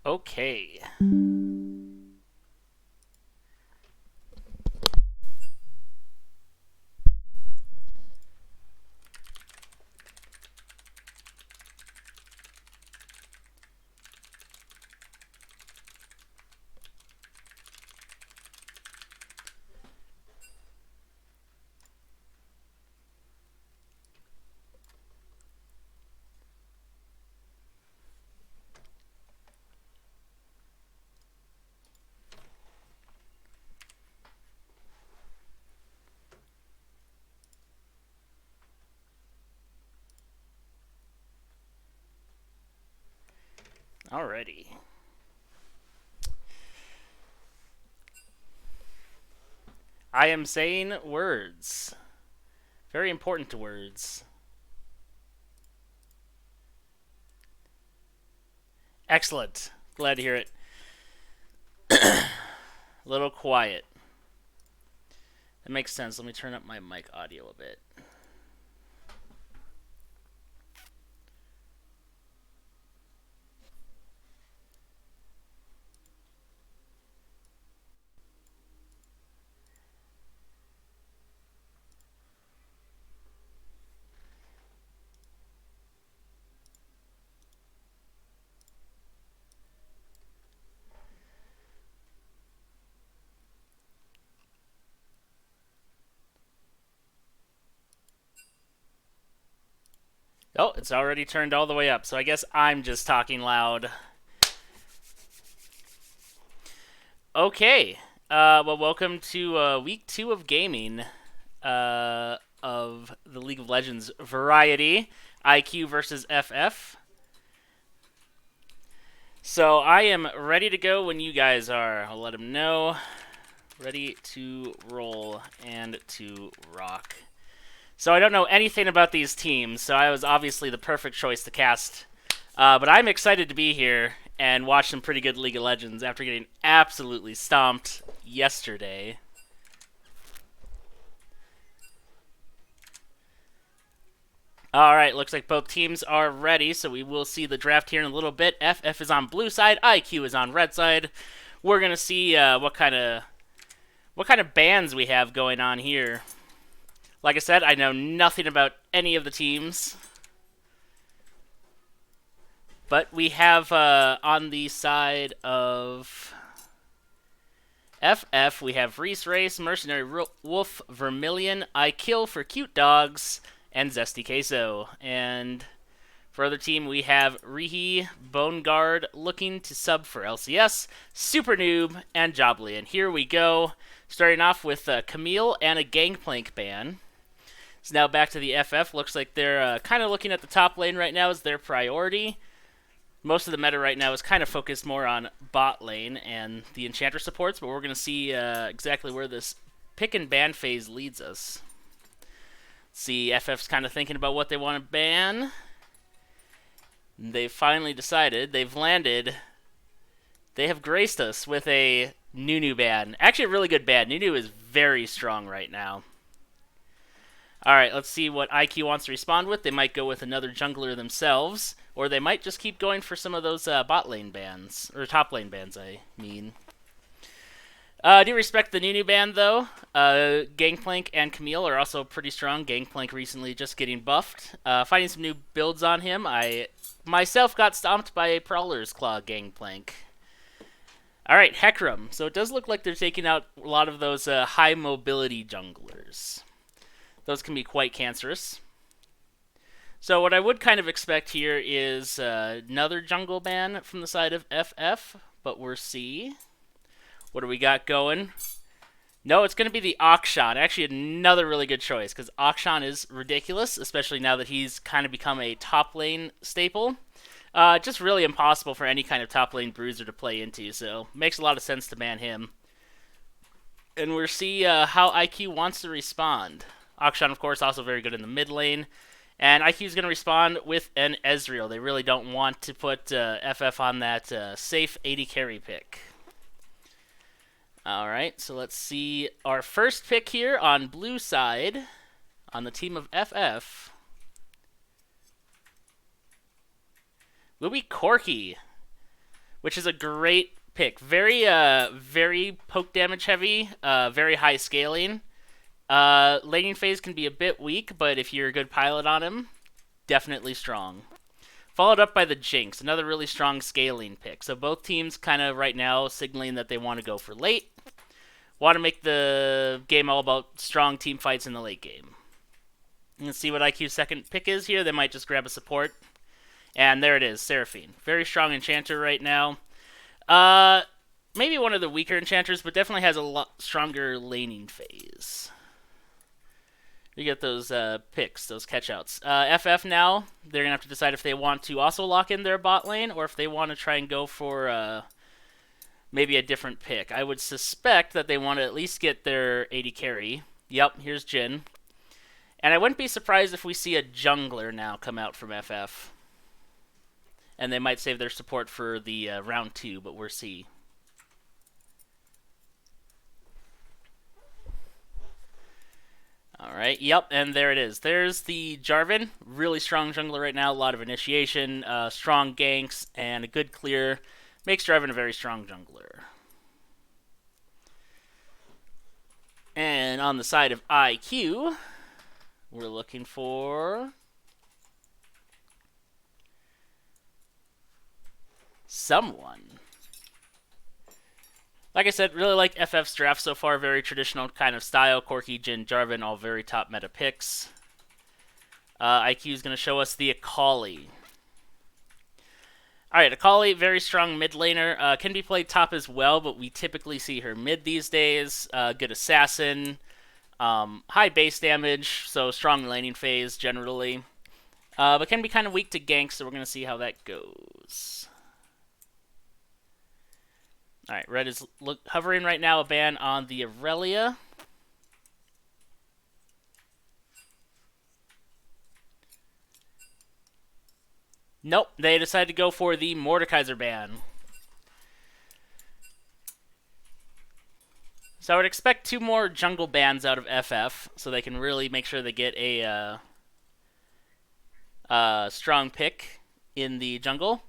Okay. Alrighty. I am saying words. Very important words. Excellent. Glad to hear it. A little quiet. That makes sense. Let me turn up my mic audio a bit. Oh, it's already turned all the way up, so I guess I'm just talking loud. Okay. Well, welcome to week 2 of gaming of the League of Legends variety, IQ versus FF. So I am ready to go when you guys are. I'll let them know. Ready to roll and to rock. So I don't know anything about these teams, so I was obviously the perfect choice to cast. But I'm excited to be here and watch some pretty good League of Legends after getting absolutely stomped yesterday. Alright, looks like both teams are ready, so we will see the draft here in a little bit. FF is on blue side, IQ is on red side. We're going to see what kind of bans we have going on here. Like I said, I know nothing about any of the teams. But we have on the side of FF, we have Reese Race, Mercenary Wolf, Vermilion, I Kill for Cute Dogs, and Zesty Queso. And for other team, we have Rihi, Bone Guard, looking to sub for LCS, Super Noob, and Jobly. And here we go, starting off with Camille and a Gangplank ban. So now back to the FF. Looks like they're kind of looking at the top lane right now as their priority. Most of the meta right now is kind of focused more on bot lane and the enchanter supports, but we're going to see exactly where this pick and ban phase leads us. See, FF's kind of thinking about what they want to ban. They've finally decided. They've landed. They have graced us with a Nunu ban. Actually, a really good ban. Nunu is very strong right now. Alright, let's see what IQ wants to respond with. They might go with another jungler themselves, or they might just keep going for some of those bot lane bans, or top lane bans, I mean. I do respect the Nunu ban, though. Gangplank and Camille are also pretty strong. Gangplank recently just getting buffed. Finding some new builds on him. I myself got stomped by a Prowler's Claw Gangplank. Alright, Hecarim. So it does look like they're taking out a lot of those high mobility junglers. Those can be quite cancerous. So what I would kind of expect here is another jungle ban from the side of FF, but we'll see. What do we got going? No, it's going to be the Akshan. Actually, another really good choice, because Akshan is ridiculous, especially now that he's kind of become a top lane staple. Just really impossible for any kind of top lane bruiser to play into, so makes a lot of sense to ban him. And we'll see how IQ wants to respond. Akshan, of course, also very good in the mid lane. And IQ is going to respond with an Ezreal. They really don't want to put FF on that safe 80 carry pick. Alright, so let's see our first pick here on blue side on the team of FF. Will be Corki. which is a great pick. Very poke damage heavy, very high scaling. Laning phase can be a bit weak, but if you're a good pilot on him, definitely strong. Followed up by the Jinx, another really strong scaling pick. So both teams kind of right now signaling that they want to go for late. Want to make the game all about strong team fights in the late game. Let's see what IQ's second pick is here. They might just grab a support. And there it is, Seraphine. Very strong enchanter right now. Maybe one of the weaker enchanters, but definitely has a lot stronger laning phase. You get those picks, those catch-outs. FF now, they're going to have to decide if they want to also lock in their bot lane or if they want to try and go for maybe a different pick. I would suspect that they want to at least get their AD carry. Yep, here's Jhin. And I wouldn't be surprised if we see a jungler now come out from FF. And they might save their support for the round 2, but we'll see. Alright, yep, and there it is. There's the Jarvan. Really strong jungler right now. A lot of initiation, strong ganks, and a good clear. Makes Jarvan a very strong jungler. And on the side of IQ, we're looking for someone. Like I said, really like FF's draft so far. Very traditional kind of style. Corki, Jhin, Jarvan, all very top meta picks. IQ is going to show us the Akali. Alright, Akali, very strong mid laner. Can be played top as well, but we typically see her mid these days. Good assassin. High base damage, so strong laning phase generally. But can be kind of weak to ganks, so we're going to see how that goes. Alright, red is hovering right now, a ban on the Aurelia. Nope, they decided to go for the Mordekaiser ban. So I would expect 2 more jungle bans out of FF, so they can really make sure they get a strong pick in the jungle.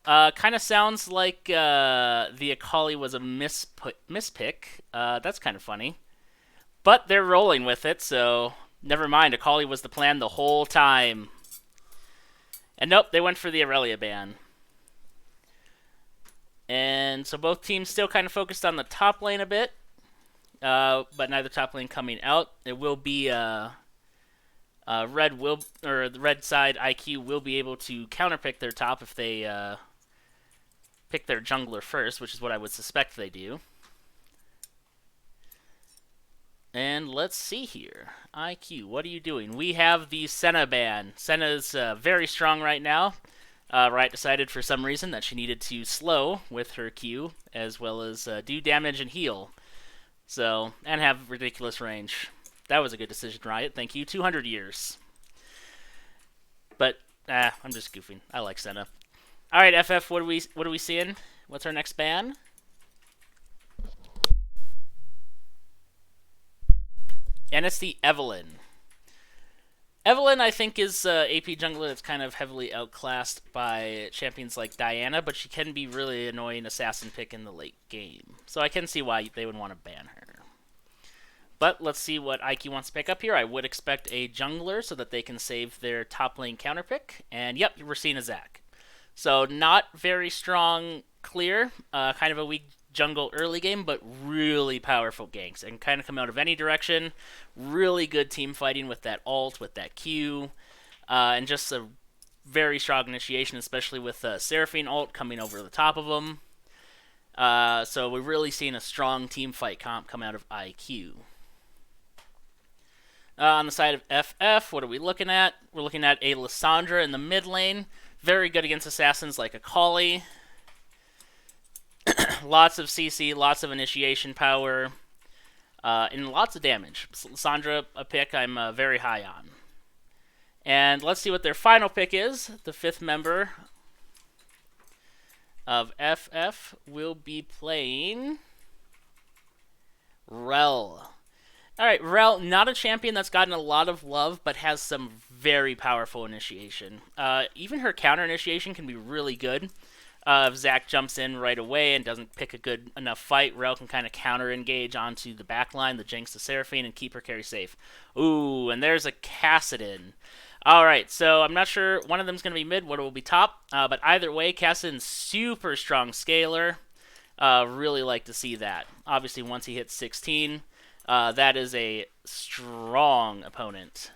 Kind of sounds like the Akali was a mispick. That's kind of funny. But they're rolling with it, so never mind. Akali was the plan the whole time. And nope, they went for the Aurelia ban. And so both teams still kind of focused on the top lane a bit. But neither top lane coming out. It will be the red side IQ will be able to counterpick their top if they pick their jungler first, which is what I would suspect they do. And let's see here. IQ, what are you doing? We have the Senna ban. Senna's very strong right now. Riot decided for some reason that she needed to slow with her Q, as well as do damage and heal. So, and have ridiculous range. That was a good decision, Riot. Thank you. 200 years. But, I'm just goofing. I like Senna. Alright, FF, what are we seeing? What's our next ban? And it's the Evelyn. Evelyn, I think, is AP jungler that's kind of heavily outclassed by champions like Diana, but she can be really annoying assassin pick in the late game. So I can see why they would want to ban her. But let's see what IQ wants to pick up here. I would expect a jungler so that they can save their top lane counter pick. And yep, we're seeing a Zac. So not very strong clear, kind of a weak jungle early game, but really powerful ganks and kind of come out of any direction. Really good team fighting with that ult, with that Q, and just a very strong initiation, especially with Seraphine ult coming over the top of them. So we're really seeing a strong team fight comp come out of IQ. On the side of FF, what are we looking at? We're looking at a Lissandra in the mid lane. Very good against assassins like Akali. Lots of CC, lots of initiation power, and lots of damage. Lissandra, a pick I'm very high on. And let's see what their final pick is. The 5th member of FF will be playing Rel. Alright, Rel, not a champion that's gotten a lot of love, but has some very powerful initiation. Even her counter initiation can be really good. If Zach jumps in right away and doesn't pick a good enough fight, Rel can kind of counter-engage onto the back line, the Jinx to Seraphine, and keep her carry safe. Ooh, and there's a Kassadin. Alright, so I'm not sure. One of them's going to be mid, one will be top. But either way, Kassadin's super strong scaler. Really like to see that. Obviously, once he hits 16, that is a strong opponent.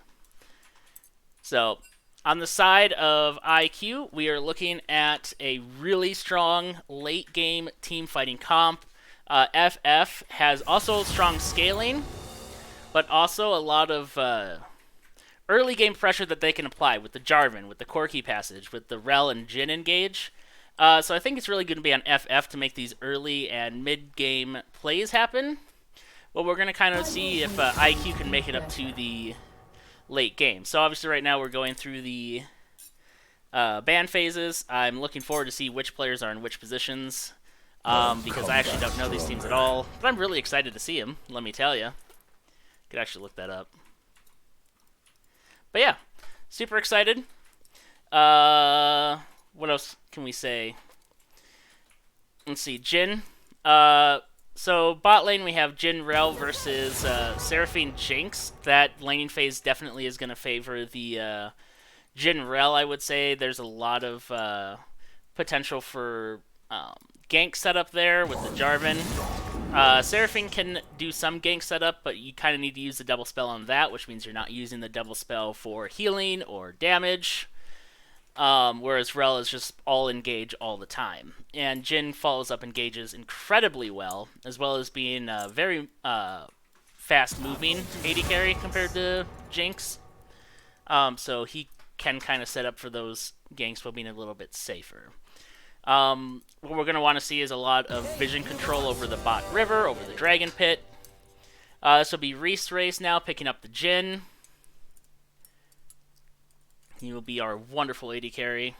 So, on the side of IQ, we are looking at a really strong late-game team fighting comp. FF has also strong scaling, but also a lot of early game pressure that they can apply with the Jarvan, with the Corki passage, with the Rel and Jhin engage. So I think it's really going to be on FF to make these early and mid-game plays happen. But we're going to kind of see if IQ can make it up to the late game. So obviously right now we're going through the ban phases. I'm looking forward to see which players are in which positions because I actually don't know these teams at all. But I'm really excited to see them, let me tell you. Could actually look that up. But yeah, super excited. What else can we say? Let's see, Jhin. So bot lane we have Jhin Rel versus Seraphine Jinx. That laning phase definitely is going to favor the Jhin Rel, I would say. There's a lot of potential for gank setup there with the Jarvan. Seraphine can do some gank setup, but you kind of need to use the double spell on that, which means you're not using the double spell for healing or damage. Whereas Rel is just all engage all the time. And Jhin follows up engages incredibly well as being very fast-moving AD carry compared to Jinx. So he can kind of set up for those ganks while being a little bit safer. What we're going to want to see is a lot of vision control over the bot river, over the dragon pit. This will be Reese Race now, picking up the Jhin. He will be our wonderful AD carry.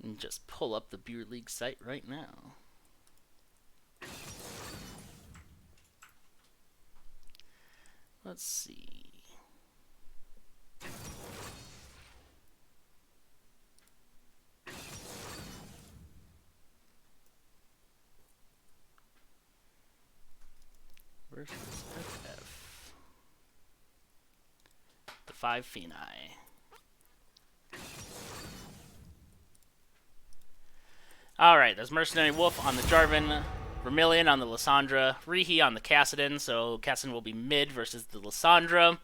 And just pull up the Beer League site right now. Let's see. Where's this FF? The 5 Phenai. Alright, there's Mercenary Wolf on the Jarvan, Vermilion on the Lissandra, Rihi on the Kassadin, so Kassadin will be mid versus the Lissandra.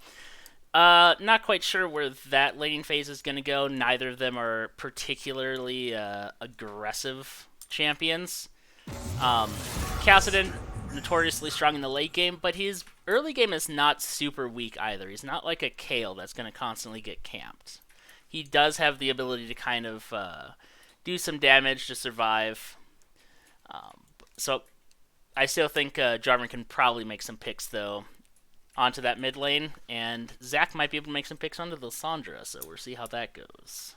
Not quite sure where that laning phase is going to go. Neither of them are particularly aggressive champions. Kassadin, notoriously strong in the late game, but his early game is not super weak either. He's not like a Kale that's going to constantly get camped. He does have the ability to kind of do some damage to survive. So I still think Jarvan can probably make some picks, though, onto that mid lane, and Zach might be able to make some picks onto the Lissandra, so we'll see how that goes.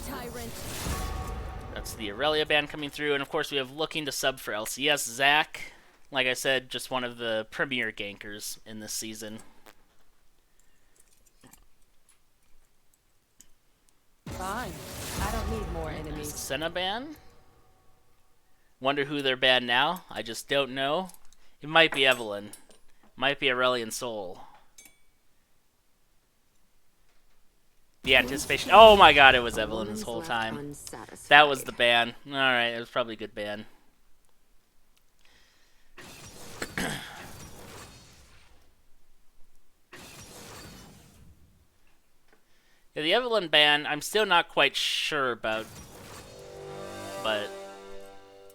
Tyrant. That's the Aurelia ban coming through, and of course we have looking to sub for LCS. Zach, like I said, just one of the premier gankers in this season. Fine. I don't need more enemies. Senna ban? Wonder who they're banned now? I just don't know. It might be Evelyn. Might be Aurelian Soul. The anticipation. Oh my god, it was Evelyn this whole time. That was the ban. Alright, it was probably a good ban. Yeah, the Evelyn ban, I'm still not quite sure about. But,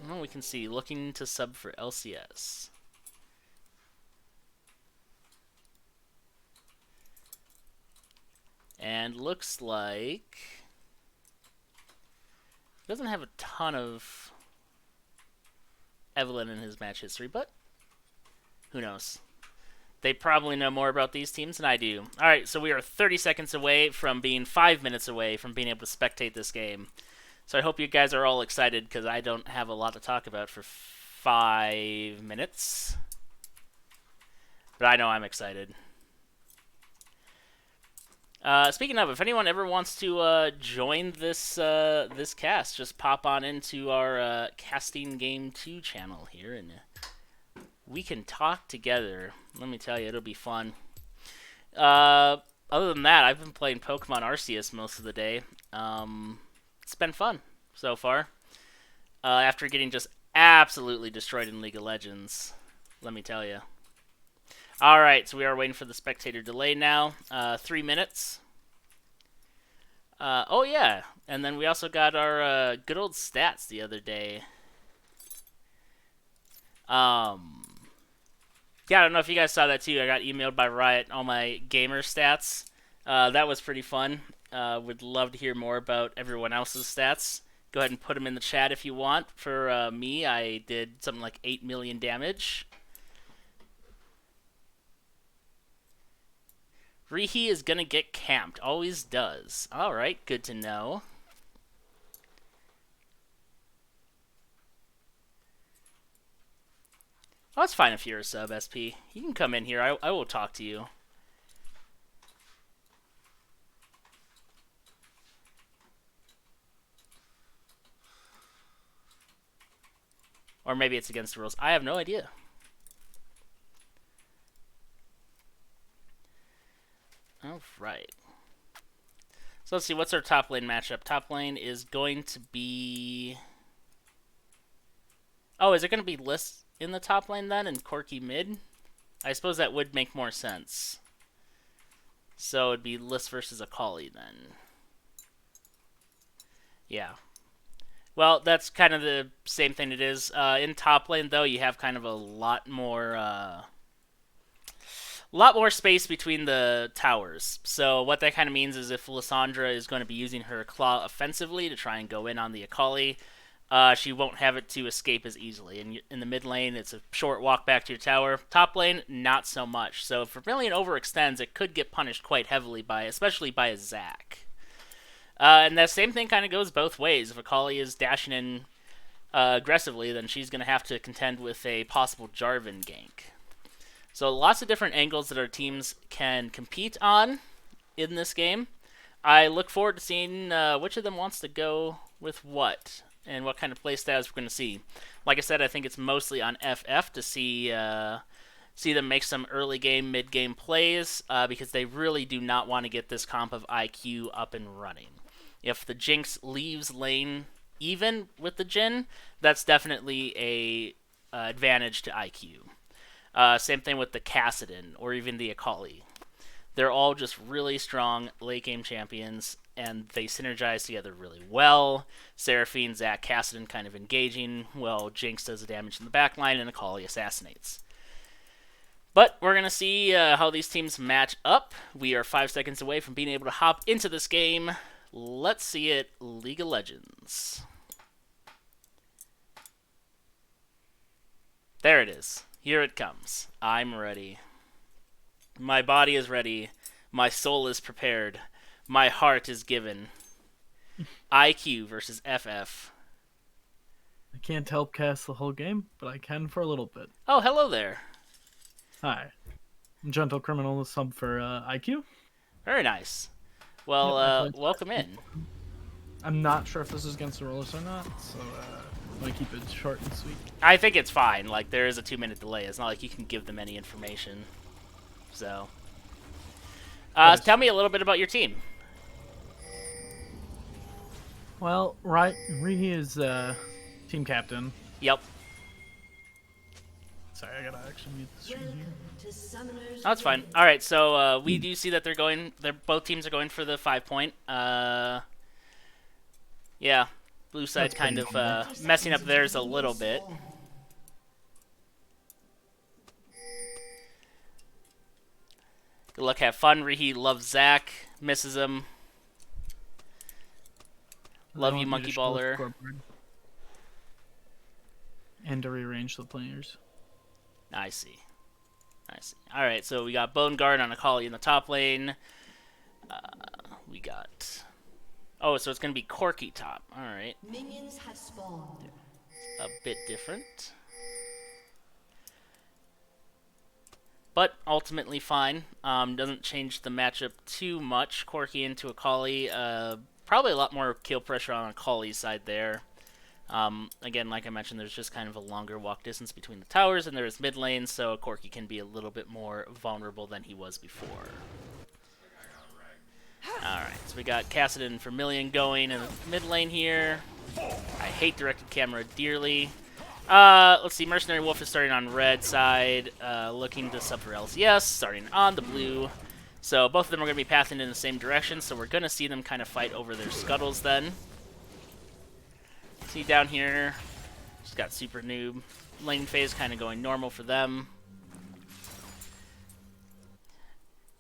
well, we can see. Looking to sub for LCS. And looks like doesn't have a ton of Evelyn in his match history, but who knows? They probably know more about these teams than I do. Alright, so we are 30 seconds away from being 5 minutes away from being able to spectate this game. So I hope you guys are all excited, because I don't have a lot to talk about for 5 minutes. But I know I'm excited. Speaking of, if anyone ever wants to join this this cast, just pop on into our Casting Game 2 channel here, and we can talk together. Let me tell you, it'll be fun. Other than that, I've been playing Pokemon Arceus most of the day. It's been fun so far. After getting just absolutely destroyed in League of Legends, let me tell you. Alright, so we are waiting for the Spectator Delay now. 3 minutes. Oh yeah, and then we also got our good old stats the other day. Yeah, I don't know if you guys saw that too. I got emailed by Riot all my gamer stats. That was pretty fun. Would love to hear more about everyone else's stats. Go ahead and put them in the chat if you want. For me, I did something like 8 million damage. Rihi is gonna get camped. Always does. Alright, good to know. Oh, it's fine if you're a sub, SP. You can come in here. I will talk to you. Or maybe it's against the rules. I have no idea. Alright. So let's see, what's our top lane matchup? Top lane is going to be... Oh, is it going to be Liss in the top lane then and Corki mid? I suppose that would make more sense. So it'd be Liss versus Akali then. Yeah. Well, that's kind of the same thing it is. In top lane, though, you have kind of a lot more space between the towers. So what that kind of means is if Lissandra is going to be using her claw offensively to try and go in on the Akali, she won't have it to escape as easily. And in the mid lane, it's a short walk back to your tower. Top lane, not so much. So if Vermilion overextends, it could get punished quite heavily especially by a Zac. And that same thing kind of goes both ways. If Akali is dashing in aggressively, then she's going to have to contend with a possible Jarvan gank. So lots of different angles that our teams can compete on in this game. I look forward to seeing which of them wants to go with what and what kind of play styles we're going to see. Like I said, I think it's mostly on FF to see them make some early game, mid game plays because they really do not want to get this comp of IQ up and running. If the Jinx leaves lane even with the Jhin, that's definitely a advantage to IQ. Same thing with the Kassadin or even the Akali. They're all just really strong late game champions, and they synergize together really well. Seraphine, Zac, Kassadin kind of engaging, while Jinx does the damage in the backline and Akali assassinates. But we're going to see how these teams match up. We are 5 seconds away from being able to hop into this game. Let's see it, League of Legends. There it is. Here it comes. I'm ready. My body is ready. My soul is prepared. My heart is given. IQ versus FF. I can't help cast the whole game, but I can for a little bit. Oh, hello there. Hi. I'm Gentle Criminal, the sub for IQ. Very nice. Well, Yep, welcome in. I'm not sure if this is against the rules or not, so I'm going to keep it short and sweet. I think it's fine. Like, there is a 2-minute delay. It's not like you can give them any information. So, tell me a little bit about your team. Well, Rihi is team captain. Yep. Sorry, I gotta actually mute the stream here. Oh, that's fine. All right, so we do see that both teams are going for the 5-point. Yeah, blue side kind of messing up theirs a little bit. Good luck, have fun. Rihi loves Zac, misses him. Love you, Monkey Baller. And to rearrange the players. I see. I see. Alright, so we got Bone Guard on Akali in the top lane. We got... Oh, so it's going to be Corki top. Alright. Minions have spawned. A bit different. but ultimately fine. Doesn't change the matchup too much. Corki into Akali. Probably a lot more kill pressure on Akali's side there. Again, like I mentioned, there's just kind of a longer walk distance between the towers, and there is mid lane, so Corki can be a little bit more vulnerable than he was before. Alright, so we got Kassadin and Vermilion going in the mid lane here. I hate directed camera dearly. Let's see, Mercenary Wolf is starting on red side, looking to sub for LCS, starting on the blue. So both of them are going to be pathing in the same direction, so we're going to see them kind of fight over their scuttles then. See down here, just got Super Noob. Lane phase kind of going normal for them.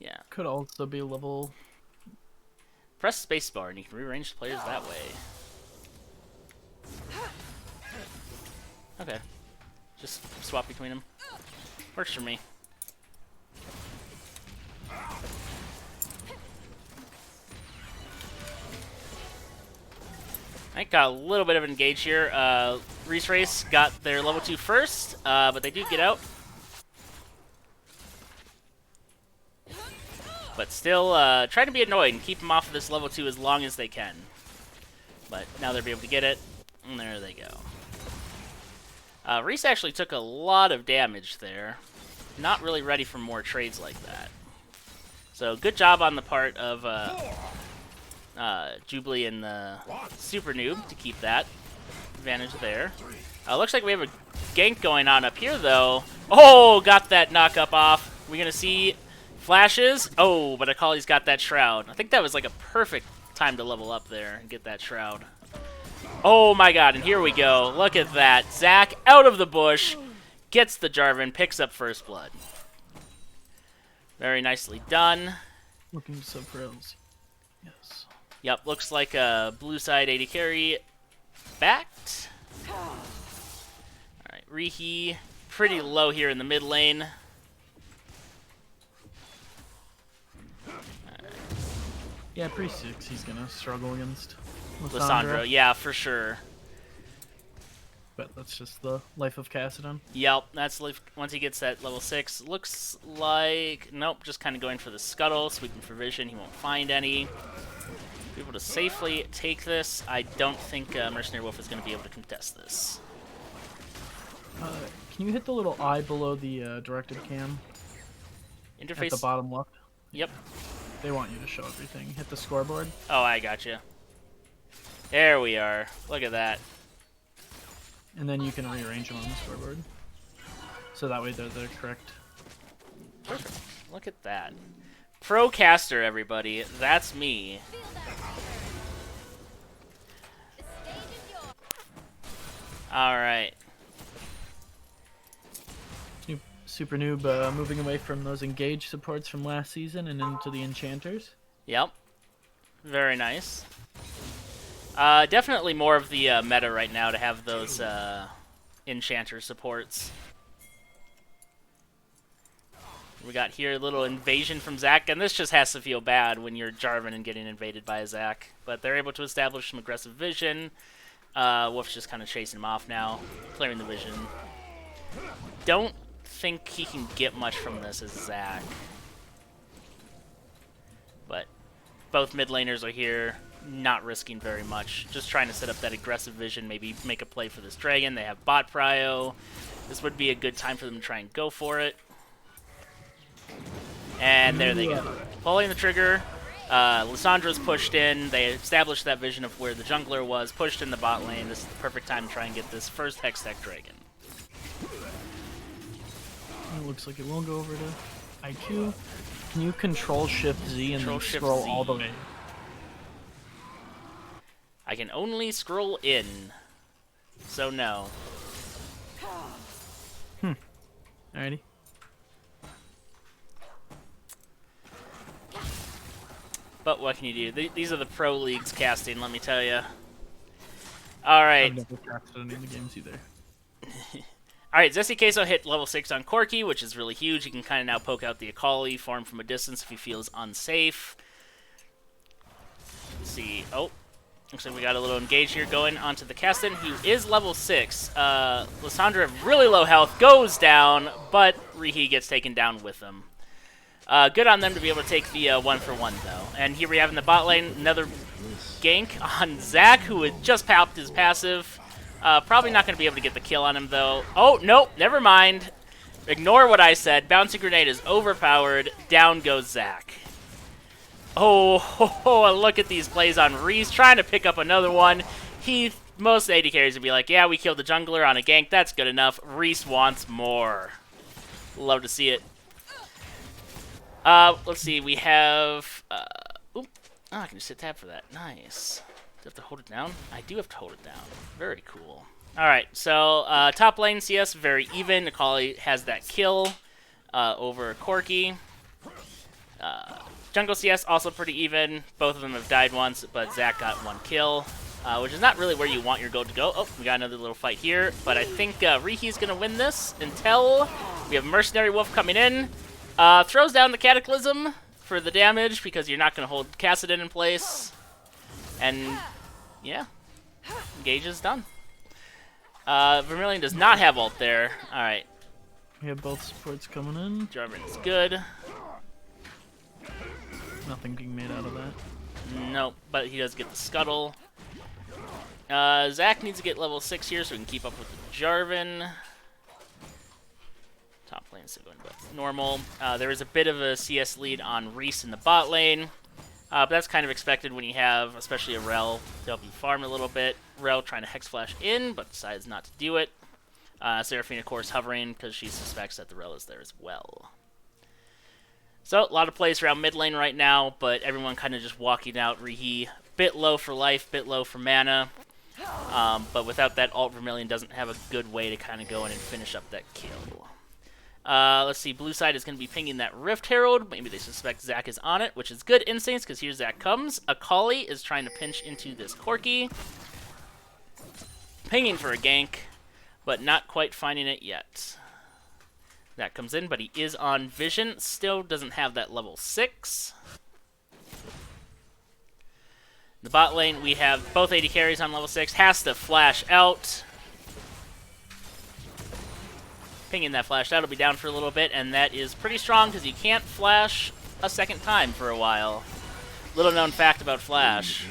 Yeah. Could also be level. Press spacebar and you can rearrange the players that way. Okay. Just swap between them. Works for me. I got a little bit of engage here. Reese Race got their level 2 first, but they do get out. But still trying to be annoyed and keep them off of this level 2 as long as they can. But now they'll be able to get it, and there they go. Reese actually took a lot of damage there. Not really ready for more trades like that. So good job on the part of Jubilee and the Super Noob to keep that advantage there. Looks like we have a gank going on up here, though. Oh, got that knock-up off. We're going to see flashes. Oh, but Akali's got that Shroud. I think that was like a perfect time to level up there and get that Shroud. Oh my god, and here we go. Look at that. Zac out of the bush, gets the Jarvan, picks up first blood. Very nicely done. Looking to sub for LCS. Yes. Yep, looks like a blue side AD carry backed. Alright, Rihi pretty low here in the mid lane. Yeah, pre-6 he's gonna struggle against Lissandra, yeah, for sure. But that's just the life of Kassadin. Yep, that's once he gets that level 6. Looks like, nope, just kind of going for the scuttle, sweeping for vision. He won't find any. Be able to safely take this. I don't think Mercenary Wolf is going to be able to contest this. Can you hit the little eye below the directed cam? Interface? At the bottom left? Yep. They want you to show everything. Hit the scoreboard. Oh, I gotcha. There we are. Look at that. And then you can rearrange them on the scoreboard. So that way they're the correct. Perfect. Look at that. Pro caster, everybody. That's me. Alright. Super Noob moving away from those engage supports from last season and into the enchanters. Yep. Very nice. Definitely more of the meta right now to have those enchanter supports. We got here a little invasion from Zac, and this just has to feel bad when you're Jarvan and getting invaded by a Zac. But they're able to establish some aggressive vision. Wolf's just kind of chasing him off now, clearing the vision. Don't think he can get much from this as Zac. But both mid laners are here, not risking very much. Just trying to set up that aggressive vision, maybe make a play for this dragon. They have bot prio. This would be a good time for them to try and go for it. And there they go. Pulling the trigger. Lissandra's pushed in. They established that vision of where the jungler was, pushed in the bot lane. This is the perfect time to try and get this first Hextech Dragon. It looks like it will go over to IQ. Can you control Shift Z and then scroll Z. all the way? I can only scroll in. So no. Alrighty. But what can you do? These are the pro leagues casting, let me tell you. Alright. I've never casted any of the games either. Alright, Zesty Queso hit level 6 on Corki, which is really huge. He can kind of now poke out the Akali, farm from a distance if he feels unsafe. Let's see. Oh. Looks like we got a little engage here going onto the Keston, who is level 6. Lissandra, really low health, goes down, but Rihi gets taken down with them. Good on them to be able to take the 1-for-1, though. And here we have in the bot lane another gank on Zac, who had just popped his passive. Probably not going to be able to get the kill on him, though. Oh, nope, never mind. Ignore what I said. Bouncing Grenade is overpowered. Down goes Zac. Oh, look at these plays on Reese, trying to pick up another one. Most AD carries would be like, yeah, we killed the jungler on a gank. That's good enough. Reese wants more. Love to see it. Let's see. We have... I can just hit tab for that. Nice. Do I have to hold it down? I do have to hold it down. Very cool. Alright, so top lane CS, very even. Akali has that kill over Corki. Jungle CS, also pretty even. Both of them have died once, but Zac got 1 kill, which is not really where you want your gold to go. Oh, we got another little fight here, but I think Rihi's going to win this until we have Mercenary Wolf coming in. Throws down the Cataclysm for the damage because you're not going to hold Kassadin in place. And, yeah, engage is done. Vermilion does not have ult there. Alright. We have both supports coming in. Jarvan is good. Nothing being made out of that. Nope, but he does get the scuttle. Zac needs to get level 6 here so we can keep up with the Jarvan. Top lane still going with normal. There is a bit of a CS lead on Reese in the bot lane. But that's kind of expected when you have, especially a Rel, to help you farm a little bit. Rel trying to Hex Flash in, but decides not to do it. Seraphine, of course, hovering because she suspects that the Rel is there as well. So, a lot of plays around mid lane right now, but everyone kind of just walking out. Rihi, bit low for life, bit low for mana. But without that ult, Vermilion doesn't have a good way to kind of go in and finish up that kill. Let's see, blue side is going to be pinging that Rift Herald. Maybe they suspect Zac is on it, which is good instincts, because here Zac comes. Akali is trying to pinch into this Corki. Pinging for a gank, but not quite finding it yet. That comes in, but he is on Vision. Still doesn't have that level 6. In the bot lane, we have both AD carries on level 6. Has to flash out. Pinging that flash out. It'll be down for a little bit, and that is pretty strong because you can't flash a second time for a while. Little known fact about Flash.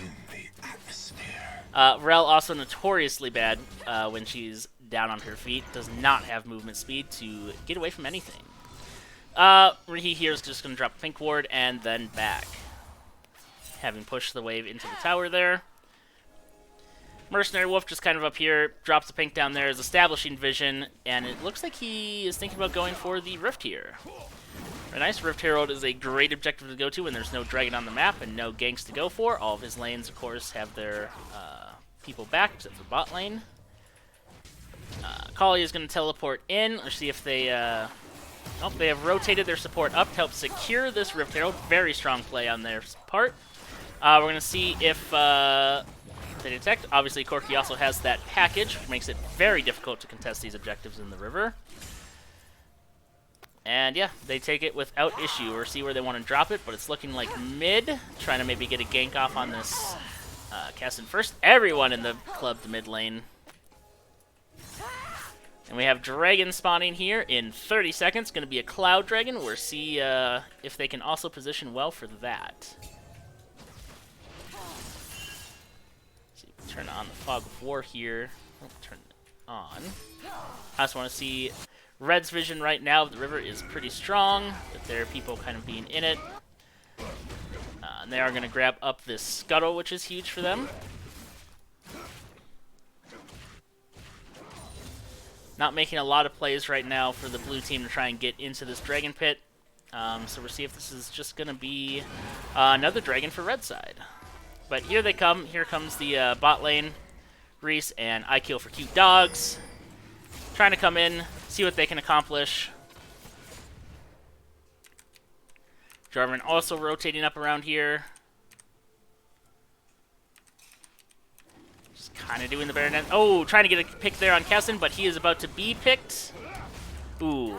Rel also notoriously bad when she's down on her feet. Does not have movement speed to get away from anything. Rihi here is just going to drop a pink ward and then back. Having pushed the wave into the tower there. Mercenary Wolf just kind of up here, drops the pink down there, is establishing vision, and it looks like he is thinking about going for the Rift here. Very nice. Rift Herald is a great objective to go to when there's no dragon on the map and no ganks to go for. All of his lanes, of course, have their people back, except for bot lane. Kali is going to teleport in. Let's see if they... oh, they have rotated their support up to help secure this Rift Herald. Very strong play on their part. We're going to see if they detect. Obviously, Corki also has that package, which makes it very difficult to contest these objectives in the river. And yeah, they take it without issue, or see where they want to drop it, but it's looking like mid. Trying to maybe get a gank off on this Kassadin first. Everyone in the club to mid lane. And we have Dragon spawning here in 30 seconds. Going to be a Cloud Dragon. We'll see if they can also position well for that. See, turn on the Fog of War here. Turn it on. I just want to see Red's vision right now. The river is pretty strong, but there are people kind of being in it. And they are going to grab up this Scuttle, which is huge for them. Not making a lot of plays right now for the blue team to try and get into this Dragon Pit. So we'll see if this is just going to be another Dragon for red side. But here they come. Here comes the bot lane. Reese and I Kill for Cute Dogs. Trying to come in, see what they can accomplish. Jarvan also rotating up around here. Just kind of doing the Baronet. Oh, trying to get a pick there on Kassadin, but he is about to be picked. Ooh.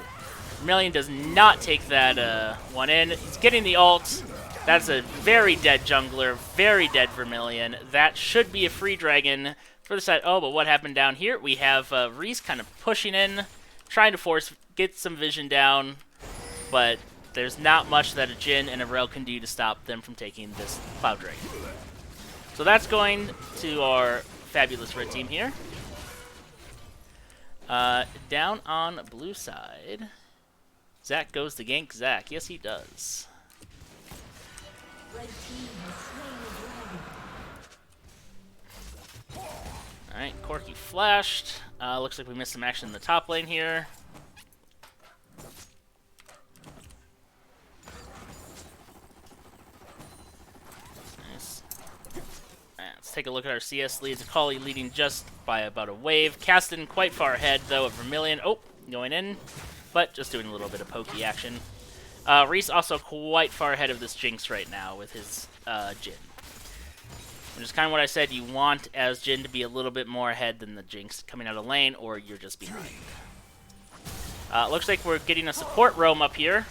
Vermilion does not take that one in. He's getting the ult. That's a very dead jungler, very dead Vermilion. That should be a free dragon for the side. Oh, but what happened down here? We have Reese kind of pushing in, trying to get some vision down, but there's not much that a Jhin and a Rel can do to stop them from taking this Cloud Dragon. So that's going to our fabulous red team here. Down on blue side, Zac goes to gank Zac. Yes, he does. Alright, Corki flashed. Looks like we missed some action in the top lane here. Nice. Alright, let's take a look at our CS leads. Akali leading just by about a wave. Caston quite far ahead, though, of Vermilion. Oh, going in, but just doing a little bit of pokey action. Reese also quite far ahead of this Jinx right now with his Jhin. Which is kind of what I said, you want as Jhin to be a little bit more ahead than the Jinx coming out of lane, or you're just behind. Looks like we're getting a support roam up here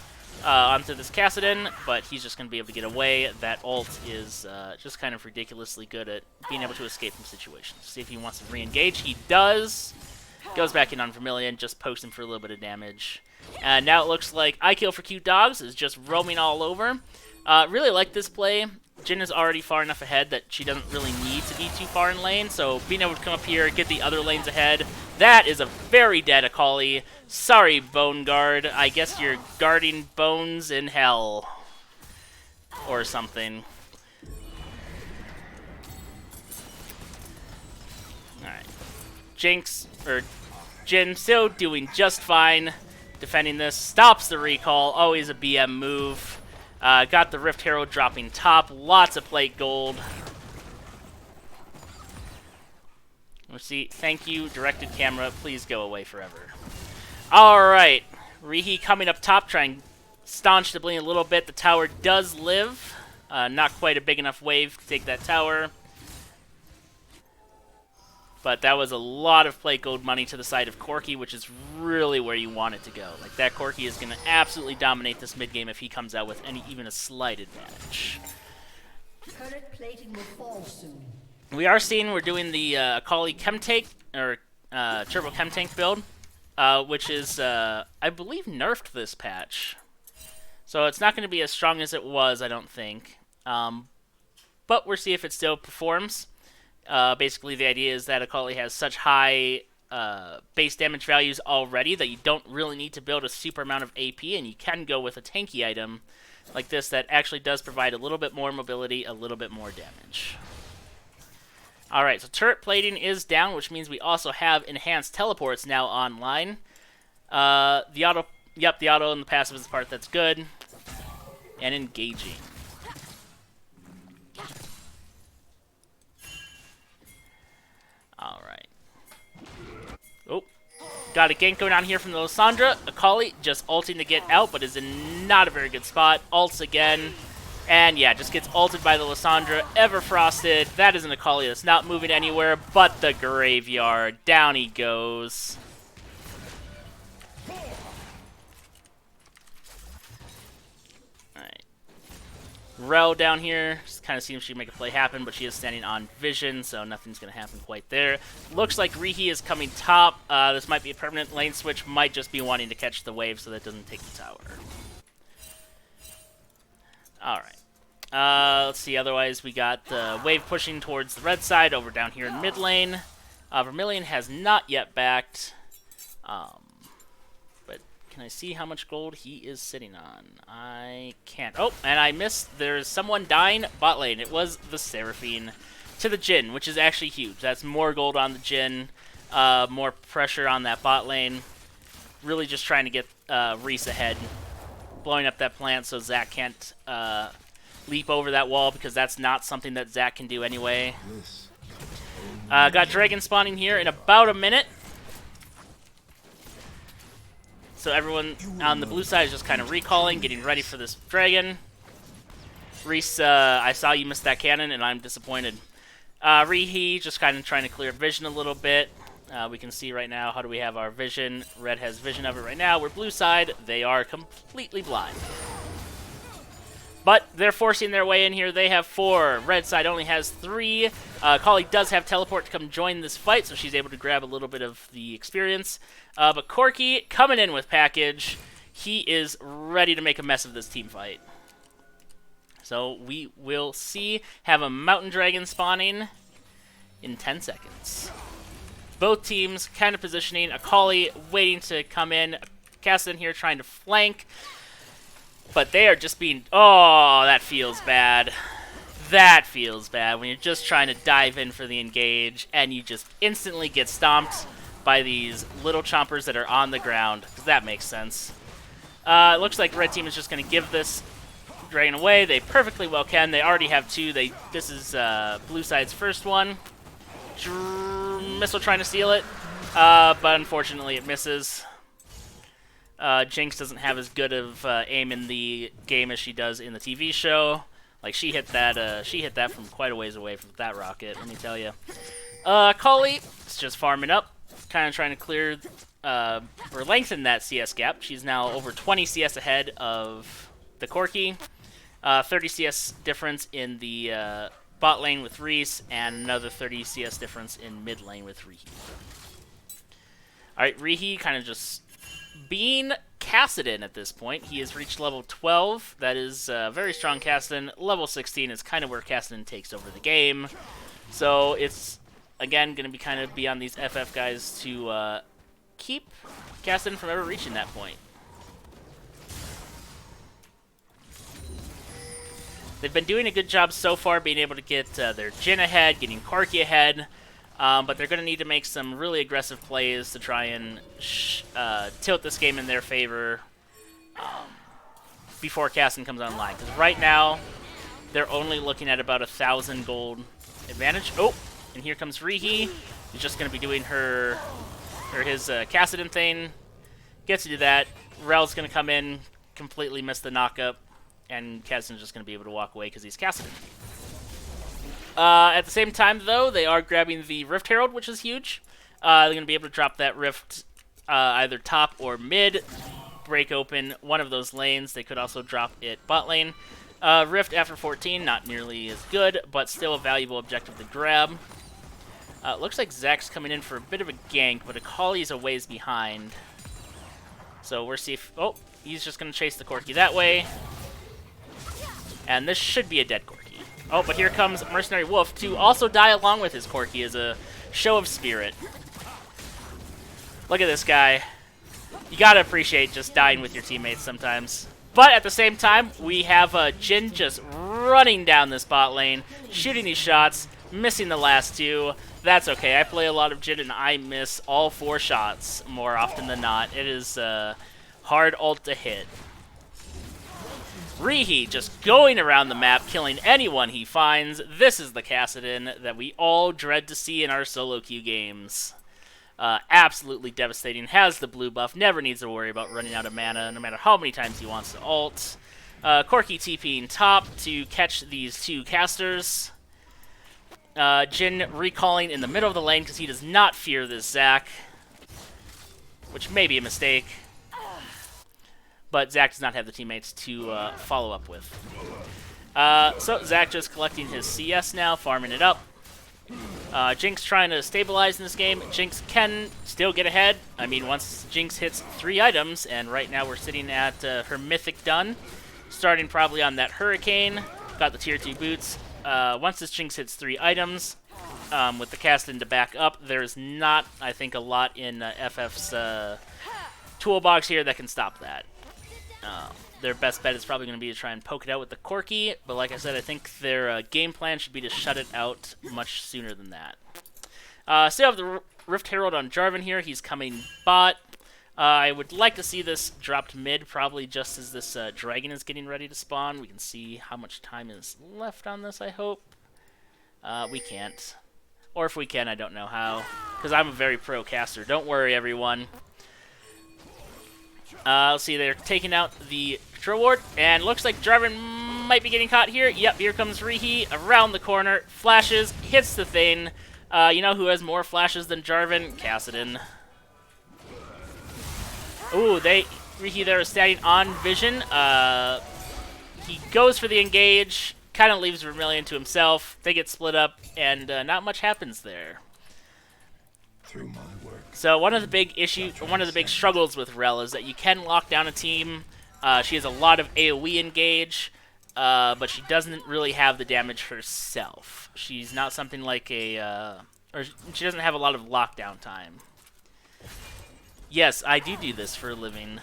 onto this Kassadin, but he's just going to be able to get away. That ult is just kind of ridiculously good at being able to escape from situations. See if he wants to re-engage. He does. Goes back in on Vermilion, just pokes him for a little bit of damage. And now it looks like I Kill for Cute Dogs is just roaming all over. Really like this play. Jhin is already far enough ahead that she doesn't really need to be too far in lane, so being able to come up here, get the other lanes ahead, that is a very dead Akali. Sorry, Bone Guard. I guess you're guarding bones in hell. Or something. Alright. Jhin still doing just fine. Defending this. Stops the recall. Always a BM move. Got the Rift Herald dropping top. Lots of plate gold. Let's see. Thank you, directed camera. Please go away forever. Alright. Rihi coming up top, trying to staunch the Bling a little bit. The tower does live. Not quite a big enough wave to take that tower. But that was a lot of plate gold money to the side of Corki, which is really where you want it to go. Like, that Corki is going to absolutely dominate this mid game if he comes out with even a slight advantage. Turret plating will fall soon. We are seeing we're doing the Akali Chem Tank, or Turbo Chem Tank build, which is, I believe, nerfed this patch. So it's not going to be as strong as it was, I don't think. But we'll see if it still performs. Basically, the idea is that Akali has such high base damage values already that you don't really need to build a super amount of AP, and you can go with a tanky item like this that actually does provide a little bit more mobility, a little bit more damage. Alright, so turret plating is down, which means we also have enhanced teleports now online. The auto and the passive is the part that's good. And engaging. Alright. Oh. Got a gank going on here from the Lissandra. Akali just ulting to get out, but is in not a very good spot. Ults again. And yeah, just gets ulted by the Lissandra. Ever Frosted. That is an Akali that's not moving anywhere but the graveyard. Down he goes. Alright. Rel down here. Just kind of seems she can make a play happen, but she is standing on vision, so nothing's going to happen quite there. Looks like Rihi is coming top. This might be a permanent lane switch. Might just be wanting to catch the wave so that doesn't take the tower. Alright. Let's see, otherwise we got the wave pushing towards the red side over down here in mid lane. Vermilion has not yet backed. But can I see how much gold he is sitting on? I can't. Oh, and I missed. There's someone dying bot lane. It was the Seraphine to the Jhin, which is actually huge. That's more gold on the Jhin, more pressure on that bot lane. Really just trying to get Reese ahead. Blowing up that plant so Zac can't leap over that wall, because that's not something that Zac can do anyway. Got Dragon spawning here in about a minute. So everyone on the blue side is just kind of recalling, getting ready for this Dragon. Reese, I saw you missed that cannon, and I'm disappointed. Rihi just kind of trying to clear vision a little bit. We can see right now, how do we have our vision? Red has vision of it right now. We're blue side. They are completely blind. But they're forcing their way in here. They have 4. Red side only has 3. Kali does have teleport to come join this fight, so she's able to grab a little bit of the experience. But Corky coming in with package. He is ready to make a mess of this team fight. So we will see. Have a Mountain Dragon spawning in 10 seconds. Both teams kind of positioning. Akali waiting to come in. Cassidy here trying to flank. But they are just being... Oh, that feels bad. That feels bad when you're just trying to dive in for the engage and you just instantly get stomped by these little chompers that are on the ground. Because that makes sense. It looks like red team is just going to give this dragon away. They perfectly well can. They already have 2. This is blue side's first one. Missile trying to steal it. But unfortunately it misses. Jinx doesn't have as good of aim in the game as she does in the TV show. Like she hit that from quite a ways away from that rocket. Let me tell you. Kali is just farming up, kind of trying to clear or lengthen that CS gap. She's now over 20 CS ahead of the Corky. 30 CS difference in the bot lane with Reese, and another 30 CS difference in mid lane with Rihi. All right, Rihi kind of just being Cassidy at this point. He has reached level 12. That is very strong Cassidy. Level 16 is kind of where Cassidy takes over the game. So it's, again, going to be kind of be on these FF guys to keep Cassidy from ever reaching that point. They've been doing a good job so far being able to get their Jhin ahead, getting Corky ahead. But they're going to need to make some really aggressive plays to try and tilt this game in their favor before Cassidy comes online. Because right now, they're only looking at about 1,000 gold advantage. Oh, and here comes Rihi. He's just going to be doing his Cassidy thing. Gets to do that. Rel's going to come in, completely miss the knockup, and Cassidy's just going to be able to walk away because he's Cassidy. At the same time, though, they are grabbing the Rift Herald, which is huge. They're going to be able to drop that Rift either top or mid, break open one of those lanes. They could also drop it bot lane. Rift after 14, not nearly as good, but still a valuable objective to grab. Looks like Zach's coming in for a bit of a gank, but Akali's a ways behind. So we'll see if... Oh, he's just going to chase the Corky that way. And this should be a dead Corky. Oh, but here comes Mercenary Wolf to also die along with his Corky as a show of spirit. Look at this guy. You gotta appreciate just dying with your teammates sometimes. But at the same time, we have Jhin just running down this bot lane, shooting these shots, missing the last 2. That's okay. I play a lot of Jhin and I miss all 4 shots more often than not. It is hard ult to hit. Rihi just going around the map, killing anyone he finds. This is the Cassidy that we all dread to see in our solo queue games. Absolutely devastating. Has the blue buff. Never needs to worry about running out of mana, no matter how many times he wants to ult. Corky TPing top to catch these 2 casters. Jhin recalling in the middle of the lane because he does not fear this Zac, which may be a mistake. But Zac does not have the teammates to follow up with. So Zac just collecting his CS now, farming it up. Jinx trying to stabilize in this game. Jinx can still get ahead. I mean, once Jinx hits 3 items, and right now we're sitting at her Mythic done. Starting probably on that Hurricane. Got the tier 2 boots. Once this Jinx hits 3 items, with the Cassidy to back up, there's not, I think, a lot in FF's toolbox here that can stop that. Their best bet is probably going to be to try and poke it out with the Corky, but like I said, I think their game plan should be to shut it out much sooner than that. Still have the Rift Herald on Jarvan here. He's coming bot. I would like to see this dropped mid, probably just as this dragon is getting ready to spawn. We can see how much time is left on this, I hope. We can't. Or if we can, I don't know how, because I'm a very pro caster. Don't worry, everyone. Let's see, they're taking out the Control Ward, and looks like Jarvan might be getting caught here. Yep, here comes Rihi around the corner, flashes, hits the thing. You know who has more flashes than Jarvan? Cassidy. Ooh, Rihi there is standing on vision. he goes for the engage, kind of leaves Vermilion to himself. They get split up, and not much happens there. Through my work. So one of the big issues, one of the big struggles with Rel is that you can lock down a team. She has a lot of AoE engage, but she doesn't really have the damage herself. She's not something like or she doesn't have a lot of lockdown time. Yes, I do this for a living.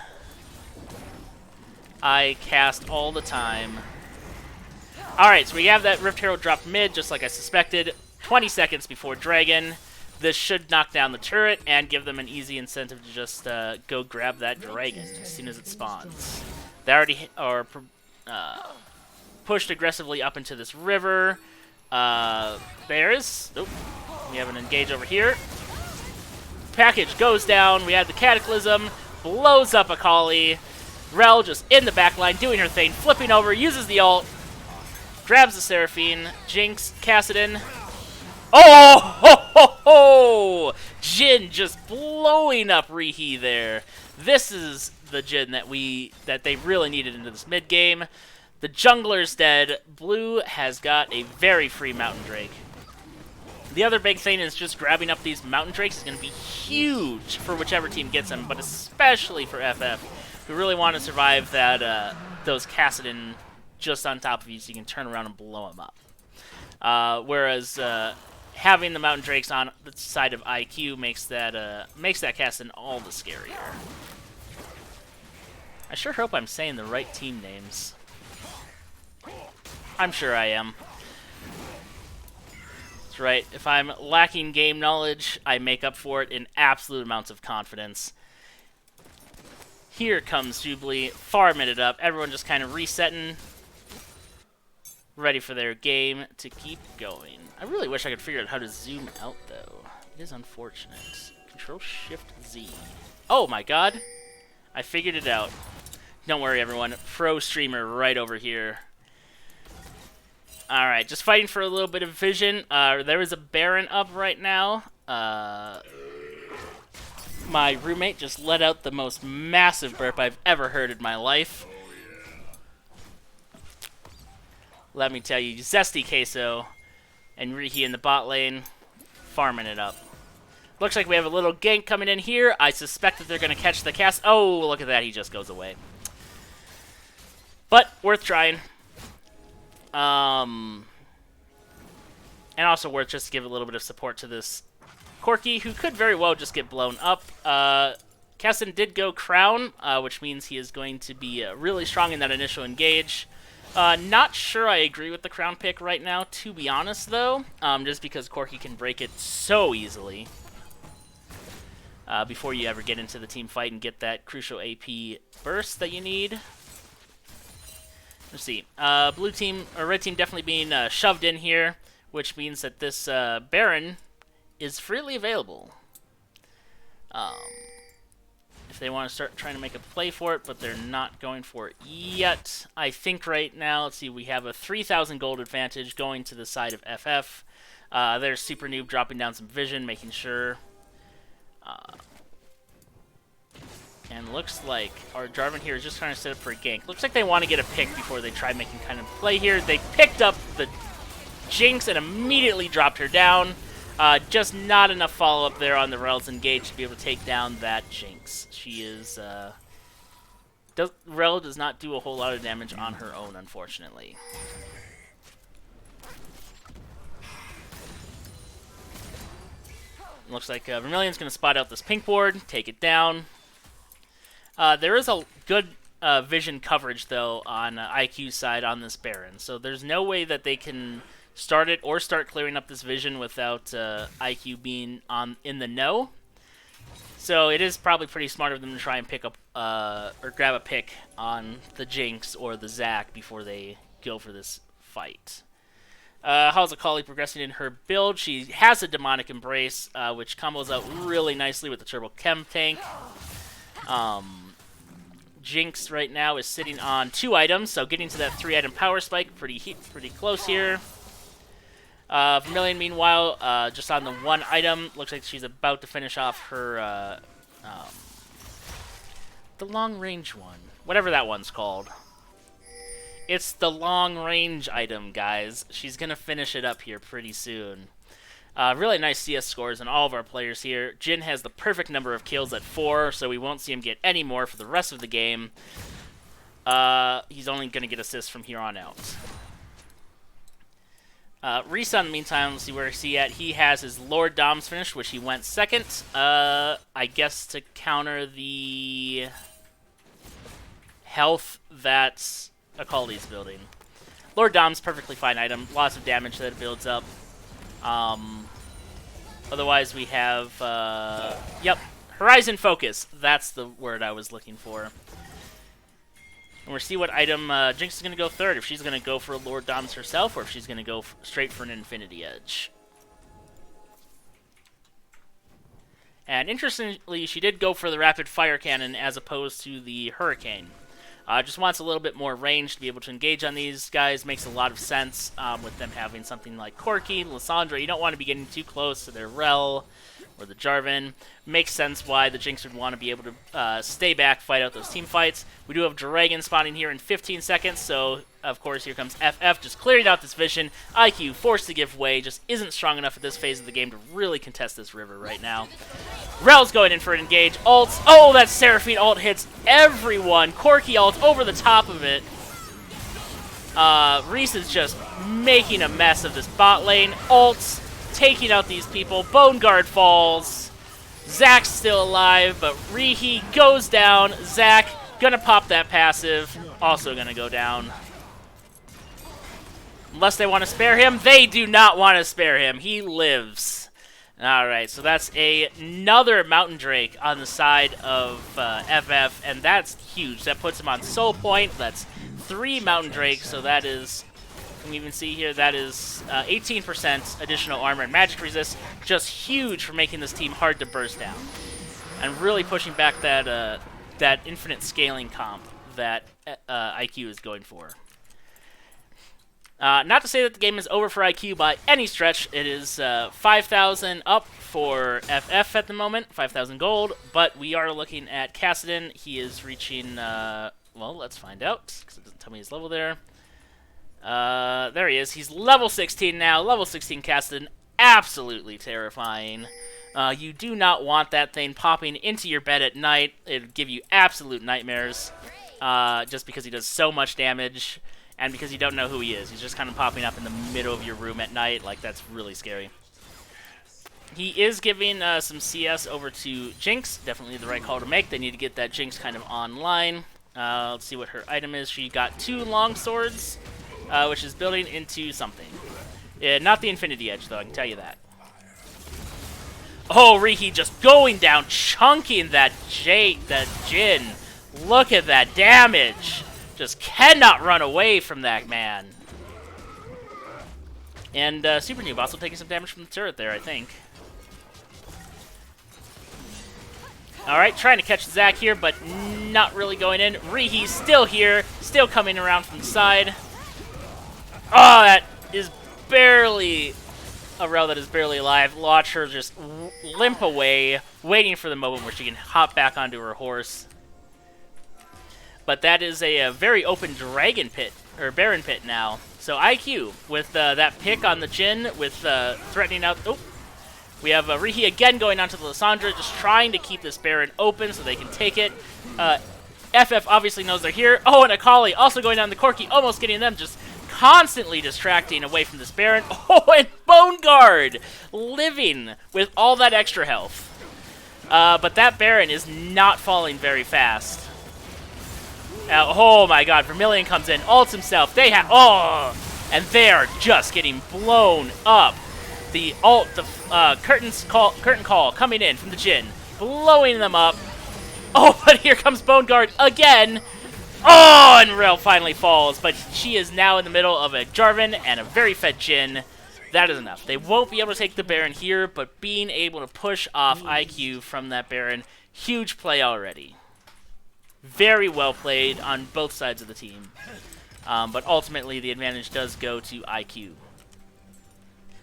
I cast all the time. Alright, so we have that Rift Herald drop mid, just like I suspected. 20 seconds before Dragon. This should knock down the turret and give them an easy incentive to just go grab that dragon as soon as it spawns. They already are pushed aggressively up into this river. There's... Oh, we have an engage over here. Package goes down. We have the Cataclysm. Blows up Akali. Rel just in the back line doing her thing. Flipping over. Uses the ult. Grabs the Seraphine. Jinx. Kassadin. Oh! Ho, ho, ho! Jhin just blowing up Rihi there. This is the Jhin that they really needed into this mid game. The jungler's dead. Blue has got a very free Mountain Drake. The other big thing is just grabbing up these Mountain Drakes is going to be huge for whichever team gets them, but especially for FF, who really want to survive that those Kassadin just on top of you so you can turn around and blow them up. Whereas having the Mountain Drakes on the side of IQ makes that Kassadin all the scarier. I sure hope I'm saying the right team names. I'm sure I am. That's right. If I'm lacking game knowledge, I make up for it in absolute amounts of confidence. Here comes Jubilee, farming it up. Everyone just kind of resetting, ready for their game to keep going. I really wish I could figure out how to zoom out, though. It is unfortunate. Control-Shift-Z. Oh my god! I figured it out. Don't worry, everyone. Pro streamer right over here. Alright, just fighting for a little bit of vision. There is a Baron up right now. My roommate just let out the most massive burp I've ever heard in my life. Let me tell you, Zesty Queso and Rihi in the bot lane, farming it up. Looks like we have a little gank coming in here. I suspect that they're going to catch the cast. Oh, look at that. He just goes away. But, worth trying. And also worth just to give a little bit of support to this Corki, who could very well just get blown up. Kassadin did go Crown, which means he is going to be really strong in that initial engage. Not sure I agree with the Crown pick right now, to be honest, though, just because Corki can break it so easily before you ever get into the team fight and get that crucial AP burst that you need. Let's see. Blue team, or red team definitely being shoved in here, which means that this Baron is freely available. If they want to start trying to make a play for it, but they're not going for it yet. I think right now, let's see, we have a 3,000 gold advantage going to the side of FF. There's Super Noob dropping down some vision, making sure. And looks like our Jarvan here is just trying to set up for a gank. Looks like they want to get a pick before they try making kind of play here. They picked up the Jinx and immediately dropped her down. Just not enough follow-up there on the Rel's engage to be able to take down that Jinx. She is... Rel does not do a whole lot of damage on her own, unfortunately. Looks like Vermilion's going to spot out this pink ward, take it down. There is a good vision coverage, though, on IQ's side on this Baron. So there's no way that they can start it or start clearing up this vision without IQ being in the know. So it is probably pretty smart of them to try and pick up or grab a pick on the Jinx or the Zac before they go for this fight. How's Akali progressing in her build? She has a Demonic Embrace, which combos out really nicely with the Turbo Chem tank. Jinx right now is sitting on 2 items, so getting to that 3-item power spike pretty close here. Vermilion, meanwhile, just on the 1 item. Looks like she's about to finish off her, the long-range one. Whatever that one's called. It's the long-range item, guys. She's going to finish it up here pretty soon. Really nice CS scores on all of our players here. Jhin has the perfect number of kills at 4, so we won't see him get any more for the rest of the game. He's only going to get assists from here on out. Risa, in the meantime, let's see where he's at. He has his Lord Dom's finished, which he went second. I guess to counter the health that Akali's building. Lord Dom's perfectly fine item. Lots of damage that it builds up. Otherwise, we have, yep, Horizon Focus. That's the word I was looking for. And we'll see what item Jinx is going to go third. If she's going to go for Lord Dom's herself, or if she's going to go straight for an Infinity Edge. And interestingly, she did go for the Rapid Fire Cannon as opposed to the Hurricane. Just wants a little bit more range to be able to engage on these guys. Makes a lot of sense with them having something like Corki, Lissandra. You don't want to be getting too close to their Rel or the Jarvan. Makes sense why the Jinx would want to be able to stay back, fight out those team fights. We do have Dragon spawning here in 15 seconds, so of course here comes FF just clearing out this vision. IQ forced to give way, just isn't strong enough at this phase of the game to really contest this river right now. Rel's going in for an engage. Ults. Oh, that Seraphine ult hits everyone. Corki ult over the top of it. Reese is just making a mess of this bot lane. Ults, taking out these people. Bone Guard falls. Zack's still alive, but Rihi goes down. Zack gonna pop that passive. Also gonna go down. Unless they want to spare him. They do not want to spare him. He lives. Alright, so that's another Mountain Drake on the side of FF, and that's huge. That puts him on Soul Point. That's 3 Mountain Drakes, so that is, can we even see here, that is 18% additional armor and magic resist. Just huge for making this team hard to burst down. And really pushing back that, that infinite scaling comp that IQ is going for. Not to say that the game is over for IQ by any stretch. It is 5,000 up for FF at the moment, 5,000 gold, but we are looking at Kassadin. He is reaching, well, let's find out, because it doesn't tell me his level there. There he is. He's level 16 now. Level 16 Kassadin, absolutely terrifying. You do not want that thing popping into your bed at night. It would give you absolute nightmares, just because he does so much damage. And because you don't know who he is. He's just kind of popping up in the middle of your room at night. Like, that's really scary. He is giving some CS over to Jinx. Definitely the right call to make. They need to get that Jinx kind of online. Let's see what her item is. She got 2 long swords, which is building into something. Not the Infinity Edge, though. I can tell you that. Oh, Rihi just going down, chunking that Jhin. Look at that damage. Just cannot run away from that man. And Super Noob also taking some damage from the turret there, I think. Alright, trying to catch Zack here, but not really going in. Rihi's still here, still coming around from the side. Oh, that is barely a Rel that is barely alive. Watch her just limp away, waiting for the moment where she can hop back onto her horse. But that is a very open Dragon Pit, or Baron Pit now. So IQ, with that pick on the Jhin, with threatening out... Oh, we have Rihi again going onto the Lissandra, just trying to keep this Baron open so they can take it. FF obviously knows they're here. Oh, and Akali also going down the Corki, almost getting them, just constantly distracting away from this Baron. Oh, and Bone Guard living with all that extra health. But that Baron is not falling very fast. Oh my god, Vermilion comes in, ults himself, they have, oh, and they are just getting blown up. The ult, the curtain call coming in from the Jhin, blowing them up. Oh, but here comes Bone Guard again. Oh, and Rel finally falls, but she is now in the middle of a Jarvan and a very fed Jhin. That is enough. They won't be able to take the Baron here, but being able to push off IQ from that Baron, huge play already. Very well played on both sides of the team. But ultimately, the advantage does go to IQ.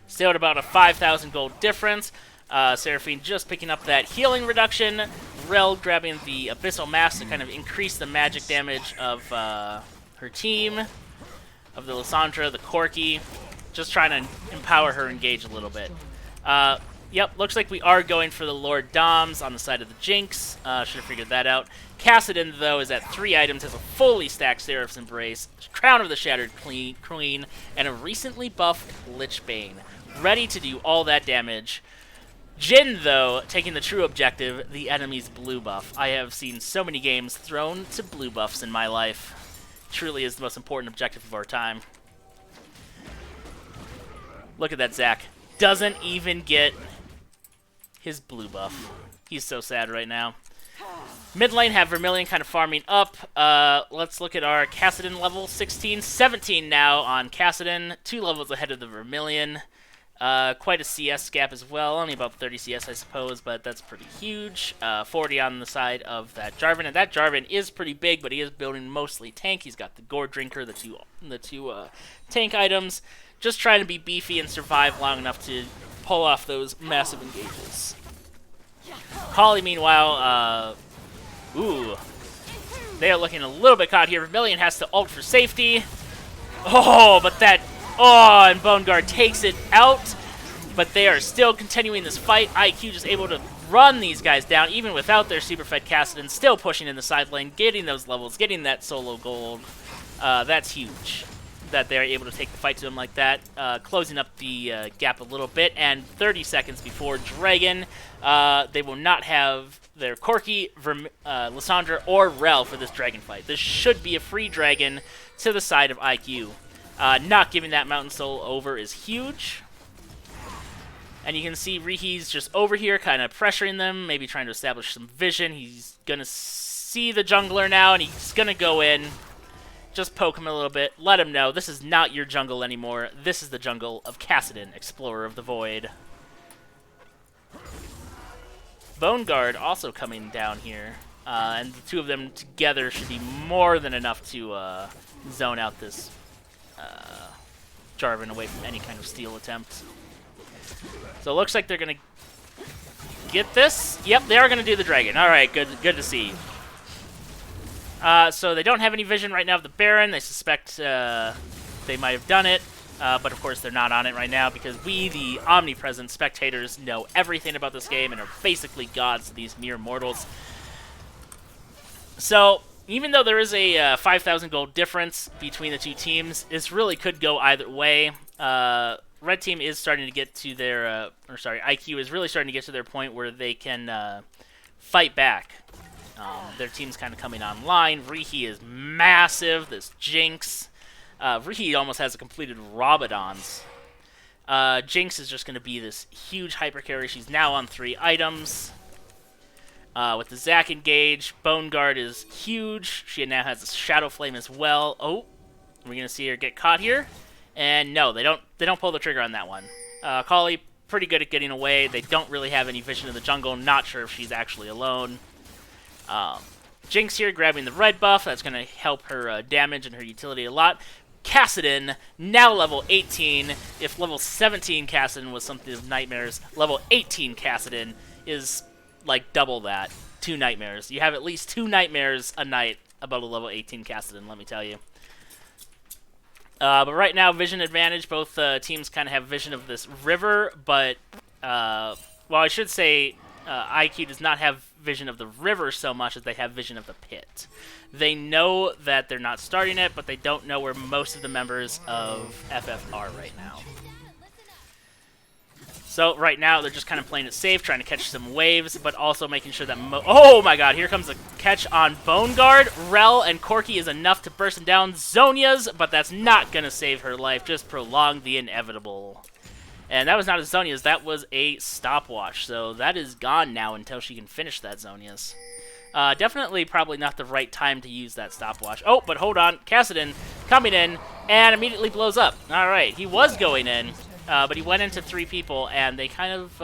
Still at about a 5,000 gold difference. Seraphine just picking up that healing reduction. Rel grabbing the Abyssal Mask to kind of increase the magic damage of her team. of the Lissandra, the Corki. Just trying to empower her engage a little bit. Yep, looks like we are going for the Lord Doms on the side of the Jinx. Should have figured that out. Kassadin, though, is at 3 items, has a fully stacked Seraph's Embrace, Crown of the Shattered Queen, and a recently buffed Lich Bane. Ready to do all that damage. Jhin, though, taking the true objective, the enemy's blue buff. I have seen so many games thrown to blue buffs in my life. Truly is the most important objective of our time. Look at that Zac. Doesn't even get his blue buff. He's so sad right now. Mid lane have Vermilion kind of farming up. Let's look at our Kassadin level 16. 17 now on Kassadin. 2 levels ahead of the Vermilion. Quite a CS gap as well. Only about 30 CS, I suppose, but that's pretty huge. 40 on the side of that Jarvan. And that Jarvan is pretty big, but he is building mostly tank. He's got the Gore Drinker, the two tank items. Just trying to be beefy and survive long enough to pull off those massive engages. Holly, meanwhile, they are looking a little bit caught here. Vermilion has to ult for safety. Oh, but that... Oh, and Bone Guard takes it out. But they are still continuing this fight. IQ just able to run these guys down, even without their super fed Kassadin. Still pushing in the side lane, getting those levels, getting that solo gold. That's huge that they're able to take the fight to them like that. Closing up the gap a little bit. And 30 seconds before Dragon, they will not have their Corki, Lissandra, or Rel for this Dragon fight. This should be a free Dragon to the side of IQ. Not giving that Mountain Soul over is huge. And you can see Rihi's just over here kind of pressuring them, maybe trying to establish some vision. He's going to see the jungler now, and he's going to go in. Just poke him a little bit. Let him know this is not your jungle anymore. This is the jungle of Kassadin, Explorer of the Void. Bone Guard also coming down here. And the two of them together should be more than enough to zone out this Jarvan away from any kind of steal attempt. So it looks like they're going to get this. Yep, they are going to do the Dragon. All right, good to see. So they don't have any vision right now of the Baron. They suspect they might have done it. But of course they're not on it right now because we, the omnipresent spectators, know everything about this game and are basically gods to these mere mortals. So even though there is a 5,000 gold difference between the two teams, this really could go either way. Red team is starting to get to their, IQ is really starting to get to their point where they can fight back. Their team's kind of coming online. Rihi is massive. This Jinx. Rihi almost has a completed Rabadon's. Jinx is just going to be this huge hyper carry. She's now on 3 items. With the Zac engage, Bone Guard is huge. She now has a Shadow Flame as well. Oh, we're going to see her get caught here. And no, they don't pull the trigger on that one. Kali, pretty good at getting away. They don't really have any vision of the jungle. Not sure if she's actually alone. Jinx here grabbing the red buff. That's going to help her damage and her utility a lot. Kassadin, now level 18. If level 17 Kassadin was something of nightmares, level 18 Kassadin is like double that. 2 nightmares. You have at least 2 nightmares a night about a level 18 Kassadin, let me tell you. But right now, vision advantage. Both teams kind of have vision of this river, but, well, I should say IQ does not have vision of the river so much as they have vision of the pit. They know that they're not starting it, but they don't know where most of the members of FF are right now. So right now they're just kind of playing it safe, trying to catch some waves, but also making sure that oh my god, here comes a catch on Bone Guard. Rel and Corki is enough to burst him down. Zhonya's, but that's not going to save her life, just prolong the inevitable. And that was not a Zhonya's, that was a stopwatch. So that is gone now until she can finish that Zhonya's. Definitely probably not the right time to use that stopwatch. Oh, but hold on. Kassadin coming in and immediately blows up. All right, he was going in, but he went into 3 people and they kind of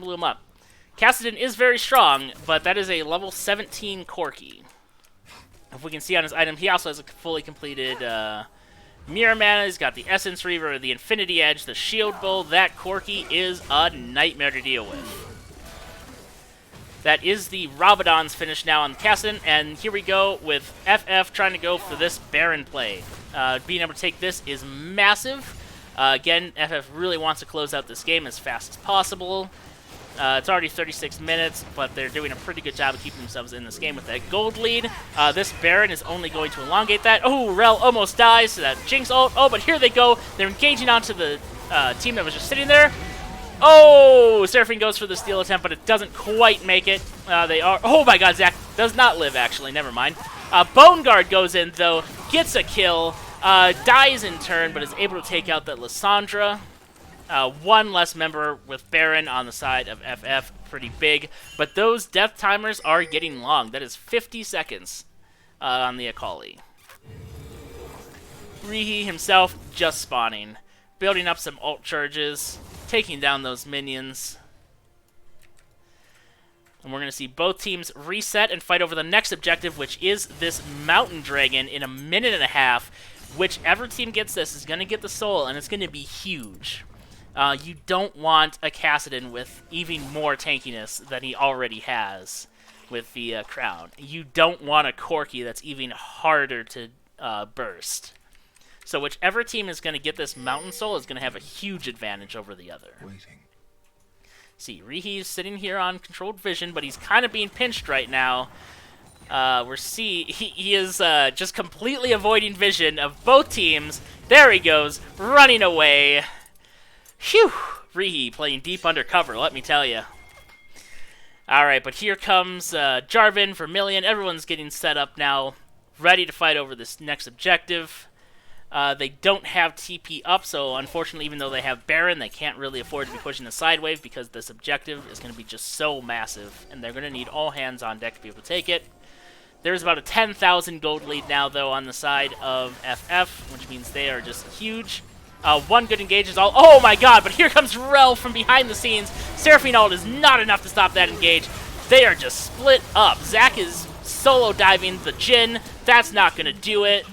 blew him up. Kassadin is very strong, but that is a level 17 Corki. If we can see on his item, he also has a fully completed Mirror Mana. He's got the Essence Reaver, the Infinity Edge, the Shield Bowl. That Corki is a nightmare to deal with. That is the Rabadon's finish now on the Kassadin, and here we go with FF trying to go for this Baron play. Being able to take this is massive. Again, FF really wants to close out this game as fast as possible. It's already 36 minutes, but they're doing a pretty good job of keeping themselves in this game with that gold lead. This Baron is only going to elongate that. Oh, Rel almost dies to that Jinx ult. Oh, but here they go. They're engaging onto the team that was just sitting there. Oh, Seraphine goes for the steal attempt, but it doesn't quite make it. They are... Oh my god, Zac does not live, actually. Never mind. Bone Guard goes in, though, gets a kill, dies in turn, but is able to take out that Lissandra. One less member with Baron on the side of FF. Pretty big. But those death timers are getting long. That is 50 seconds on the Akali. Rihi himself just spawning. Building up some ult charges. Taking down those minions. And we're going to see both teams reset and fight over the next objective, which is this Mountain Dragon in a minute and a half. Whichever team gets this is going to get the soul, and it's going to be huge. You don't want a Kassadin with even more tankiness than he already has with the crown. You don't want a Corki that's even harder to burst. So whichever team is going to get this Mountain Soul is going to have a huge advantage over the other. Waiting. See, Rihi's sitting here on controlled vision, but he's kind of being pinched right now. He is just completely avoiding vision of both teams. There he goes, running away. Phew! Rihi playing deep undercover, let me tell you. Alright, but here comes Jarvan, Vermilion. Everyone's getting set up now, ready to fight over this next objective. They don't have TP up, so unfortunately, even though they have Baron, they can't really afford to be pushing the side wave because this objective is going to be just so massive, and they're going to need all hands on deck to be able to take it. There's about a 10,000 gold lead now, though, on the side of FF, which means they are just huge. One good engage is all... Oh my god, but here comes Rel from behind the scenes. Seraphine ult is not enough to stop that engage. They are just split up. Zac is solo diving the Jhin. That's not going to do it.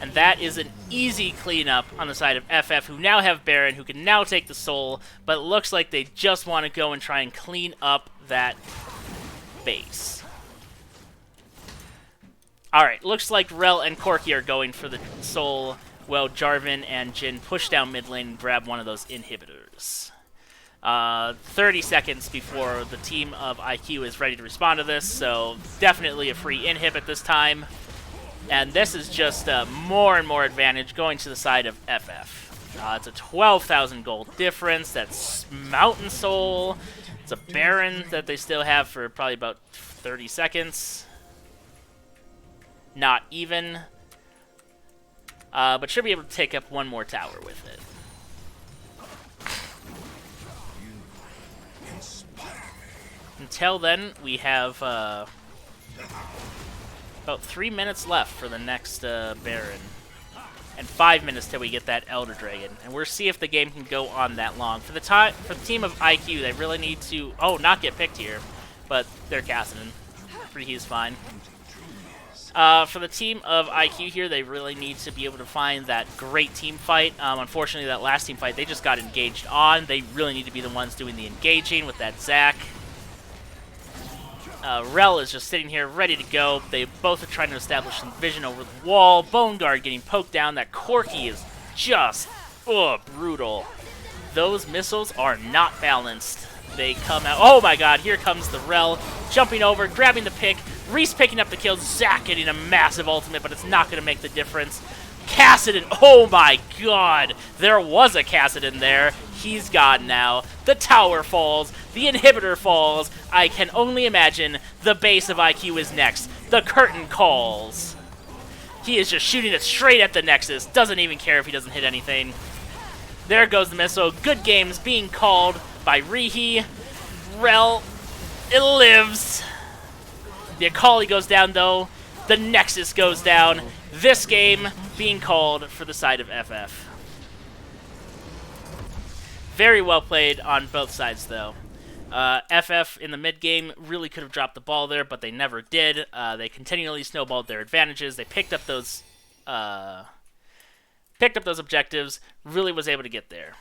And that is an easy cleanup on the side of FF, who now have Baron, who can now take the soul, but it looks like they just want to go and try and clean up that base. Alright, looks like Rel and Corki are going for the soul, while Jarvan and Jhin push down mid lane and grab one of those inhibitors. 30 seconds before the team of IQ is ready to respond to this, so definitely a free inhib at this time. And this is just more and more advantage going to the side of FF. It's a 12,000 gold difference. That's Mountain Soul. It's a Baron that they still have for probably about 30 seconds. Not even. But should be able to take up one more tower with it. Until then, we have... about 3 minutes left for the next Baron. And 5 minutes till we get that Elder Dragon. And we'll see if the game can go on that long. For the team of IQ, they really need to... Oh, not get picked here. But they're Kassadin. He's fine. For the team of IQ here, they really need to be able to find that great team fight. Unfortunately, that last team fight, they just got engaged on. They really need to be the ones doing the engaging with that Zac. Rel is just sitting here ready to go. They both are trying to establish some vision over the wall. Bone Guard getting poked down. That Corki is just brutal. Those missiles are not balanced. They come out. Oh my god, here comes the Rel. Jumping over, grabbing the pick. Reese picking up the kill. Zac getting a massive ultimate, but it's not going to make the difference. Kassadin, oh my god. There was a Kassadin there. He's gone now. The tower falls. The inhibitor falls. I can only imagine the base of IQ is next. The curtain calls. He is just shooting it straight at the Nexus. Doesn't even care if he doesn't hit anything. There goes the missile. Good games being called by Rihi. Rel, it lives. The Akali goes down, though. The Nexus goes down. This game being called for the side of FF. Very well played on both sides, though. FF in the mid game really could have dropped the ball there, but they never did. They continually snowballed their advantages. They picked up those objectives. Really was able to get there.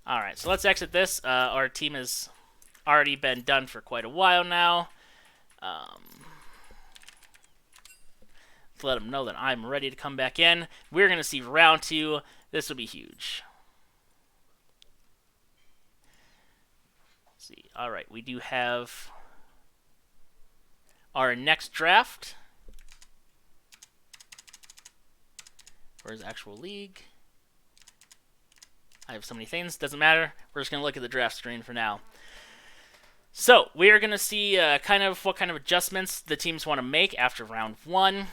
Alright, so let's exit this. Our team has already been done for quite a while now. To let them know that I'm ready to come back in. We're going to see round 2. This will be huge. Let's see. Alright, we do have our next draft. Where's actual league? I have so many things, doesn't matter. We're just going to look at the draft screen for now. So, we are going to see kind of what kind of adjustments the teams want to make after round 1.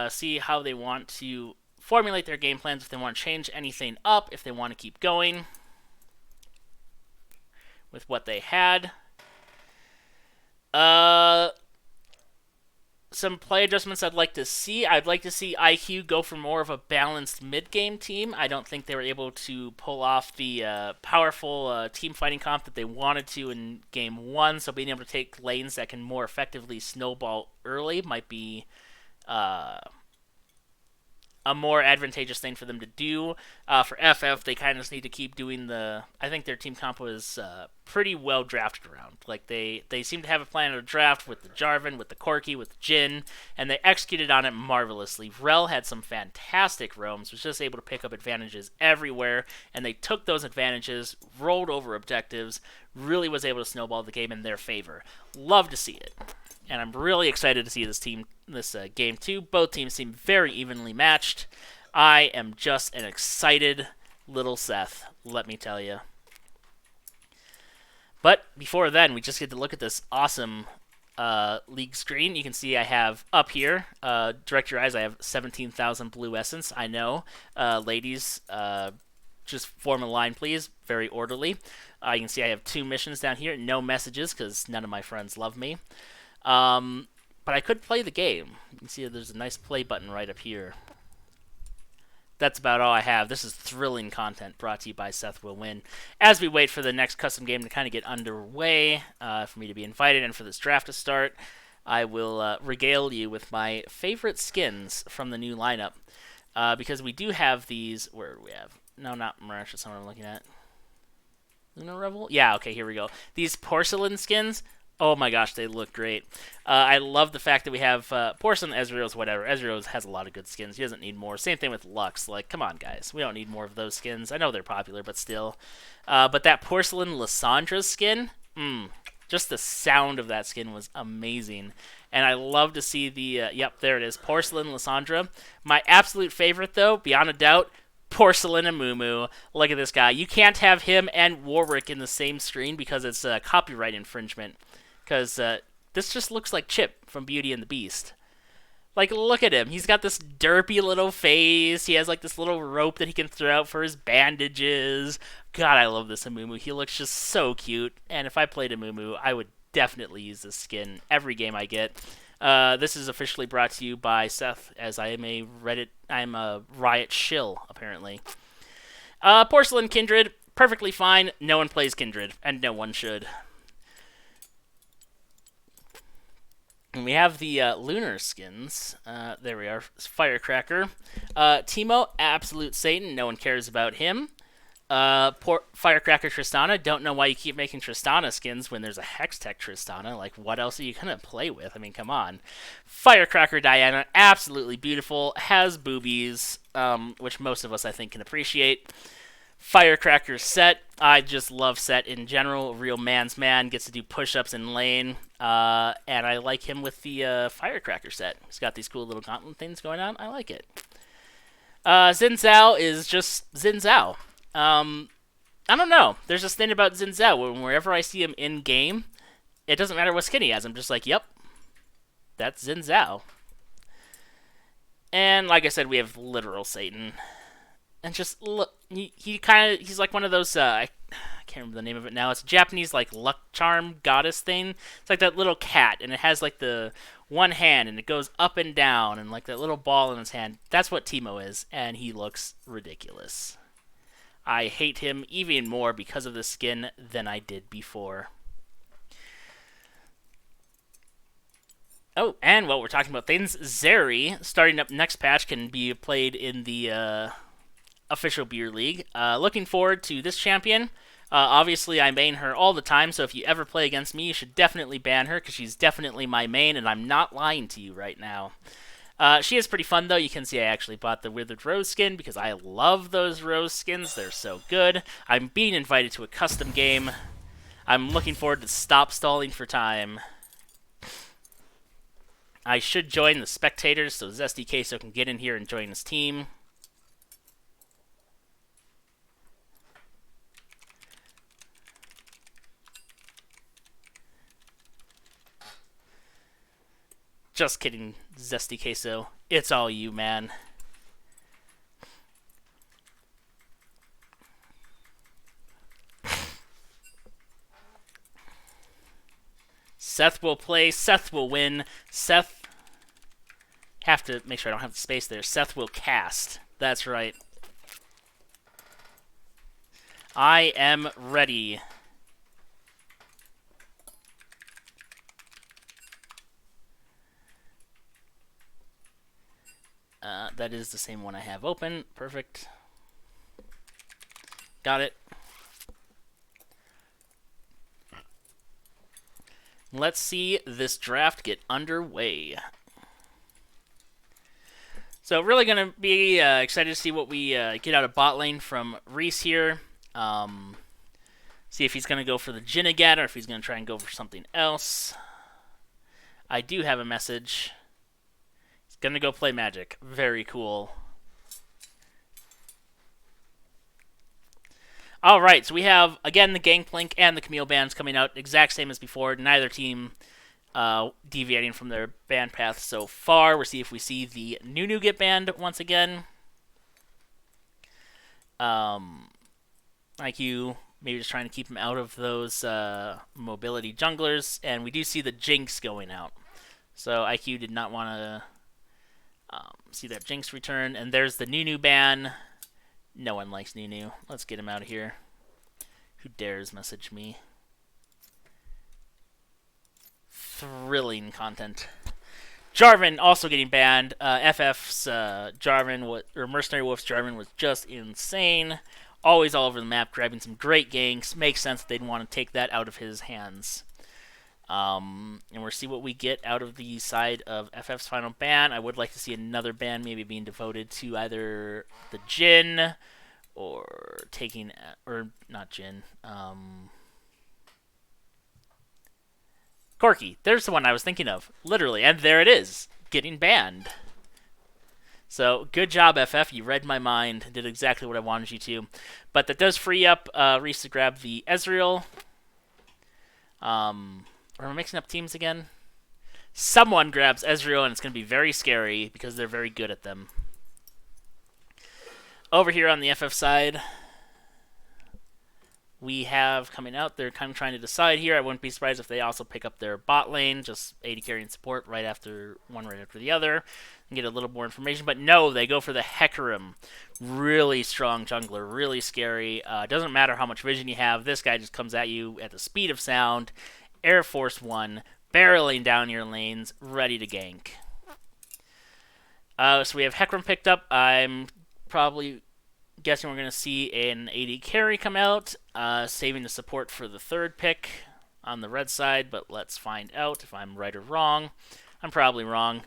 See how they want to formulate their game plans, if they want to change anything up, if they want to keep going with what they had. Some play adjustments I'd like to see. I'd like to see IQ go for more of a balanced mid-game team. I don't think they were able to pull off the powerful team fighting comp that they wanted to in Game 1, so being able to take lanes that can more effectively snowball early might be a more advantageous thing for them to do. For FF, they kind of just need to keep doing the... I think their team comp was pretty well drafted around. Like, they seem to have a plan of a draft with the Jarvan, with the Corki, with the Jhin, and they executed on it marvelously. Rel had some fantastic roams, was just able to pick up advantages everywhere, and they took those advantages, rolled over objectives, really was able to snowball the game in their favor. Love to see it. And I'm really excited to see this game 2. Both teams seem very evenly matched. I am just an excited little Seth, let me tell you. But before then, we just get to look at this awesome league screen. You can see I have up here, direct your eyes, I have 17,000 blue essence. I know, ladies, just form a line, please. Very orderly. You can see I have 2 missions down here. No messages, because none of my friends love me. But I could play the game. You can see there's a nice play button right up here. That's about all I have. This is thrilling content brought to you by Seth Will Win. As we wait for the next custom game to kind of get underway, for me to be invited and for this draft to start, I will regale you with my favorite skins from the new lineup. Because we do have these... Where do we have? No, not Mirage. That's what I'm looking at. Lunar Revel? Yeah, okay, here we go. These porcelain skins... Oh my gosh, they look great. I love the fact that we have Porcelain, Ezreal's, whatever. Ezreal's has a lot of good skins. He doesn't need more. Same thing with Lux. Like, come on, guys. We don't need more of those skins. I know they're popular, but still. But that Porcelain Lissandra skin, just the sound of that skin was amazing. And I love to see the, yep, there it is, Porcelain Lissandra. My absolute favorite, though, beyond a doubt, Porcelain and Mumu. Look at this guy. You can't have him and Warwick in the same screen because it's copyright infringement. Because this just looks like Chip from Beauty and the Beast. Like, look at him. He's got this derpy little face. He has, like, this little rope that he can throw out for his bandages. God, I love this Amumu. He looks just so cute. And if I played Amumu, I would definitely use this skin every game I get. This is officially brought to you by Seth, as I am a Riot shill, apparently. Porcelain Kindred, perfectly fine. No one plays Kindred, and no one should. And we have the lunar skins. There we are. Firecracker. Teemo, absolute Satan. No one cares about him. Firecracker Tristana. Don't know why you keep making Tristana skins when there's a Hextech Tristana. Like, what else are you going to play with? I mean, come on. Firecracker Diana. Absolutely beautiful. Has boobies, which most of us, I think, can appreciate. Firecracker Set. I just love Set in general. Real man's man. Gets to do push-ups in lane. And I like him with the Firecracker Set. He's got these cool little gauntlet things going on. I like it. Xin Zhao is just Xin Zhao. I don't know. There's this thing about Xin Zhao. Wherever I see him in-game, it doesn't matter what skin he has. I'm just like, yep. That's Xin Zhao. And like I said, we have literal Satan. And just look, he's like one of those, I can't remember the name of it now. It's a Japanese, like, luck charm goddess thing. It's like that little cat, and it has, like, the one hand, and it goes up and down, and, like, that little ball in his hand. That's what Teemo is, and he looks ridiculous. I hate him even more because of the skin than I did before. Oh, and while we're talking about things, Zeri, starting up next patch, can be played in the, official beer league. Looking forward to this champion. Obviously, I main her all the time, so if you ever play against me, you should definitely ban her, because she's definitely my main, and I'm not lying to you right now. She is pretty fun, though. You can see I actually bought the Withered Rose skin, because I love those rose skins. They're so good. I'm being invited to a custom game. I'm looking forward to stop stalling for time. I should join the spectators, so Zesty Queso can get in here and join his team. Just kidding, Zesty Queso. It's all you, man. Seth will play. Seth will win. Seth... Have to make sure I don't have the space there. Seth will cast. That's right. I am ready. That is the same one I have open. Perfect. Got it. Let's see this draft get underway. So really going to be excited to see what we get out of bot lane from Reese here. See if he's going to go for the Jhin again, or if he's going to try and go for something else. I do have a message. He's going to go play Magic. Very cool. Alright, so we have, again, the Gangplank and the Camille bans coming out exact same as before. Neither team deviating from their ban path so far. We'll see if we see the Nunu get banned once again. IQ maybe just trying to keep him out of those mobility junglers. And we do see the Jinx going out. So IQ did not want to see that Jinx return. And there's the Nunu ban. No one likes Nunu. Let's get him out of here. Who dares message me? Thrilling content. Jarvan also getting banned. FF's Jarvan, or Mercenary Wolf's Jarvan was just insane. Always all over the map, grabbing some great ganks. Makes sense that they'd want to take that out of his hands. And we'll see what we get out of the side of FF's final ban. I would like to see another ban maybe being devoted to either the Jhin or taking, or not Jhin, Corki. There's the one I was thinking of, literally, and there it is, getting banned. So, good job, FF. You read my mind, did exactly what I wanted you to. But that does free up Reese to grab the Ezreal. Are we mixing up teams again? Someone grabs Ezreal, and it's going to be very scary because they're very good at them. Over here on the FF side, we have coming out. They're kind of trying to decide here. I wouldn't be surprised if they also pick up their bot lane, just AD carry and support right after the other, and get a little more information. But no, they go for the Hecarim. Really strong jungler, really scary. Doesn't matter how much vision you have. This guy just comes at you at the speed of sound. Air Force 1, barreling down your lanes, ready to gank. So we have Hecarim picked up. I'm probably guessing we're going to see an AD carry come out, saving the support for the third pick on the red side, but let's find out if I'm right or wrong. I'm probably wrong.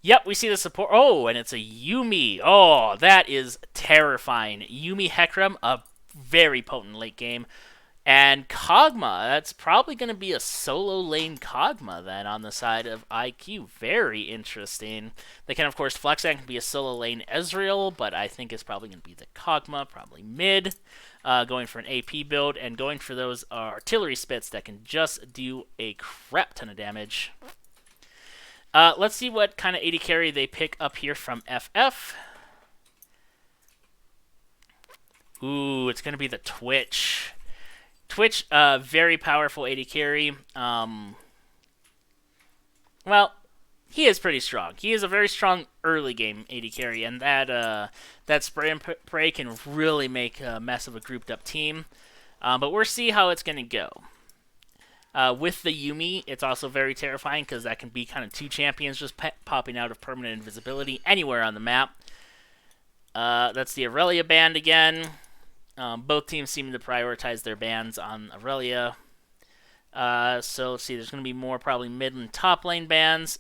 Yep, we see the support. Oh, and it's a Yuumi. Oh, that is terrifying. Yuumi Hecarim, a very potent late game. And Kog'Maw, that's probably going to be a solo lane Kog'Maw then on the side of IQ. Very interesting. They can, of course, flex that can be a solo lane Ezreal, but I think it's probably going to be the Kog'Maw, probably mid, going for an AP build, and going for those artillery spits that can just do a crap ton of damage. Let's see what kind of AD carry they pick up here from FF. Ooh, it's going to be the Twitch. Twitch, very powerful AD carry. Well, he is pretty strong. He is a very strong early game AD carry, and that spray and pray can really make a mess of a grouped up team. But we'll see how it's going to go. With the Yuumi, it's also very terrifying because that can be kind of two champions just popping out of permanent invisibility anywhere on the map. That's the Aurelia band again. Both teams seem to prioritize their bans on Aurelia. So let's see, there's going to be more probably mid and top lane bans.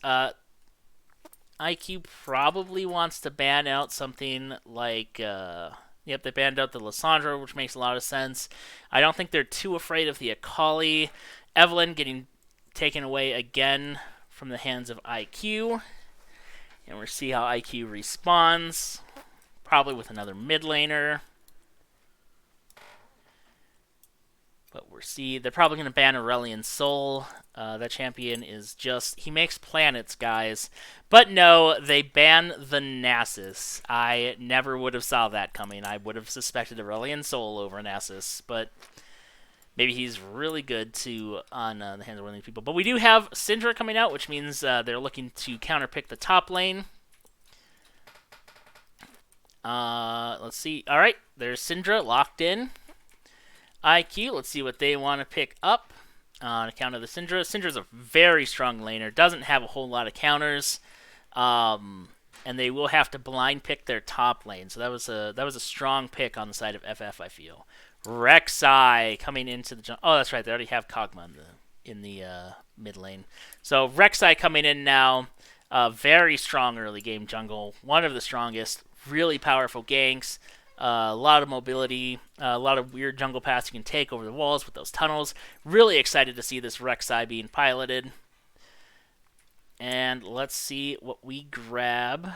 IQ probably wants to ban out something like, yep, they banned out the Lissandra, which makes a lot of sense. I don't think they're too afraid of the Akali. Evelyn getting taken away again from the hands of IQ. And we'll see how IQ responds. Probably with another mid laner. But we'll see. They're probably going to ban Aurelion Sol. That champion is just... He makes planets, guys. But no, they ban the Nasus. I never would have saw that coming. I would have suspected Aurelion Sol over Nasus. But maybe he's really good too on the hands of one of these people. But we do have Syndra coming out, which means they're looking to counterpick the top lane. Let's see. All right, there's Syndra locked in. IQ, let's see what they want to pick up on account of the Syndra. Syndra's a very strong laner, doesn't have a whole lot of counters, and they will have to blind pick their top lane. So that was a strong pick on the side of FF, I feel. Rek'Sai coming into the jungle. Oh, that's right, they already have Kog'Maw in the mid lane. So Rek'Sai coming in now, very strong early game jungle, one of the strongest, really powerful ganks. A lot of mobility, a lot of weird jungle paths you can take over the walls with those tunnels. Really excited to see this Rek'Sai being piloted. And let's see what we grab.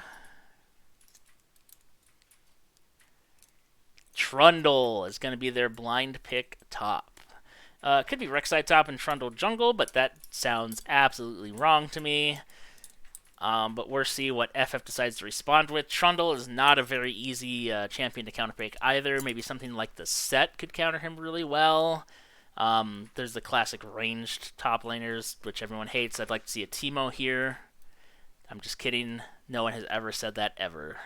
Trundle is going to be their blind pick top. Could be Rek'Sai top and Trundle jungle, but that sounds absolutely wrong to me. But we'll see what FF decides to respond with. Trundle is not a very easy champion to counterpick either. Maybe something like the Set could counter him really well. There's the classic ranged top laners, which everyone hates. I'd like to see a Teemo here. I'm just kidding. No one has ever said that ever.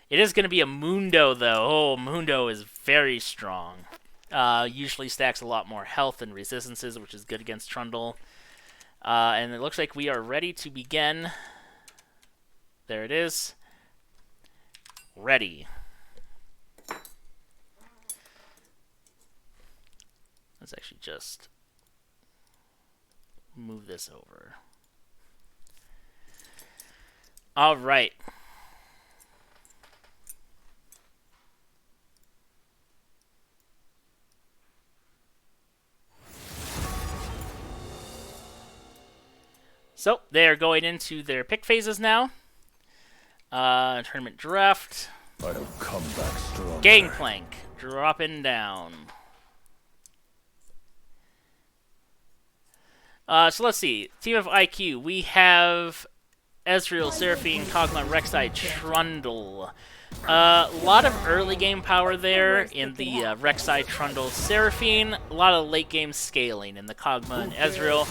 It is going to be a Mundo, though. Oh, Mundo is very strong. Usually stacks a lot more health and resistances, which is good against Trundle. And it looks like we are ready to begin. There it is. Ready. Let's actually just move this over. All right. So, they are going into their pick phases now. Tournament draft. I'll come back stronger. Gangplank. Dropping down. So let's see. Team of IQ. We have Ezreal, Seraphine, Kog'Maw, Rek'Sai, Trundle. A lot of early game power there in the Rek'Sai, Trundle, Seraphine. A lot of late game scaling in the Kog'Maw and Ezreal.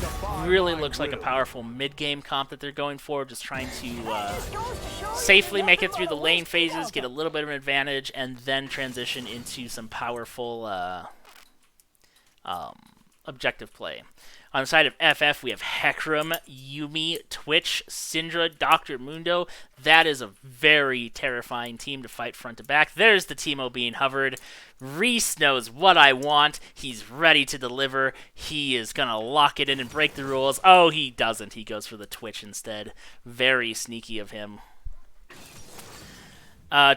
Really looks like a powerful mid game comp that they're going for. Just trying to safely make it through the lane phases, get a little bit of an advantage, and then transition into some powerful objective play. On the side of FF, we have Hecarim, Yuumi, Twitch, Syndra, Dr Mundo. That is a very terrifying team to fight front to back. There's the Teemo being hovered. Reese knows what I want. He's ready to deliver. He is going to lock it in and break the rules. Oh, he doesn't. He goes for the Twitch instead. Very sneaky of him.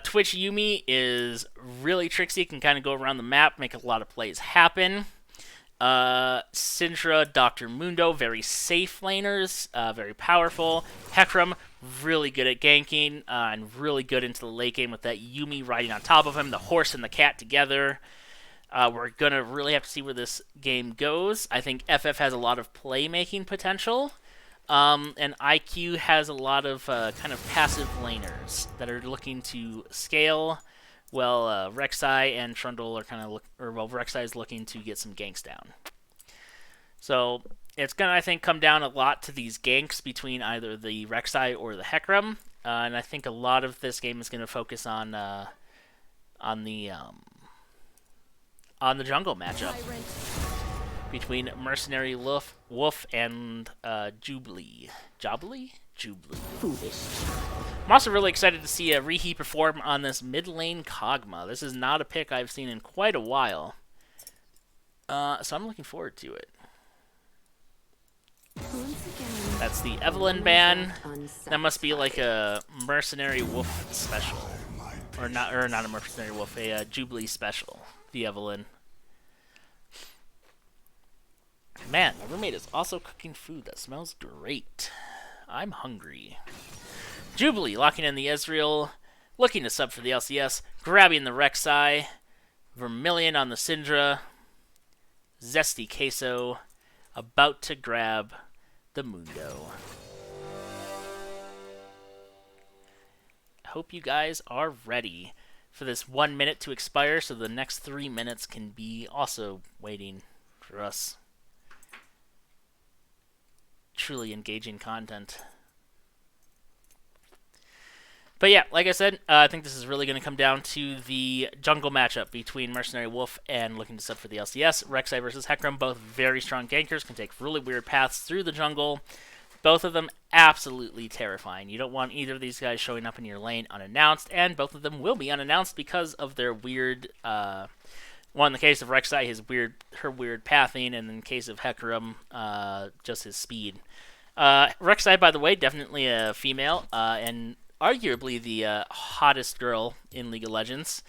Twitch Yuumi is really tricksy. Can kind of go around the map, make a lot of plays happen. Syndra, Dr Mundo, very safe laners, very powerful. Hecarim, really good at ganking, and really good into the late game with that Yuumi riding on top of him, the horse and the cat together. We're going to really have to see where this game goes. I think FF has a lot of playmaking potential, and IQ has a lot of kind of passive laners that are looking to scale. Well, Rek'Sai and Trundle are kind of Rek'Sai is looking to get some ganks down. So it's gonna, I think, come down a lot to these ganks between either the Rek'Sai or the Hecarim, and I think a lot of this game is gonna focus on the jungle matchup between Mercenary Wolf and Jubilee. Foolish. I'm also really excited to see Rihi perform on this mid lane Kog'Maw. This is not a pick I've seen in quite a while. So I'm looking forward to it. That's the Evelyn ban. That must be like a Mercenary Wolf special. Or not a Mercenary Wolf, a Jubilee special. The Evelyn. Man, my roommate is also cooking food that smells great. I'm hungry. Jubilee locking in the Ezreal, looking to sub for the LCS, grabbing the Rek'Sai, Vermilion on the Syndra, Zesty Queso, about to grab the Mundo. I hope you guys are ready for this 1 minute to expire so the next 3 minutes can be also waiting for us. Truly engaging content. But yeah, like I said, I think this is really going to come down to the jungle matchup between Mercenary Wolf and looking to sub for the LCS. Rek'Sai versus Hecarim, both very strong gankers, can take really weird paths through the jungle. Both of them absolutely terrifying. You don't want either of these guys showing up in your lane unannounced, and both of them will be unannounced because of their weird... well, in the case of Rek'Sai, her weird pathing, and in the case of Hecarim, just his speed. Rek'Sai, by the way, definitely a female, and arguably the hottest girl in League of Legends.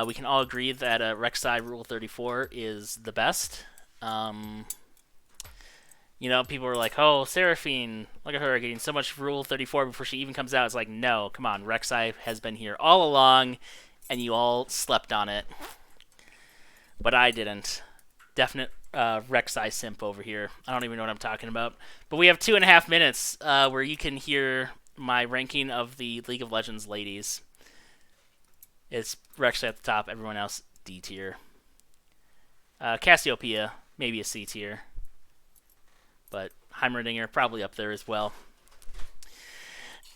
We can all agree that Rek'Sai Rule 34 is the best. You know, people are like, oh, Seraphine, look at her getting so much Rule 34 before she even comes out. It's like, no, come on, Rek'Sai has been here all along, and you all slept on it. But I didn't. Definite Rek'Sai simp over here. I don't even know what I'm talking about. But we have 2.5 minutes where you can hear my ranking of the League of Legends ladies. It's Rek'Sai at the top, everyone else D tier. Cassiopeia, maybe a C tier. But Heimerdinger probably up there as well.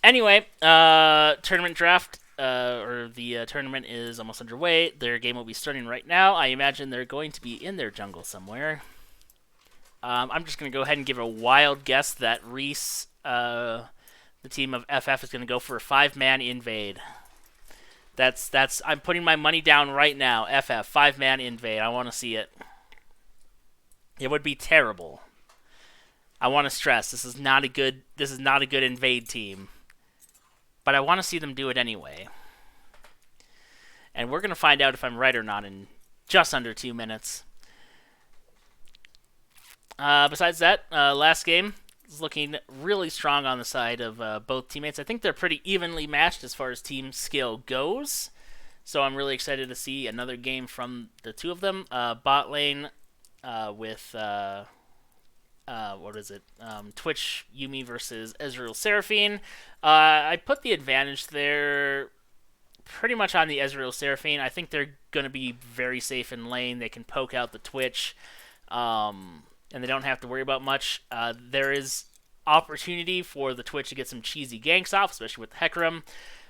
Anyway, tournament draft, or the tournament is almost underway. Their game will be starting right now. I imagine they're going to be in their jungle somewhere. I'm just going to go ahead and give a wild guess that Reese, the team of FF, is going to go for a 5-man invade. I'm putting my money down right now. FF, 5-man invade. I want to see it. It would be terrible. I want to stress, this is not a good invade team. But I want to see them do it anyway. And we're going to find out if I'm right or not in just under 2 minutes. Besides that, last game is looking really strong on the side of both teammates. I think they're pretty evenly matched as far as team skill goes. So I'm really excited to see another game from the two of them. Bot lane with... what is it? Twitch Yuumi versus Ezreal Seraphine. I put the advantage there pretty much on the Ezreal Seraphine. I think they're going to be very safe in lane. They can poke out the Twitch, and they don't have to worry about much. There is opportunity for the Twitch to get some cheesy ganks off, especially with Hecarim.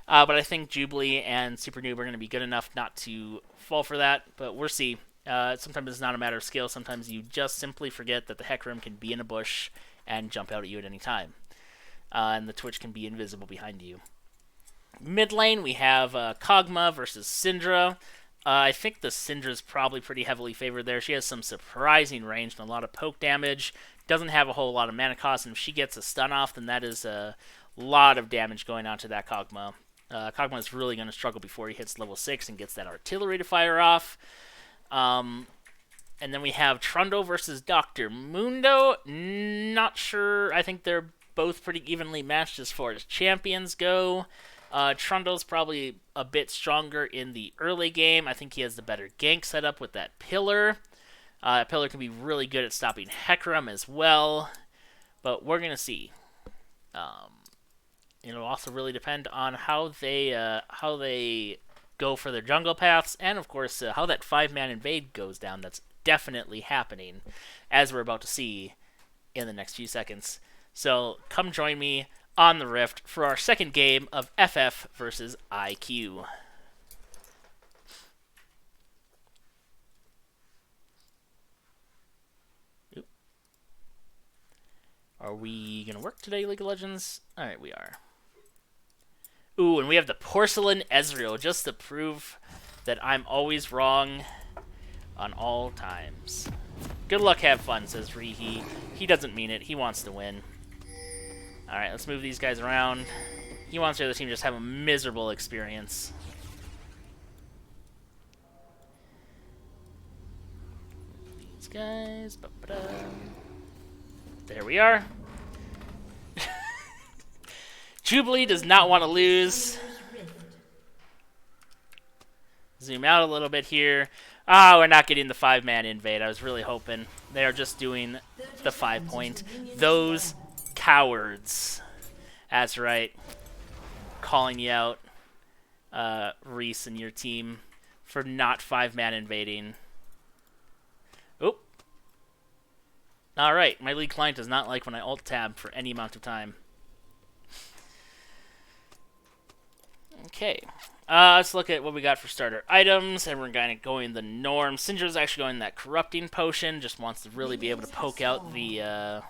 But I think Jubilee and Super Noob are going to be good enough not to fall for that, but we'll see. Sometimes it's not a matter of skill. Sometimes you just simply forget that the Hecarim can be in a bush and jump out at you at any time. And the Twitch can be invisible behind you. Mid lane, we have Kog'Maw versus Syndra. I think the Syndra's probably pretty heavily favored there. She has some surprising range and a lot of poke damage. Doesn't have a whole lot of mana cost, and if she gets a stun off, then that is a lot of damage going on to that Kog'Maw. Kog'Maw is really going to struggle before he hits level 6 and gets that artillery to fire off. And then we have Trundle versus Dr Mundo. Not sure. I think they're both pretty evenly matched as far as champions go. Trundle's probably a bit stronger in the early game. I think he has the better gank setup with that pillar. Pillar can be really good at stopping Hecarim as well. But we're going to see. It'll also really depend on how they go for their jungle paths, and of course how that 5-man invade goes down. That's definitely happening, as we're about to see in the next few seconds. So come join me on the Rift for our second game of FF versus IQ. Oop. Are we gonna work today, League of Legends? Alright, we are. Ooh, and we have the Porcelain Ezreal, just to prove that I'm always wrong on all times. Good luck, have fun, says Rihi. He doesn't mean it. He wants to win. Alright, let's move these guys around. He wants the other team to just have a miserable experience. These guys. Ba-ba-da. There we are. Jubilee does not want to lose. Zoom out a little bit here. Ah, we're not getting the 5-man invade. I was really hoping. They are just doing the 5-point. Those cowards. That's right. Calling you out, Reese and your team, for not 5-man invading. Oop. Alright, my league client does not like when I alt-tab for any amount of time. Okay. Let's look at what we got for starter items. Everyone kind of going the norm. Syndra's actually going that corrupting potion. Just wants to really be able to poke out the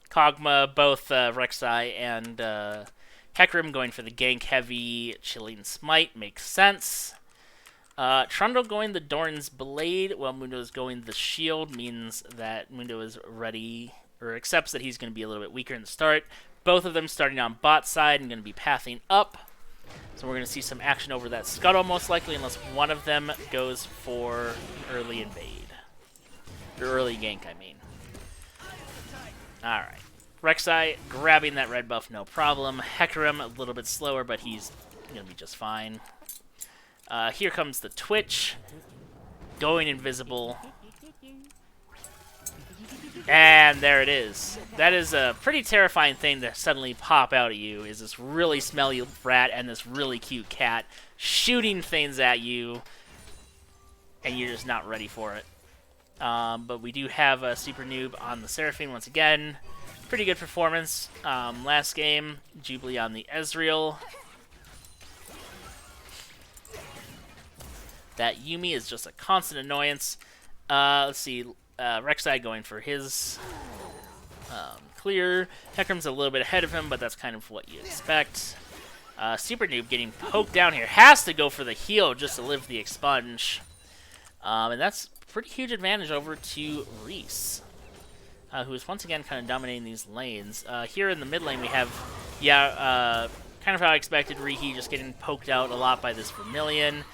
Kog'Maw, both Rek'Sai and Hecarim going for the gank heavy Chilling Smite. Makes sense. Trundle going the Doran's Blade while Mundo's going the shield means that Mundo is ready, or accepts that he's going to be a little bit weaker in the start. Both of them starting on bot side and going to be pathing up. So we're going to see some action over that scuttle most likely, unless one of them goes for early invade. Or early gank, I mean. Alright. Rek'Sai grabbing that red buff, no problem. Hecarim a little bit slower, but he's going to be just fine. Here comes the Twitch. Going invisible. And there it is. That is a pretty terrifying thing to suddenly pop out at you, is this really smelly rat and this really cute cat shooting things at you, and you're just not ready for it. But we do have a Super Noob on the Seraphine once again. Pretty good performance. Last game, Jubilee on the Ezreal. That Yuumi is just a constant annoyance. Let's see. Rek'Sai going for his clear. Hecarim's a little bit ahead of him, but that's kind of what you expect. Super Noob getting poked down here. Has to go for the heal just to live the expunge. And that's a pretty huge advantage over to Reese, who is once again kind of dominating these lanes. Here in the mid lane we have, kind of how I expected, Rihi just getting poked out a lot by this Vermilion.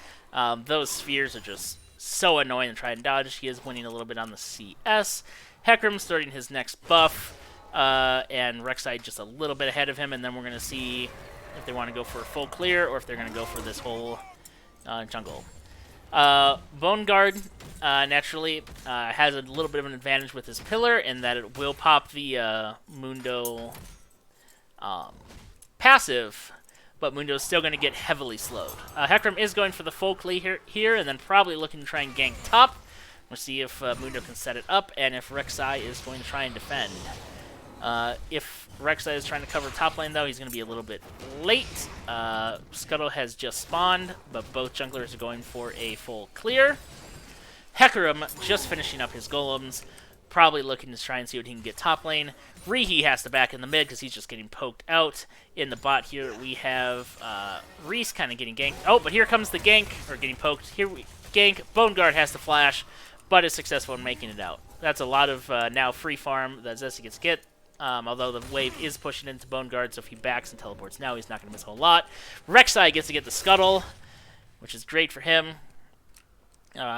Those spheres are just so annoying to try and dodge. He is winning a little bit on the CS. Hecarim starting his next buff, and Rek'Sai just a little bit ahead of him, and then we're going to see if they want to go for a full clear or if they're going to go for this whole jungle. Bone Guard, naturally, has a little bit of an advantage with his pillar in that it will pop the Mundo passive, but Mundo's still going to get heavily slowed. Hecarim is going for the full clear here, and then probably looking to try and gank top. We'll see if Mundo can set it up, and if Rek'Sai is going to try and defend. If Rek'Sai is trying to cover top lane, though, he's going to be a little bit late. Scuttle has just spawned, but both junglers are going for a full clear. Hecarim just finishing up his golems, probably looking to try and see what he can get top lane. Rihi has to back in the mid because he's just getting poked out. In the bot here, we have Reese kind of getting ganked. Oh, but here comes the gank, or getting poked. Here we gank. Bone Guard has to flash, but is successful in making it out. That's a lot of now free farm that Zesty gets get. Although the wave is pushing into Bone Guard, so if he backs and teleports now, he's not going to miss a whole lot. Rek'Sai gets to get the Scuttle, which is great for him.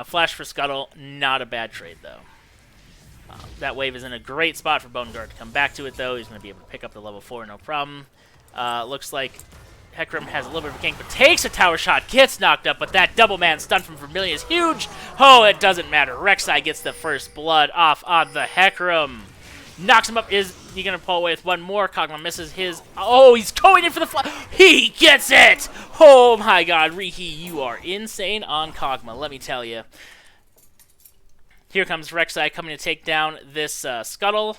Flash for Scuttle, not a bad trade, though. That wave is in a great spot for Bone Guard to come back to it, though. He's going to be able to pick up the level 4, no problem. Looks like Hecarim has a little bit of a gank, but takes a tower shot, gets knocked up, but that double man stun from Vermilion is huge. Oh, it doesn't matter. Rek'Sai gets the first blood off on the Hecarim. Knocks him up. Is he going to pull away with one more? Kog'Maw misses his. Oh, he's going in for the fly. He gets it. Oh, my God. Rihi, you are insane on Kog'Maw, let me tell you. Here comes Rek'Sai coming to take down this Scuttle.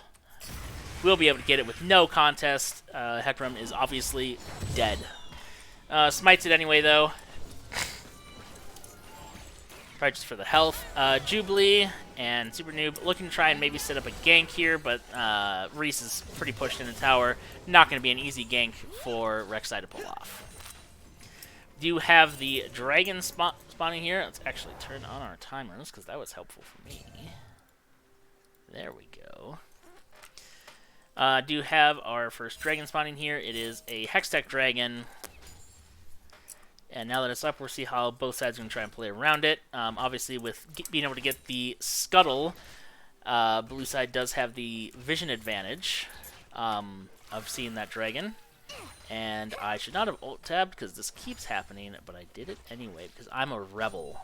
We'll be able to get it with no contest. Hecarim is obviously dead. Smites it anyway, though. Probably just for the health. Jubilee and Super Noob looking to try and maybe set up a gank here, but Reese is pretty pushed in the tower. Not going to be an easy gank for Rek'Sai to pull off. Do have the dragon spawning here. Let's actually turn on our timers because that was helpful for me. There we go. Do have our first dragon spawning here. It is a Hextech dragon. And now that it's up, we'll see how both sides are going to try and play around it. Obviously, with being able to get the scuttle, blue side does have the vision advantage of seeing that dragon. And I should not have ult-tabbed because this keeps happening, but I did it anyway because I'm a rebel.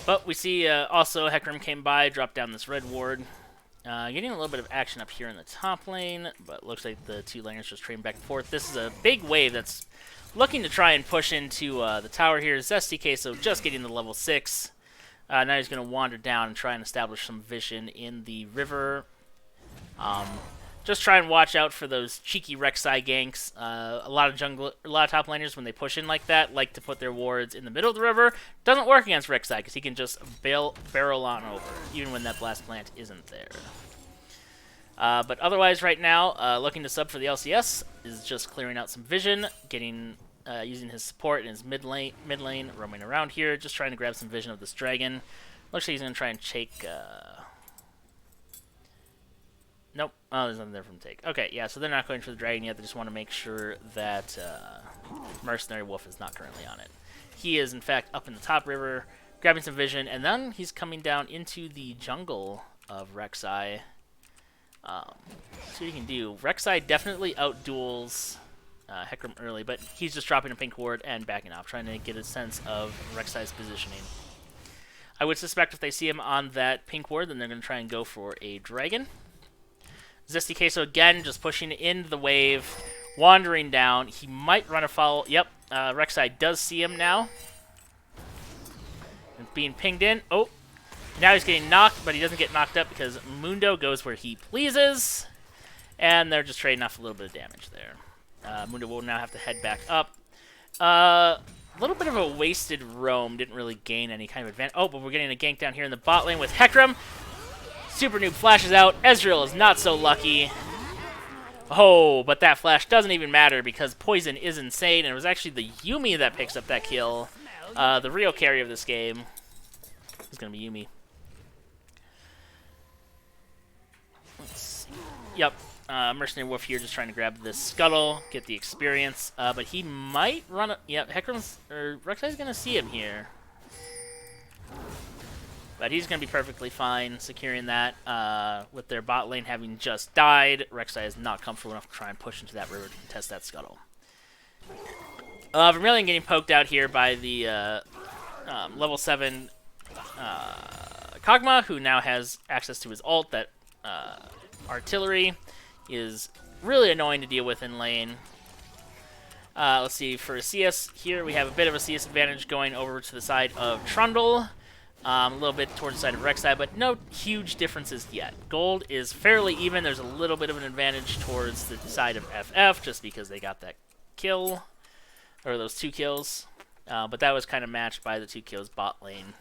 But we see also Hecarim came by, dropped down this red ward. Getting a little bit of action up here in the top lane, but looks like the two laners just trading back and forth. This is a big wave that's looking to try and push into the tower here. Zesty Queso just getting the level 6. Now he's going to wander down and try and establish some vision in the river. Just try and watch out for those cheeky Rek'Sai ganks. A lot of top laners, when they push in like that, like to put their wards in the middle of the river. Doesn't work against Rek'Sai because he can just barrel on over, even when that blast plant isn't there. But otherwise, right now, looking to sub for the LCS is just clearing out some vision, getting using his support in his mid lane, roaming around here, just trying to grab some vision of this dragon. Looks like he's going to try and take. Nope. Oh, there's nothing there for him to take. Okay, yeah, so they're not going for the dragon yet. They just want to make sure that Mercenary Wolf is not currently on it. He is, in fact, up in the top river, grabbing some vision, and then he's coming down into the jungle of Rek'Sai. See what he can do. Rek'Sai definitely outduels Hecarim early, but he's just dropping a pink ward and backing off, trying to get a sense of Rek'Sai's positioning. I would suspect if they see him on that pink ward, then they're going to try and go for a dragon. Zesty Queso again, just pushing into the wave, wandering down. He might run afoul. Yep, Rek'Sai does see him now. It's being pinged in. Oh, now he's getting knocked, but he doesn't get knocked up because Mundo goes where he pleases. And they're just trading off a little bit of damage there. Mundo will now have to head back up. A little bit of a wasted roam. Didn't really gain any kind of advantage. Oh, but we're getting a gank down here in the bot lane with Hecarim. Super Noob flashes out. Ezreal is not so lucky. Oh, but that flash doesn't even matter because Poison is insane, and it was actually the Yuumi that picks up that kill. The real carry of this game is going to be Yuumi. Let's see. Yep, Mercenary Wolf here just trying to grab this scuttle, get the experience, but he might run... Yep, Rek'Sai's going to see him here. But he's going to be perfectly fine securing that with their bot lane having just died. Rek'Sai is not comfortable enough to try and push into that river to contest that scuttle. Vermilion getting poked out here by the level 7 Kog'Maw, who now has access to his ult. That artillery is really annoying to deal with in lane. Let's see, for CS here, we have a bit of a CS advantage going over to the side of Trundle. A little bit towards the side of Rek'Sai, but no huge differences yet. Gold is fairly even. There's a little bit of an advantage towards the side of FF, just because they got that kill, or those 2 kills. But that was kind of matched by the 2 kills bot lane.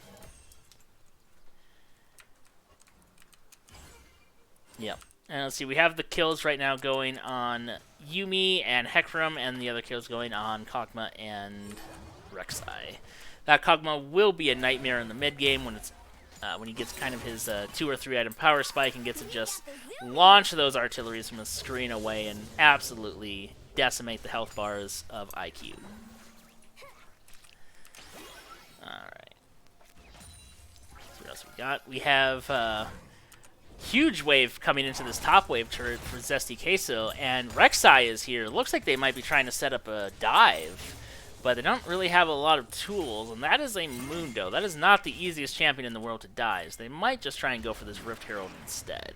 Yep. And let's see, we have the kills right now going on Yuumi and Hecarim, and the other kills going on Kog'Maw and Rek'Sai. That Kog'Maw will be a nightmare in the mid game when it's when he gets kind of his 2 or 3 item power spike and gets to just launch those artilleries from the screen away and absolutely decimate the health bars of IQ. Alright. So what else we got? We have huge wave coming into this top wave turret for Zesty Queso, and Rek'Sai is here. Looks like they might be trying to set up a dive. But they don't really have a lot of tools, and that is a Mundo. That is not the easiest champion in the world to dive. So they might just try and go for this Rift Herald instead.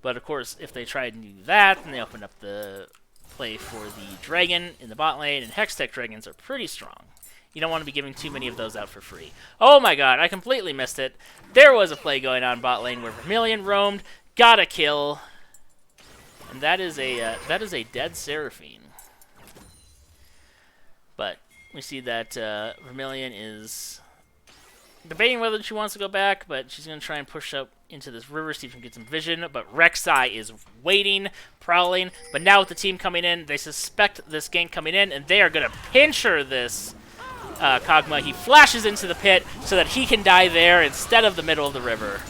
But of course, if they try to do that, then they open up the play for the Dragon in the bot lane, and Hextech Dragons are pretty strong. You don't want to be giving too many of those out for free. Oh my god, I completely missed it. There was a play going on bot lane where Vermilion roamed, got a kill, and that is a dead Seraphine. But we see that Vermilion is debating whether she wants to go back, but she's going to try and push up into this river, see if she can get some vision. But Rek'Sai is waiting, prowling. But now with the team coming in, they suspect this gank coming in, and they are going to pincher this Kog'Maw. He flashes into the pit so that he can die there instead of the middle of the river.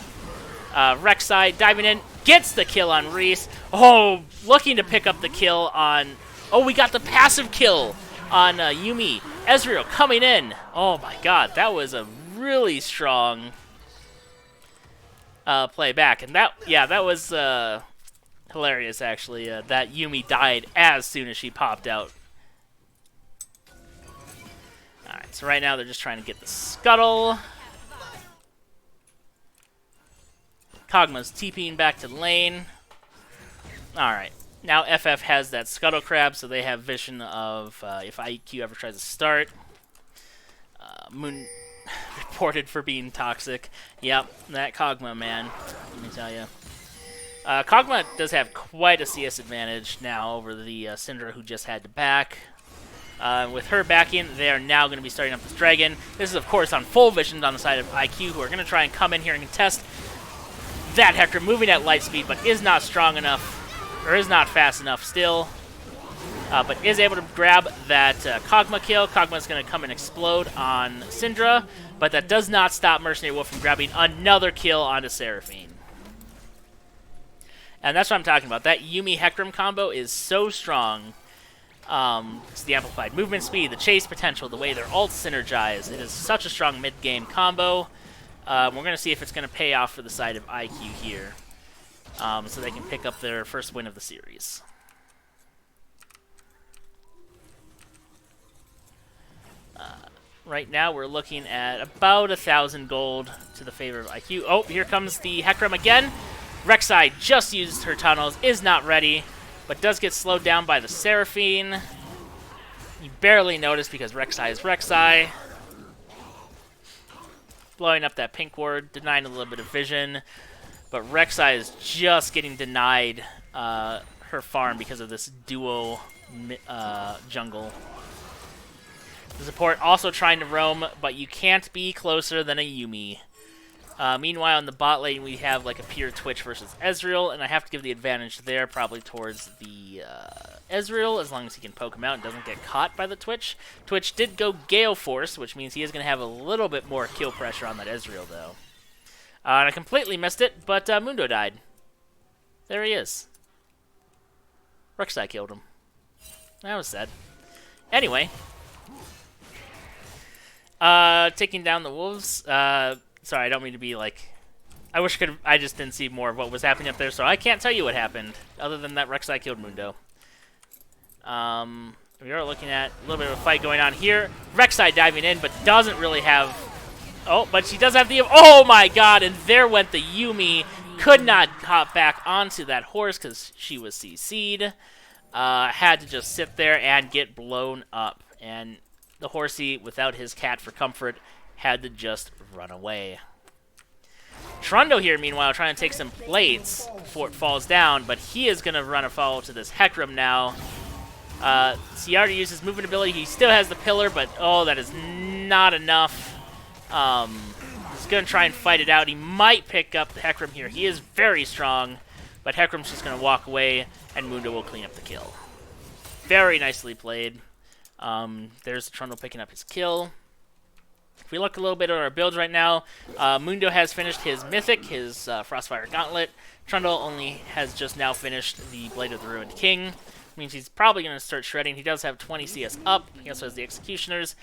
Rek'Sai diving in, gets the kill on Reese. Oh, looking to pick up the kill on... Oh, we got the passive kill on Yuumi. Ezreal coming in. Oh my god, that was a really strong play back. And that was hilarious, actually. That Yuumi died as soon as she popped out. Alright, so right now they're just trying to get the scuttle. Kog'Maw's TPing back to lane. Alright, now FF has that scuttle crab, so they have vision of if IQ ever tries to start. Moon reported for being toxic. Yep, that Kog'Maw, man. Let me tell you. Kog'Maw does have quite a CS advantage now over the Syndra who just had to back. With her backing, they are now going to be starting up this dragon. This is, of course, on full vision on the side of IQ, who are going to try and come in here and contest that Hector, moving at light speed, but is not strong enough, or is not fast enough still. But is able to grab that Kog'Maw kill. Kog'Maw's going to come and explode on Syndra, but that does not stop Mercenary Wolf from grabbing another kill onto Seraphine. And that's what I'm talking about. That Yuumi-Hecarim combo is so strong. It's the amplified movement speed, the chase potential, the way their ults synergize. It is such a strong mid-game combo. We're going to see if it's going to pay off for the side of IQ here, so they can pick up their first win of the series. Right now, we're looking at about 1,000 gold to the favor of IQ. Oh, here comes the Hecarim again. Rek'Sai just used her tunnels, is not ready, but does get slowed down by the Seraphine. You barely notice because Rek'Sai is Rek'Sai. Blowing up that pink ward, denying a little bit of vision. But Rek'Sai is just getting denied her farm because of this duo jungle. The support also trying to roam, but you can't be closer than a Yuumi. Meanwhile, in the bot lane, we have like a pure Twitch versus Ezreal, and I have to give the advantage there probably towards the Ezreal, as long as he can poke him out and doesn't get caught by the Twitch. Twitch did go Gale Force, which means he is going to have a little bit more kill pressure on that Ezreal, though. And I completely missed it, but Mundo died. There he is. Rek'Sai killed him. That was sad. Anyway. Taking down the wolves. Sorry, I don't mean to be like... I wish I just didn't see more of what was happening up there, so I can't tell you what happened, other than that Rek'Sai killed Mundo. We are looking at a little bit of a fight going on here. Rek'Sai diving in, but doesn't really have... Oh, but she does have the... Oh my god, and there went the Yuumi. Could not hop back onto that horse because she was CC'd. Had to just sit there and get blown up. And the horsey, without his cat for comfort, had to just run away. Trundle here, meanwhile, trying to take some plates before it falls down, but he is going to run a follow to this Hecarim now. He already used his movement ability. He still has the pillar, but oh, that is not enough. He's going to try and fight it out. He might pick up the Hecarim here. He is very strong, but Hecarim's just going to walk away, and Mundo will clean up the kill. Very nicely played. There's Trundle picking up his kill. If we look a little bit at our builds right now, Mundo has finished his Mythic, his Frostfire Gauntlet. Trundle only has just now finished the Blade of the Ruined King. Means he's probably going to start shredding. He does have 20 CS up. He also has the Executioners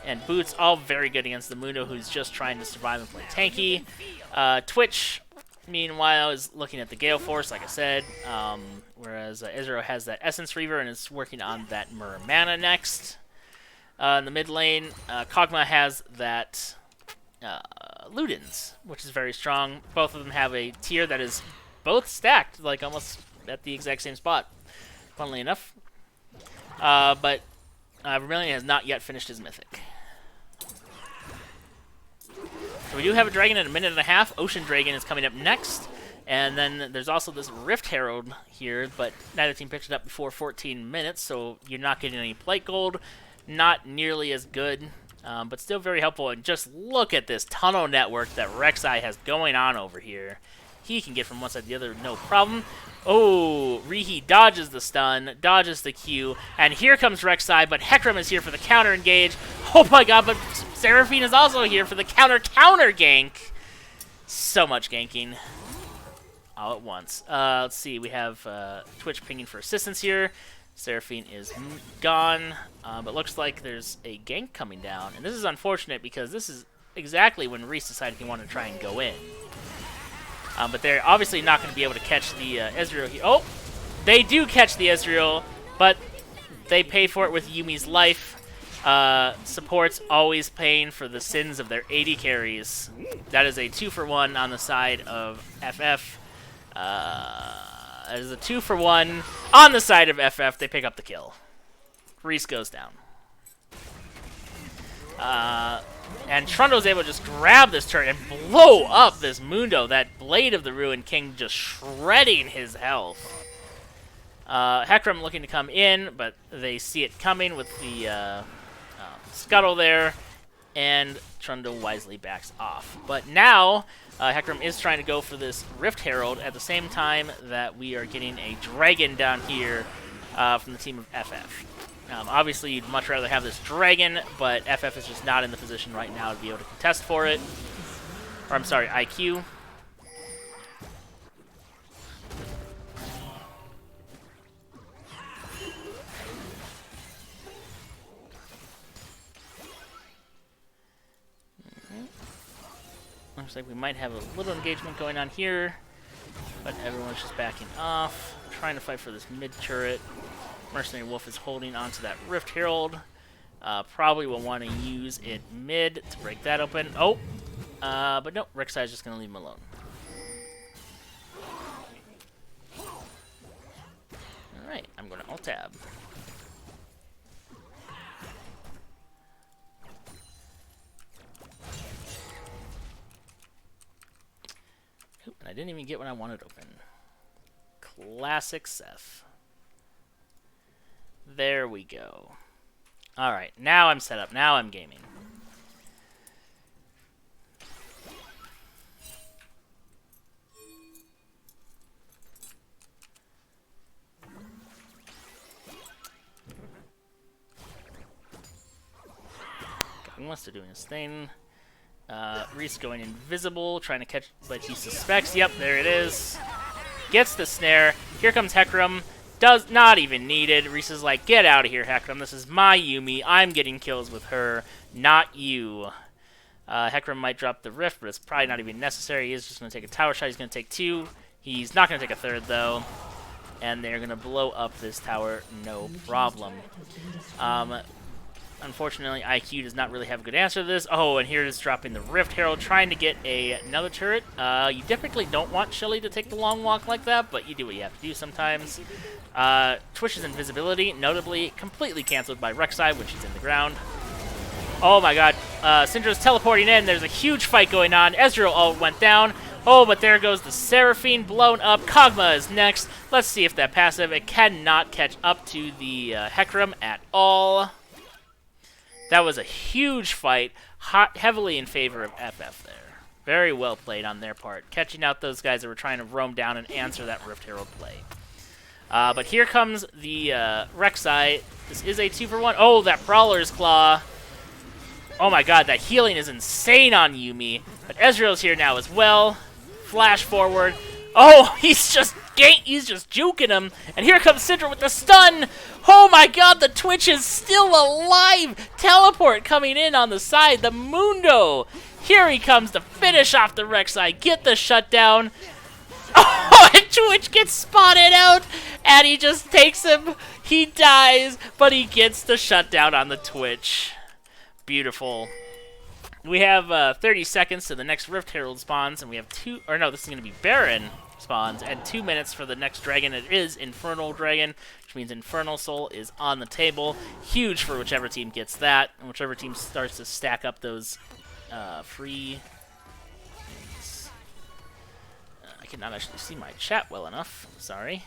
and Boots, all very good against the Mundo, who's just trying to survive and play tanky. Twitch, meanwhile, is looking at the Gale Force, like I said, whereas Ezreal has that Essence Reaver and is working on that Mana next. In the mid lane, Kog'Maw has that Ludens, which is very strong. Both of them have a tier that is both stacked, like almost at the exact same spot, funnily enough. But Vermilion has not yet finished his Mythic. So we do have a dragon in a minute and a half. Ocean Dragon is coming up next. And then there's also this Rift Herald here, but neither team picked it up before 14 minutes, so you're not getting any plate gold. Not nearly as good, but still very helpful. And just look at this tunnel network that Rek'Sai has going on over here. He can get from one side to the other, no problem. Oh, Rihi dodges the stun, dodges the Q, and here comes Rek'Sai, but Hecarim is here for the counter engage. Oh my god, but Seraphine is also here for the counter gank. So much ganking all at once. Let's see, we have Twitch pinging for assistance here. Seraphine is gone, but looks like there's a gank coming down. And this is unfortunate because this is exactly when Reese decided he wanted to try and go in. But they're obviously not going to be able to catch the Ezreal here. Oh, they do catch the Ezreal, but they pay for it with Yumi's life. Supports always paying for the sins of their AD carries. That is a 2-for-1 on the side of FF. That is a 2-for-1 on the side of FF. They pick up the kill. Reese goes down. And Trundle's able to just grab this turret and blow up this Mundo. That Blade of the Ruined King just shredding his health. Hecarim looking to come in, but they see it coming with the scuttle there, and Trundle wisely backs off. But now, Hecarim is trying to go for this Rift Herald at the same time that we are getting a dragon down here from the team of FF. Obviously, you'd much rather have this dragon, but FF is just not in the position right now to be able to contest for it. Or, I'm sorry, IQ. Looks like we might have a little engagement going on here, but everyone's just backing off, trying to fight for this mid turret. Mercenary Wolf is holding onto that Rift Herald. Probably will want to use it mid to break that open. Oh, but no, Rek'Sai is just going to leave him alone. Alright, I'm going to Alt-Tab. Oop, and I didn't even get what I wanted open. Classic Seth. There we go. Alright, now I'm set up. Now I'm gaming. God wants to do his thing. Reese going invisible, trying to catch, but he suspects. Yep, there it is. Gets the snare. Here comes Hecarim. Does not even need it. Reese is like, get out of here, Hecarim. This is my Yumi. I'm getting kills with her, not you. Hecarim might drop the Rift, but it's probably not even necessary. He is just going to take a tower shot. He's going to take 2. He's not going to take a 3rd, though. And they're going to blow up this tower, no problem. Unfortunately, IQ does not really have a good answer to this. Oh, and here it is dropping the Rift Herald, trying to get another turret. You typically don't want Shelly to take the long walk like that, but you do what you have to do sometimes. Twitch's invisibility, notably completely canceled by Rek'Sai when she's in the ground. Oh my god, Syndra's teleporting in. There's a huge fight going on. Ezreal all went down. Oh, but there goes the Seraphine blown up. Kog'Maw is next. Let's see if that passive, it cannot catch up to the Hecarim at all. That was a huge fight, heavily in favor of FF there. Very well played on their part, catching out those guys that were trying to roam down and answer that Rift Herald play. But here comes the Rek'Sai. This is a 2-for-1. Oh, that Brawler's Claw. Oh my god, that healing is insane on Yumi. But Ezreal's here now as well. Flash forward. Oh, he's just juking him. And here comes Syndra with the stun. Oh my god, the Twitch is still alive. Teleport coming in on the side. The Mundo. Here he comes to finish off the Rek'Sai. Get the shutdown. Oh, and Twitch gets spotted out. And he just takes him. He dies, but he gets the shutdown on the Twitch. Beautiful. We have 30 seconds to the next Rift Herald spawns, and we have this is going to be Baron spawns, and 2 minutes for the next dragon. It is Infernal Dragon, which means Infernal Soul is on the table. Huge for whichever team gets that, and whichever team starts to stack up those free... I cannot actually see my chat well enough. Sorry.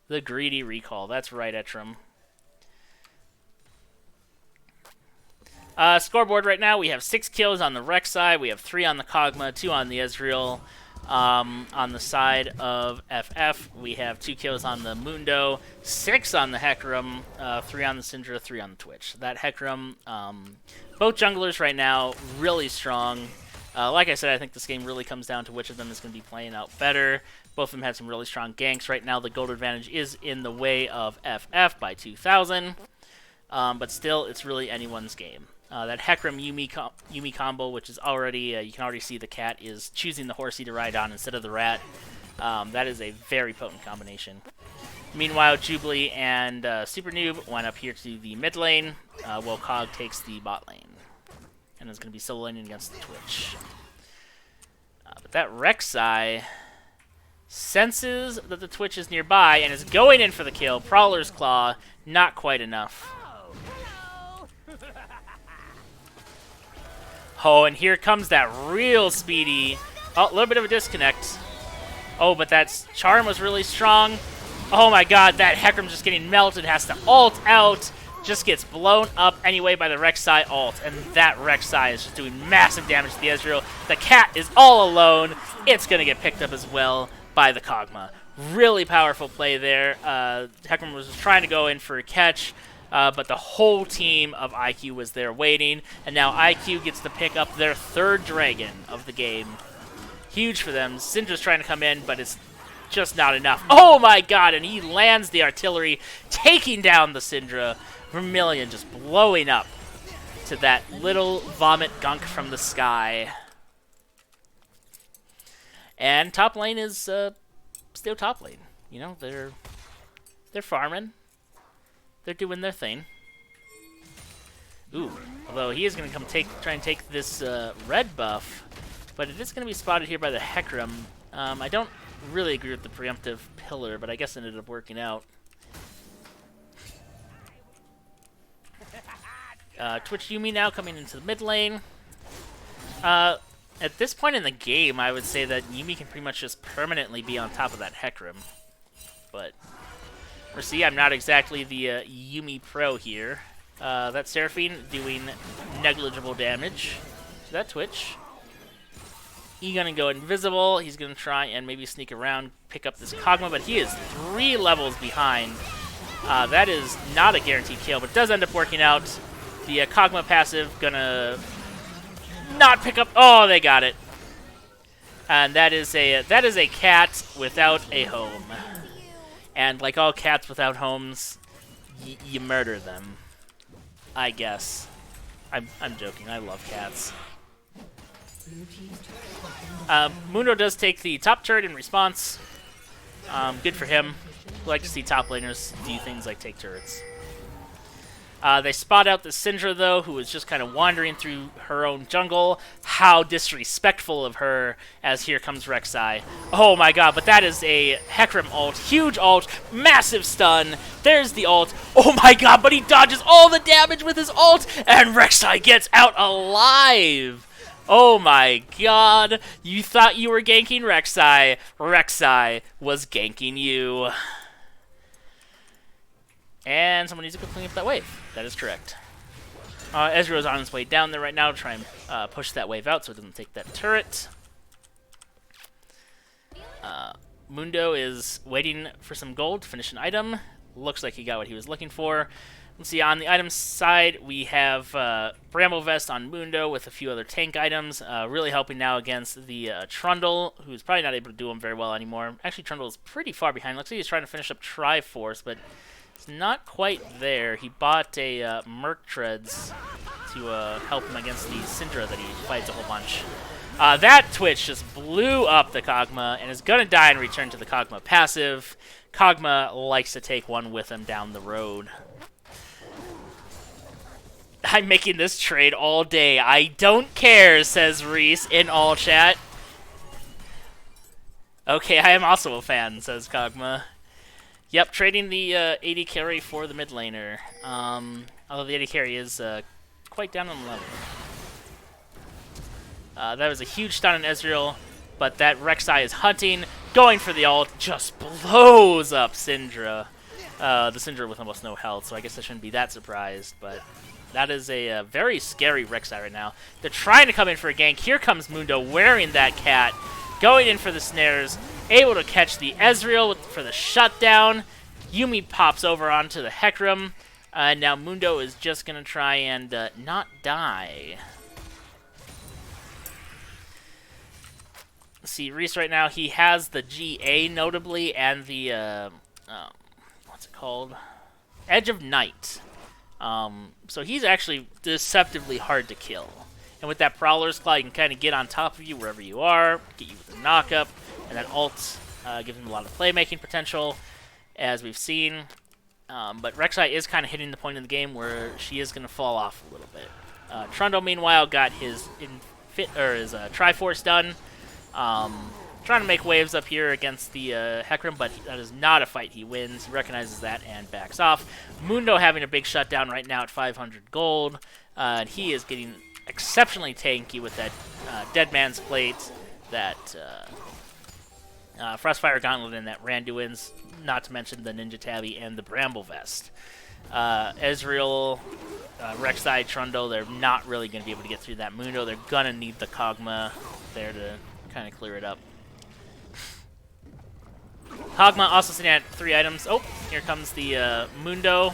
The greedy recall. That's right, Etram. Scoreboard right now, we have 6 kills on the Rex side. We have 3 on the Kog'Maw, 2 on the Ezreal. On the side of FF, we have 2 kills on the Mundo, 6 on the Hecarim, 3 on the Syndra, 3 on the Twitch. That Hecarim, both junglers right now, really strong. Like I said, I think this game really comes down to which of them is going to be playing out better. Both of them had some really strong ganks. Right now, the gold advantage is in the way of FF by 2,000. But still, it's really anyone's game. That Hecarim Yuumi combo, which is already, you can already see the cat is choosing the horsey to ride on instead of the rat. That is a very potent combination. Meanwhile, Jubilee and Super Noob went up here to the mid lane, while Cog takes the bot lane. And is going to be solo laning against the Twitch. But that Rek'Sai senses that the Twitch is nearby and is going in for the kill. Prowler's Claw, not quite enough. Oh, and here comes that real speedy. Oh, a little bit of a disconnect. Oh, but that charm was really strong. Oh my god, that Hecarim just getting melted, has to ult out. Just gets blown up anyway by the Rek'Sai ult. And that Rek'Sai is just doing massive damage to the Ezreal. The cat is all alone. It's going to get picked up as well by the Kog'Maw. Really powerful play there. Hecarim was trying to go in for a catch. But the whole team of IQ was there waiting, and now IQ gets to pick up their 3rd dragon of the game. Huge for them. Syndra's trying to come in, but it's just not enough. Oh my god, and he lands the artillery, taking down the Syndra. Vermilion just blowing up to that little vomit gunk from the sky. And top lane is still top lane. You know, they're farming. They're doing their thing. Ooh, although he is going to come try and take this red buff, but it is going to be spotted here by the Hecarim. I don't really agree with the preemptive pillar, but I guess it ended up working out. Twitch Yuumi now coming into the mid lane. At this point in the game, I would say that Yuumi can pretty much just permanently be on top of that Hecarim, but we'll see. I'm not exactly the Yuumi pro here. That Seraphine doing negligible damage to that Twitch. He's going to go invisible. He's going to try and maybe sneak around, pick up this Kog'Maw, but he is 3 levels behind. That is not a guaranteed kill, but it does end up working out. The Kog'Maw passive going to not pick up. Oh, they got it. And that is a cat without a home. And like all cats without homes, you murder them. I guess. I'm joking. I love cats. Mundo does take the top turret in response. Good for him. We like to see top laners do things like take turrets. They spot out the Syndra, though, who was just kind of wandering through her own jungle. How disrespectful of her, as here comes Rek'Sai. Oh my god, but that is a Hecarim ult. Huge ult, massive stun. There's the ult. Oh my god, but he dodges all the damage with his ult, and Rek'Sai gets out alive. Oh my god, you thought you were ganking Rek'Sai. Rek'Sai was ganking you. And someone needs to go clean up that wave. That is correct. Ezreal is on his way down there right now to try and push that wave out so it doesn't take that turret. Mundo is waiting for some gold to finish an item. Looks like he got what he was looking for. Let's see, on the item side, we have Bramble Vest on Mundo with a few other tank items. Really helping now against the Trundle, who's probably not able to do him very well anymore. Actually, Trundle is pretty far behind. Looks like he's trying to finish up Triforce, but it's not quite there. He bought a Merc Treads to help him against the Syndra that he fights a whole bunch. That Twitch just blew up the Kog'Maw and is going to die and return to the Kog'Maw passive. Kog'Maw likes to take one with him down the road. I'm making this trade all day. I don't care, says Reese in all chat. Okay, I am also a fan, says Kog'Maw. Yep, trading the AD carry for the mid laner. Although the AD carry is quite down on the level. That was a huge stun on Ezreal, but that Rek'Sai is hunting, going for the ult, just blows up Syndra. The Syndra with almost no health, so I guess I shouldn't be that surprised, but that is a very scary Rek'Sai right now. They're trying to come in for a gank. Here comes Mundo wearing that cat, going in for the snares, able to catch the Ezreal for the shutdown. Yuumi pops over onto the Hecarim. Now Mundo is just going to try and not die. See, Reese right now, he has the GA notably and the, what's it called? Edge of Night. So he's actually deceptively hard to kill. And with that Prowler's Claw, you can kind of get on top of you wherever you are, get you with a knock-up, and that ult gives him a lot of playmaking potential, as we've seen. But Rek'Sai is kind of hitting the point in the game where she is going to fall off a little bit. Trundle, meanwhile, got his Triforce done. Trying to make waves up here against the Hecarim, but that is not a fight he wins. He recognizes that and backs off. Mundo having a big shutdown right now at 500 gold. He is getting exceptionally tanky with that Dead Man's Plate, that Frostfire Gauntlet, and that Randuin's, not to mention the Ninja Tabby and the Bramble Vest. Ezreal, Rek'Sai, Trundle, they're not really going to be able to get through that Mundo. They're going to need the Kog'Maw there to kind of clear it up. Kog'Maw also sitting at 3 items. Oh, here comes the Mundo.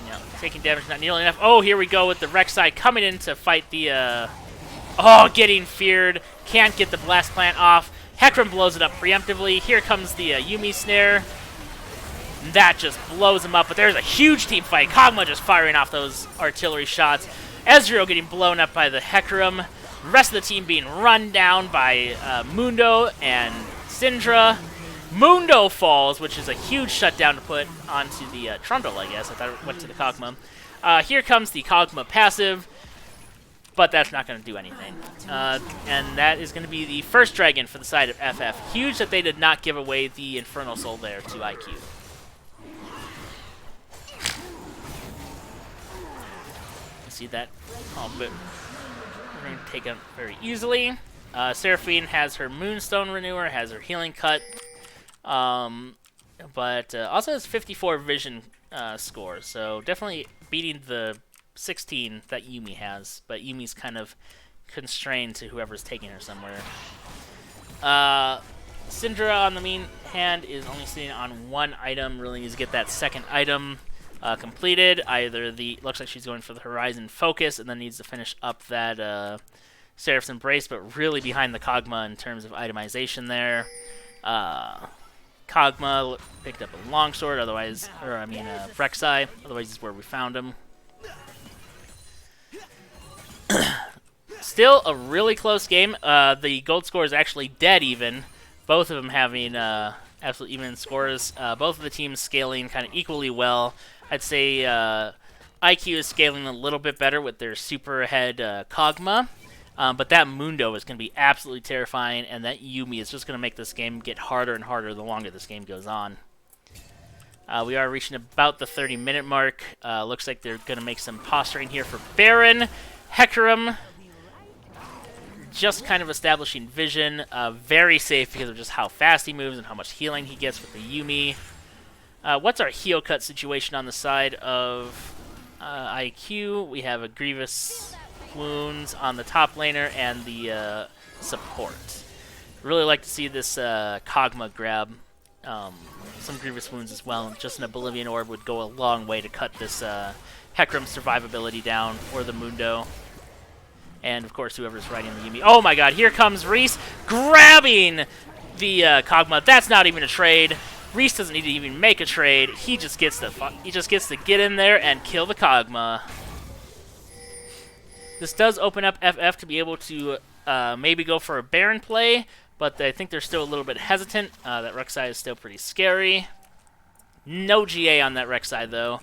Yeah, taking damage, not nearly enough. Oh, here we go with the Rek'Sai coming in to fight the... getting feared. Can't get the Blast Plant off. Hecarim blows it up preemptively. Here comes the Yuumi Snare. That just blows him up, but there's a huge team fight. Kog'Maw just firing off those artillery shots. Ezreal getting blown up by the Hecarim. The rest of the team being run down by Mundo and Syndra. Mundo falls, which is a huge shutdown to put onto the Trundle, I guess. I thought it went to the Kog'Maw. Here comes the Kog'Maw passive, but that's not going to do anything. And that is going to be the first dragon for the side of FF. Huge that they did not give away the Infernal Soul there to IQ. See that? Oh, but we're going to take it very easily. Seraphine has her Moonstone Renewer, has her Healing Cut, but also has 54 Vision score, so definitely beating the 16 that Yuumi has, but Yumi's kind of constrained to whoever's taking her somewhere. Syndra, on the main hand, is only sitting on 1 item, really needs to get that second item completed. Either looks like she's going for the Horizon Focus, and then needs to finish up that Seraph's Embrace, but really behind the Kog'Maw in terms of itemization there. Kog'Maw picked up a longsword, Rek'Sai, otherwise is where we found him. Still a really close game. The gold score is actually dead even. Both of them having absolute even scores. Both of the teams scaling kind of equally well. I'd say IQ is scaling a little bit better with their super ahead Kog'Maw. But that Mundo is going to be absolutely terrifying, and that Yuumi is just going to make this game get harder and harder the longer this game goes on. We are reaching about the 30-minute mark. Looks like they're going to make some posturing here for Baron. Hecarim just kind of establishing vision. Very safe because of just how fast he moves and how much healing he gets with the Yuumi. What's our heal cut situation on the side of IQ? We have a Grievous Wounds on the top laner and the support. Really like to see this Kog'Maw grab some Grievous Wounds as well. Just an Oblivion Orb would go a long way to cut this Hecarim survivability down, or the Mundo. And, of course, whoever's riding the Yuumi. Oh, my God. Here comes Reese grabbing the Kog'Maw. That's not even a trade. Reese doesn't need to even make a trade. He just gets to get in there and kill the Kog'Maw. This does open up FF to be able to maybe go for a Baron play, but I think they're still a little bit hesitant. That Rek'Sai is still pretty scary. No GA on that Rek'Sai, though.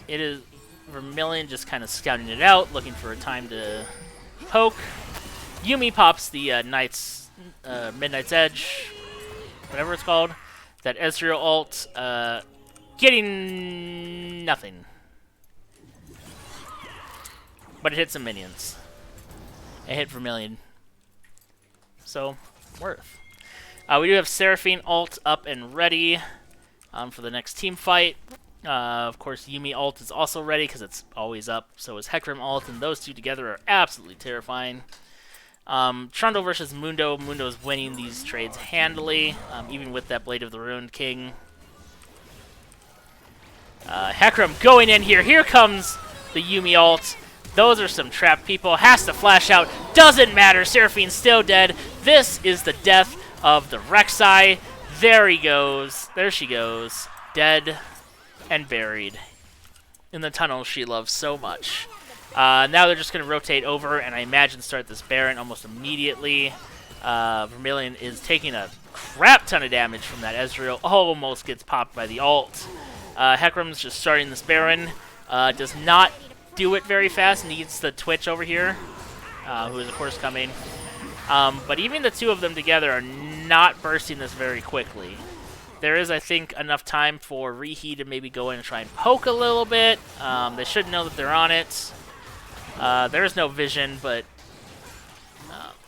It is Vermilion just kind of scouting it out, looking for a time to poke. Yuumi pops the Midnight's Edge, whatever it's called. That Ezreal ult, getting nothing. But it hits some minions. It hit Vermilion. So, worth. We do have Seraphine ult up and ready for the next team fight. Of course, Yuumi ult is also ready because it's always up. So is Hecarim ult, and those two together are absolutely terrifying. Trundle versus Mundo. Mundo is winning these trades handily, even with that Blade of the Ruined King. Hecarim going in here. Here comes the Yuumi ult. Those are some trapped people. Has to flash out. Doesn't matter. Seraphine's still dead. This is the death of the Rek'Sai. There he goes. There she goes. Dead and buried in the tunnel she loves so much. Now they're just going to rotate over and I imagine start this Baron almost immediately. Vermilion is taking a crap ton of damage from that Ezreal. Almost gets popped by the ult. Hecarim's just starting this Baron. Does not do it very fast. Needs the Twitch over here, who is of course coming. But even the two of them together are not bursting this very quickly. There is, I think, enough time for Rihi to maybe go in and try and poke a little bit. They should know that they're on it. There is no vision, but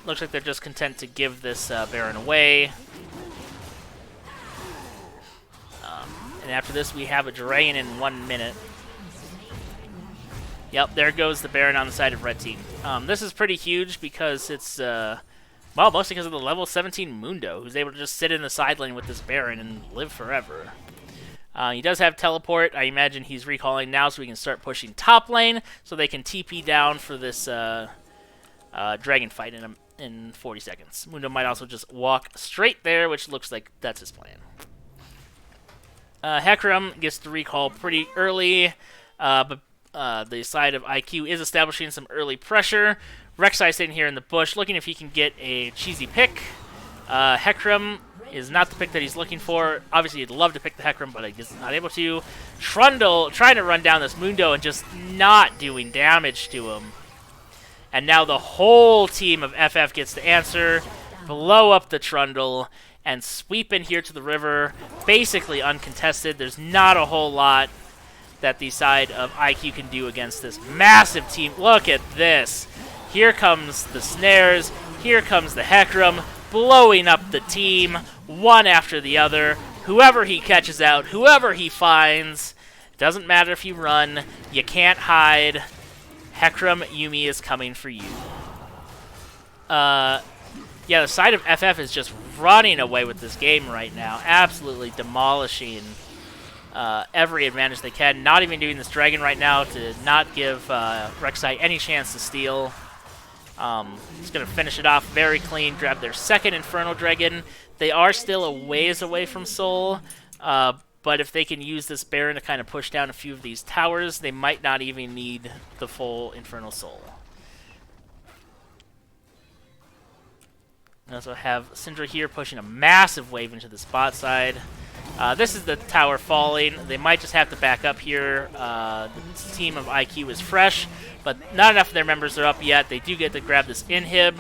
looks like they're just content to give this Baron away. And after this, we have a drain in 1 minute. Yep, there goes the Baron on the side of Red Team. This is pretty huge because it's, well, mostly because of the level 17 Mundo, who's able to just sit in the side lane with this Baron and live forever. He does have teleport. I imagine he's recalling now so we can start pushing top lane so they can TP down for this dragon fight in 40 seconds. Mundo might also just walk straight there, which looks like that's his plan. Hecarim gets to recall pretty early, but the side of IQ is establishing some early pressure. Rek'Sai sitting here in the bush, looking if he can get a cheesy pick. Hecarim is not the pick that he's looking for. Obviously, he'd love to pick the Hecarim, but he's not able to. Trundle trying to run down this Mundo and just not doing damage to him. And now the whole team of FF gets to answer, blow up the Trundle, and sweep in here to the river, basically uncontested. There's not a whole lot that the side of IQ can do against this massive team. Look at this. Here comes the snares. Here comes the Hecarim, blowing up the team, one after the other. Whoever he catches out, whoever he finds, doesn't matter if you run, you can't hide. Hecarim, Yuumi is coming for you. Yeah, the side of FF is just running away with this game right now. Absolutely demolishing every advantage they can. Not even doing this dragon right now to not give Rek'Sai any chance to steal. He's going to finish it off very clean, grab their second Infernal Dragon. They are still a ways away from Soul, but if they can use this Baron to kind of push down a few of these towers, they might not even need the full Infernal Soul. We also have Syndra here pushing a massive wave into the spot side. This is the tower falling. They might just have to back up here. The team of IQ is fresh, but not enough of their members are up yet. They do get to grab this inhib.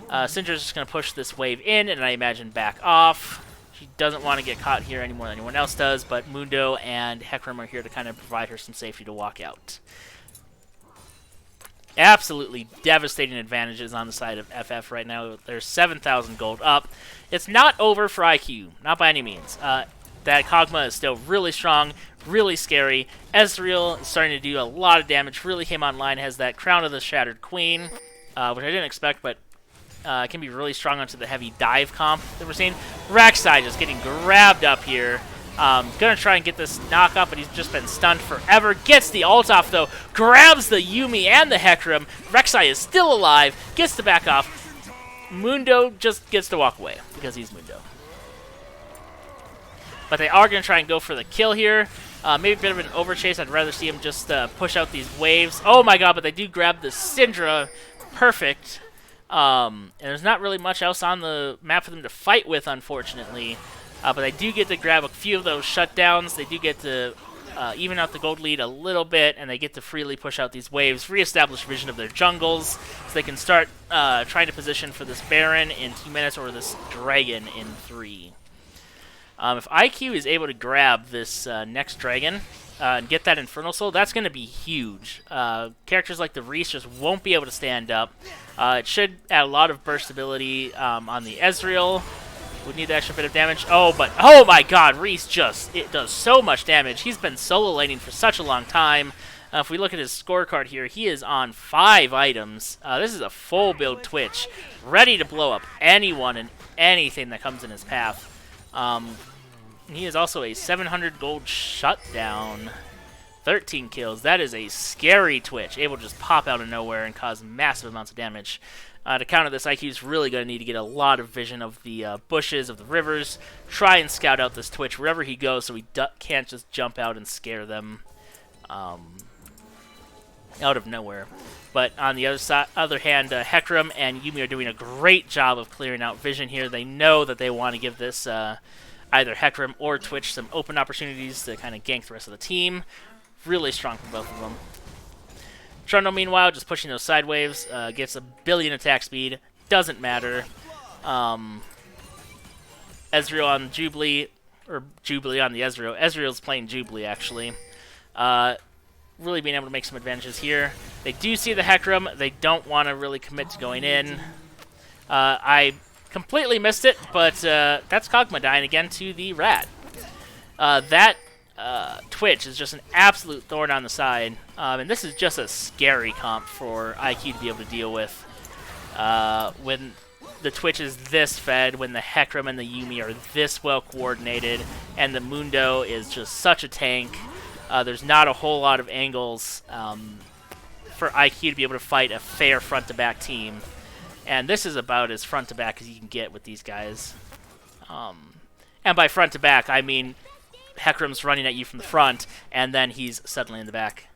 Syndra's just going to push this wave in, and I imagine back off. She doesn't want to get caught here any more than anyone else does, but Mundo and Hecarim are here to kind of provide her some safety to walk out. Absolutely devastating advantages on the side of FF right now. There's 7,000 gold up. It's not over for IQ, not by any means. That Kog'Maw is still really strong, really scary. Ezreal is starting to do a lot of damage, really came online, has that Crown of the Shattered Queen, which I didn't expect, but can be really strong onto the heavy dive comp that we're seeing. Rek'Sai just getting grabbed up here. Gonna try and get this knock up, but he's just been stunned forever. Gets the ult off, though. Grabs the Yuumi and the Hecarim. Rek'Sai is still alive. Gets to back off. Mundo just gets to walk away because he's Mundo. But they are going to try and go for the kill here. Maybe a bit of an overchase. I'd rather see him just push out these waves. Oh my god, but they do grab the Syndra. Perfect. And there's not really much else on the map for them to fight with, unfortunately. But they do get to grab a few of those shutdowns. They do get to even out the gold lead a little bit, and they get to freely push out these waves, reestablish vision of their jungles, so they can start trying to position for this Baron in 2 minutes or this Dragon in 3. If IQ is able to grab this next dragon and get that Infernal Soul, that's going to be huge. Characters like the Reese just won't be able to stand up. It should add a lot of burstability on the Ezreal. Would need the extra bit of damage. Oh, but oh my god, Reese it does so much damage. He's been solo laning for such a long time. If we look at his scorecard here, he is on 5 items. This is a full build Twitch, ready to blow up anyone and anything that comes in his path. He is also a 700 gold shutdown. 13 kills. That is a scary Twitch, able to just pop out of nowhere and cause massive amounts of damage. To counter this, IQ is really going to need to get a lot of vision of the bushes, of the rivers, try and scout out this Twitch wherever he goes so he can't just jump out and scare them out of nowhere. But on the other hand, Hecarim and Yuumi are doing a great job of clearing out vision here. They know that they want to give this either Hecarim or Twitch some open opportunities to kind of gank the rest of the team. Really strong for both of them. Trundle, meanwhile, just pushing those side waves, gets a billion attack speed. Doesn't matter. Ezreal on Jubilee, or Jubilee on the Ezreal. Ezreal's playing Jubilee, actually. Really being able to make some advantages here. They do see the Hecarim. They don't want to really commit to going in. I completely missed it, but that's Kog'Maw dying again to the Rat. That Twitch is just an absolute thorn on the side, and this is just a scary comp for IQ to be able to deal with. When the Twitch is this fed, when the Hecarim and the Yuumi are this well coordinated, and the Mundo is just such a tank, there's not a whole lot of angles for IQ to be able to fight a fair front-to-back team. And this is about as front-to-back as you can get with these guys. And by front-to-back, I mean Hecarim's running at you from the front, and then he's suddenly in the back.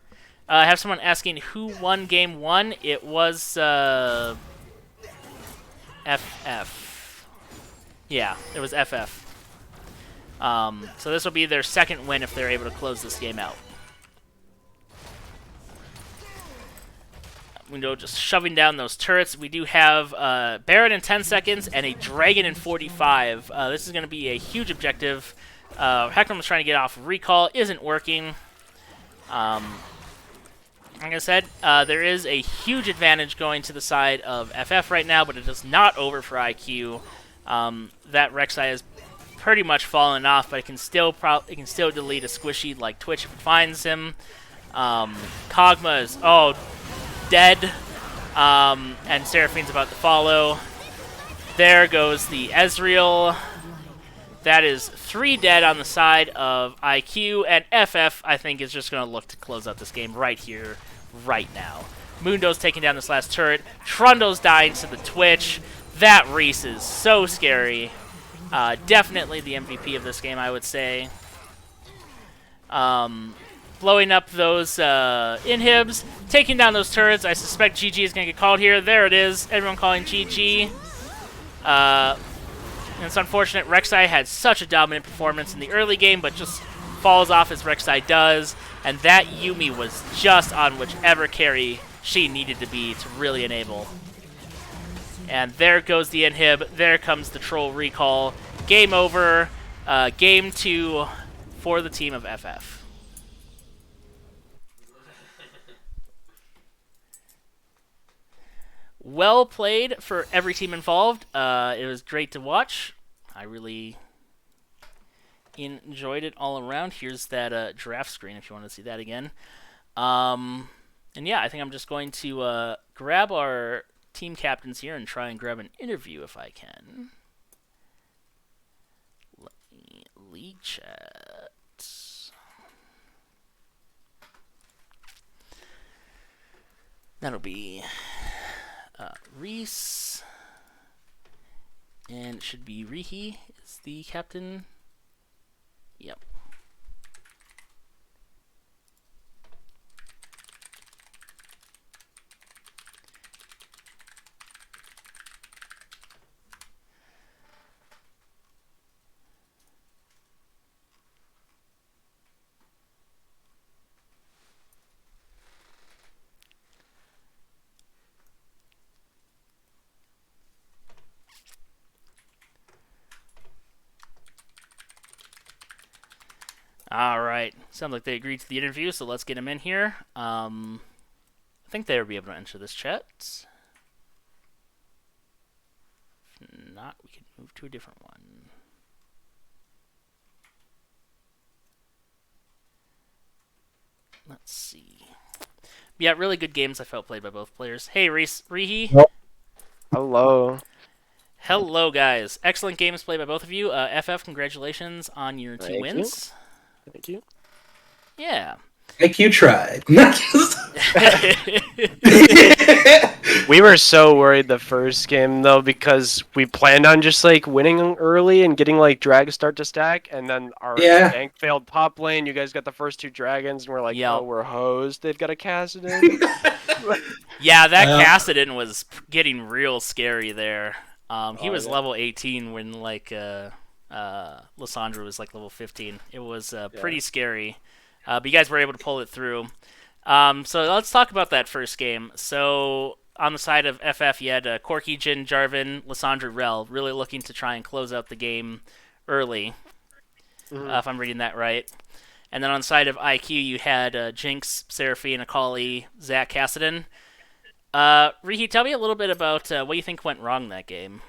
I have someone asking who won game 1. It was FF. Yeah, it was FF. So this will be their second win if they're able to close this game out. Mundo just shoving down those turrets. We do have Baron in 10 seconds and a Dragon in 45. This is going to be a huge objective. Hecarim was trying to get off recall. Isn't working. Like I said, there is a huge advantage going to the side of FF right now, but it is not over for IQ. That Rek'Sai has pretty much fallen off, but it can still delete a squishy like Twitch if it finds him. Kog'Maw is dead, and Seraphine's about to follow. There goes the Ezreal. That is 3 dead on the side of IQ, and FF, I think, is just going to look to close out this game right here, right now. Mundo's taking down this last turret. Trundle's dying to the Twitch. That Reese is so scary. Definitely the MVP of this game, I would say. Blowing up those inhibs, taking down those turrets. I suspect GG is going to get called here. There it is. Everyone calling GG. And it's unfortunate. Rek'Sai had such a dominant performance in the early game, but just falls off as Rek'Sai does. And that Yuumi was just on whichever carry she needed to be to really enable. And there goes the inhib. There comes the troll recall. Game over. Game 2 for the team of FF. Well played for every team involved. It was great to watch. I really enjoyed it all around. Here's that draft screen if you want to see that again. And yeah, I think I'm just going to grab our team captains here and try and grab an interview if I can. Let me league chat. That'll be Reese, and it should be Rihi is the captain. Yep. All right. Sounds like they agreed to the interview, so let's get them in here. I think they'll be able to enter this chat. If not, we can move to a different one. Let's see. Yeah, really good games I felt played by both players. Hey, Rihi. Hello. Hello, guys. Excellent games played by both of you. FF, congratulations on your 2 Thank wins. Thank you. Yeah. Like you tried. We were so worried the first game though because we planned on just like winning early and getting like drag start to stack, and then our tank failed top lane. You guys got the first 2 dragons, and we're like, oh, we're hosed. They've got a Cassidon. Yeah, that Cassidon was getting real scary there. He was level 18 when like Lissandra was like level 15. It was pretty scary. But you guys were able to pull it through. So let's talk about that first game. So on the side of FF, you had Corky, Jin, Jarvan, Lissandra, Rel, really looking to try and close out the game early, if I'm reading that right. And then on the side of IQ, you had Jinx, Seraphine, Akali, Zach, Cassidon. Rihi, tell me a little bit about what you think went wrong that game.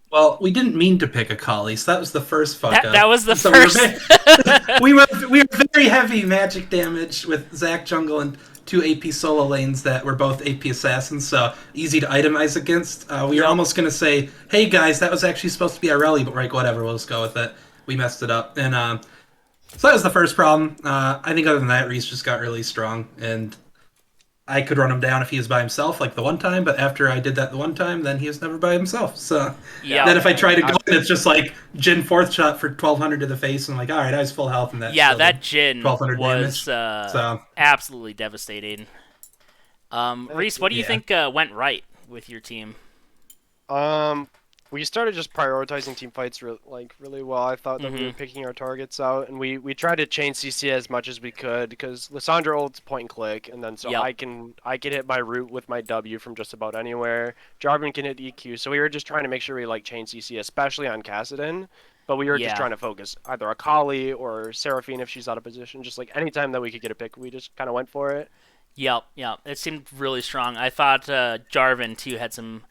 Well, we didn't mean to pick Akali, so that was the first fuck up. That was the first. We were very heavy magic damage with Zac jungle and 2 AP solo lanes that were both AP assassins, so easy to itemize against. We were almost going to say, hey guys, that was actually supposed to be Irelie, but we're like, whatever, we'll just go with it. We messed it up. And so that was the first problem. I think other than that, Reese just got really strong, and I could run him down if he was by himself, like the one time, but after I did that the one time, then he was never by himself. So then if I try to go, it's just like Jin 4th shot for 1200 to the face, and I'm like, all right, I was full health in that. Yeah, that Jin 1200 was absolutely devastating. Reese, what do you think went right with your team? We started just prioritizing team fights really well. I thought that we were picking our targets out, and we tried to chain CC as much as we could because Lissandra ults point and click, and then so I can hit my root with my W from just about anywhere. Jarvan can hit EQ, so we were just trying to make sure we like chain CC, especially on Cassidon. But we were just trying to focus either Akali or Seraphine if she's out of position. Just like anytime that we could get a pick, we just kind of went for it. Yep. It seemed really strong. I thought Jarvan too had some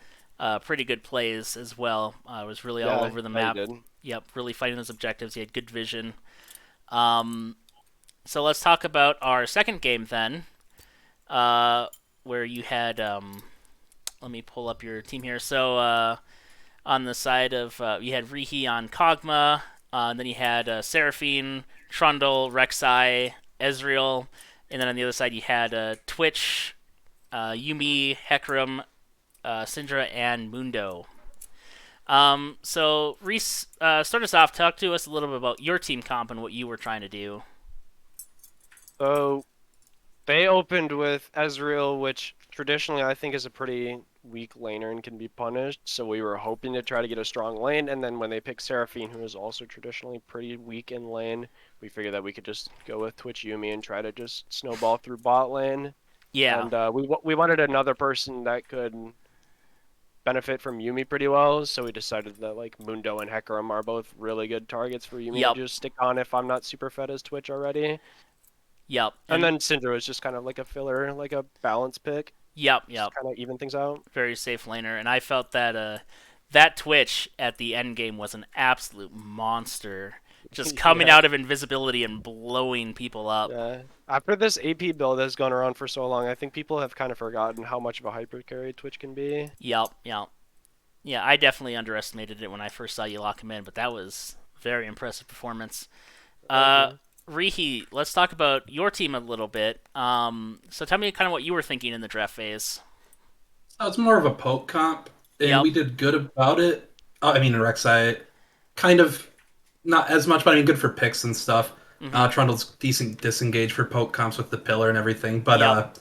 pretty good plays as well. Was really all over the map. Yep, really fighting those objectives. He had good vision. So let's talk about our second game then, where you had. Let me pull up your team here. So on the side of you had Rihi on Kog'Maw, and then you had Seraphine, Trundle, Rek'Sai, Ezreal, and then on the other side you had Twitch, Yuumi, Hecarim, Syndra, and Mundo. So Reese, start us off. Talk to us a little bit about your team comp and what you were trying to do. So they opened with Ezreal, which traditionally I think is a pretty weak laner and can be punished. So we were hoping to try to get a strong lane, and then when they picked Seraphine, who is also traditionally pretty weak in lane, we figured that we could just go with Twitch Yuumi and try to just snowball through bot lane. Yeah. And we wanted another person that could benefit from Yuumi pretty well, so we decided that like Mundo and Hecarim are both really good targets for Yuumi to just stick on if I'm not super fed as Twitch already. Yep. And then Syndra was just kind of like a filler, like a balance pick. Yep. Kind of even things out. Very safe laner, and I felt that that Twitch at the end game was an absolute monster, just coming out of invisibility and blowing people up. Yeah. After this AP build has gone around for so long, I think people have kind of forgotten how much of a hyper carry Twitch can be. Yep. Yeah, I definitely underestimated it when I first saw you lock him in, but that was very impressive performance. Rihi, let's talk about your team a little bit. So tell me kind of what you were thinking in the draft phase. So it's more of a poke comp, and we did good about it. I mean, Rek'Sai, kind of not as much, but I mean, good for picks and stuff. Trundle's decent disengage for poke comps with the pillar and everything, but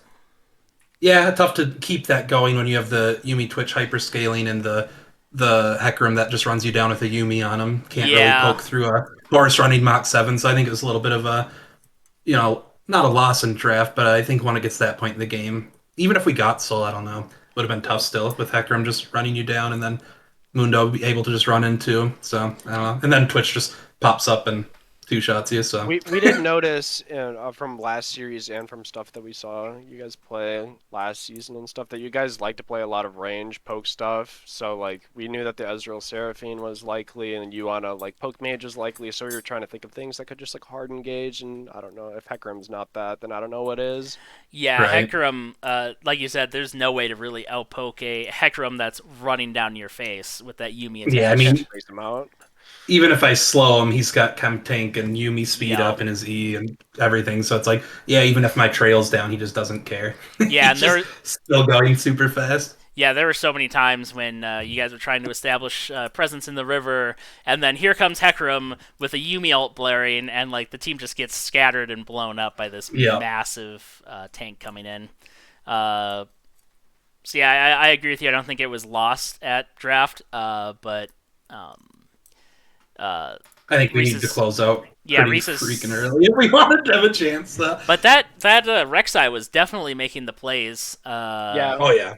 yeah, tough to keep that going when you have the Yuumi Twitch hyperscaling and the Hecarim that just runs you down with a Yuumi on him. Can't really poke through a Boris running Mach 7, so I think it was a little bit of a, not a loss in draft, but I think when it gets to that point in the game, even if we got Soul, I don't know, would have been tough still with Hecarim just running you down and then Mundo be able to just run into. So, I don't know. And then Twitch just pops up and two-shots you, so... We did notice from last series and from stuff that we saw you guys play last season and stuff that you guys like to play a lot of range poke stuff. So like we knew that the Ezreal Seraphine was likely, and you wanna like poke mage is likely. So we were trying to think of things that could just like hard engage. And I don't know if Hecarim's not that, then I don't know what is. Yeah, Right. Hecarim, like you said, there's no way to really outpoke a Hecarim that's running down your face with that Yuumi attack. Yeah, I mean, Freeze him out. even if I slow him, he's got Chem Tank and Yuumi speed Yeah. up in his E and everything. So it's like, yeah, even if my trail's down, he just doesn't care. Yeah, and He's there, just still going super fast. yeah, there were so many times when you guys were trying to establish presence in the river, and then here comes Hecarim with a Yuumi ult blaring, and like the team just gets scattered and blown up by this Yeah. massive tank coming in. So yeah, I agree with you. I don't think it was lost at draft, but I think we need to Reese's- close out yeah, pretty Reese's- freaking early if we wanted to have a chance. but that Rek'Sai was definitely making the plays. Yeah. Oh, yeah.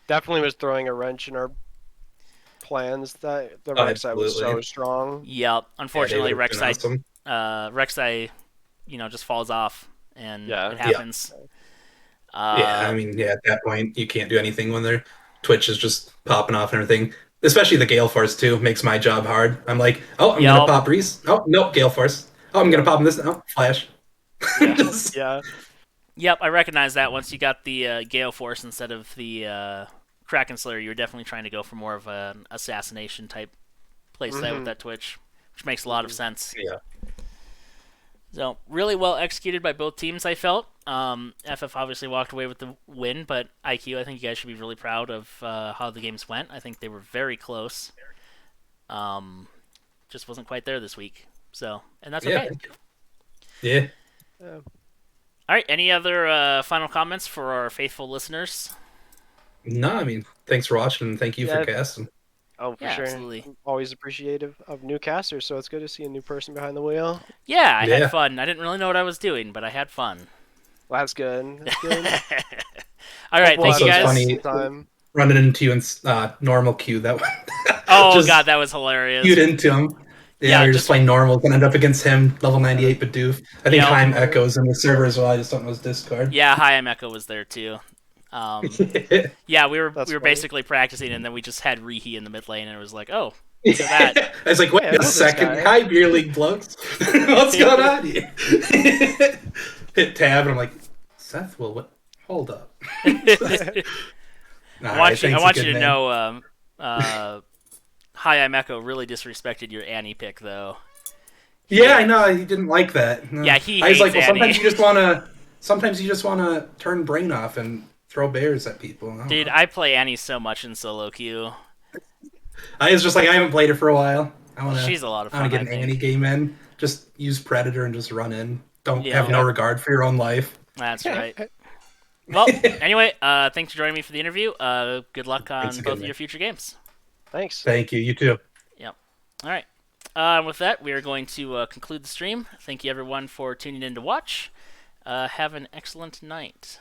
Definitely was throwing a wrench in our plans. That the Rek'Sai was so absolutely. strong. Yep. Unfortunately, Yeah, they would've been Rek'Sai awesome. Rek'Sai, just falls off, and Yeah. it happens. Yeah, I mean, yeah, at that point, you can't do anything when their Twitch is just popping off and everything. Especially the Gale Force, too, makes my job hard. I'm like, oh, I'm going to pop Reese. Oh, nope, Gale Force. Oh, I'm going to pop him this. Oh, Flash. Just- Yeah. Yep, I recognize that. Once you got the Gale Force instead of the Kraken Slayer, you were definitely trying to go for more of an assassination type playstyle with that Twitch, which makes a lot of sense. Yeah. So, really well executed by both teams, I felt. FF obviously walked away with the win, but IQ, I think you guys should be really proud of how the games went. I think they were very close. Just wasn't quite there this week. So, and that's okay. Yeah. All right, any other final comments for our faithful listeners? No, I mean, thanks for watching and thank you for casting. Oh, for Yeah, sure. absolutely. Always appreciative of new casters, so it's good to see a new person behind the wheel. Yeah, I Yeah. had fun. I didn't really know what I was doing, but I had fun. Well, that's good. That's good. All right, We'll thank you have guys. funny. Time. Running into you in normal queue, that one. Oh Just god, that was hilarious. queued into him. Yeah, Yeah, you're just- just playing normal, gonna end up against him, level 98 Bidoof. I think Yeah. Heim Echoes in the server as well, I just don't know his Discord. Yeah, Hi, I'm Echo was there too. Yeah, we were That's we were funny. basically practicing, and then we just had Rihi in the mid lane, and it was like, oh, look at that. I was like, wait Hey, I know a this second, guy. hi beer league blokes. What's going on here? Hit tab and I'm like, Seth, well, what? Hold up. I want you to know, Hi, I'm Echo really disrespected your Annie pick, though. Yeah, I know. He didn't like that. No. Yeah, he I was like, hates well, Annie. sometimes you just wanna turn brain off and throw bears at people. I don't Dude, know. I play Annie so much in solo queue. I was just like, I haven't played her for a while. She's a lot of I fun, want to I get an think. Annie game in. Just use Predator and just run in. Don't Yeah. have no regard for your own life. That's right. Well, anyway, thanks for joining me for the interview. Good luck on Thanks again, both of man. your future games. Thanks. Thank you. You too. Yep. All right. With that, we are going to conclude the stream. Thank you, everyone, for tuning in to watch. Have an excellent night.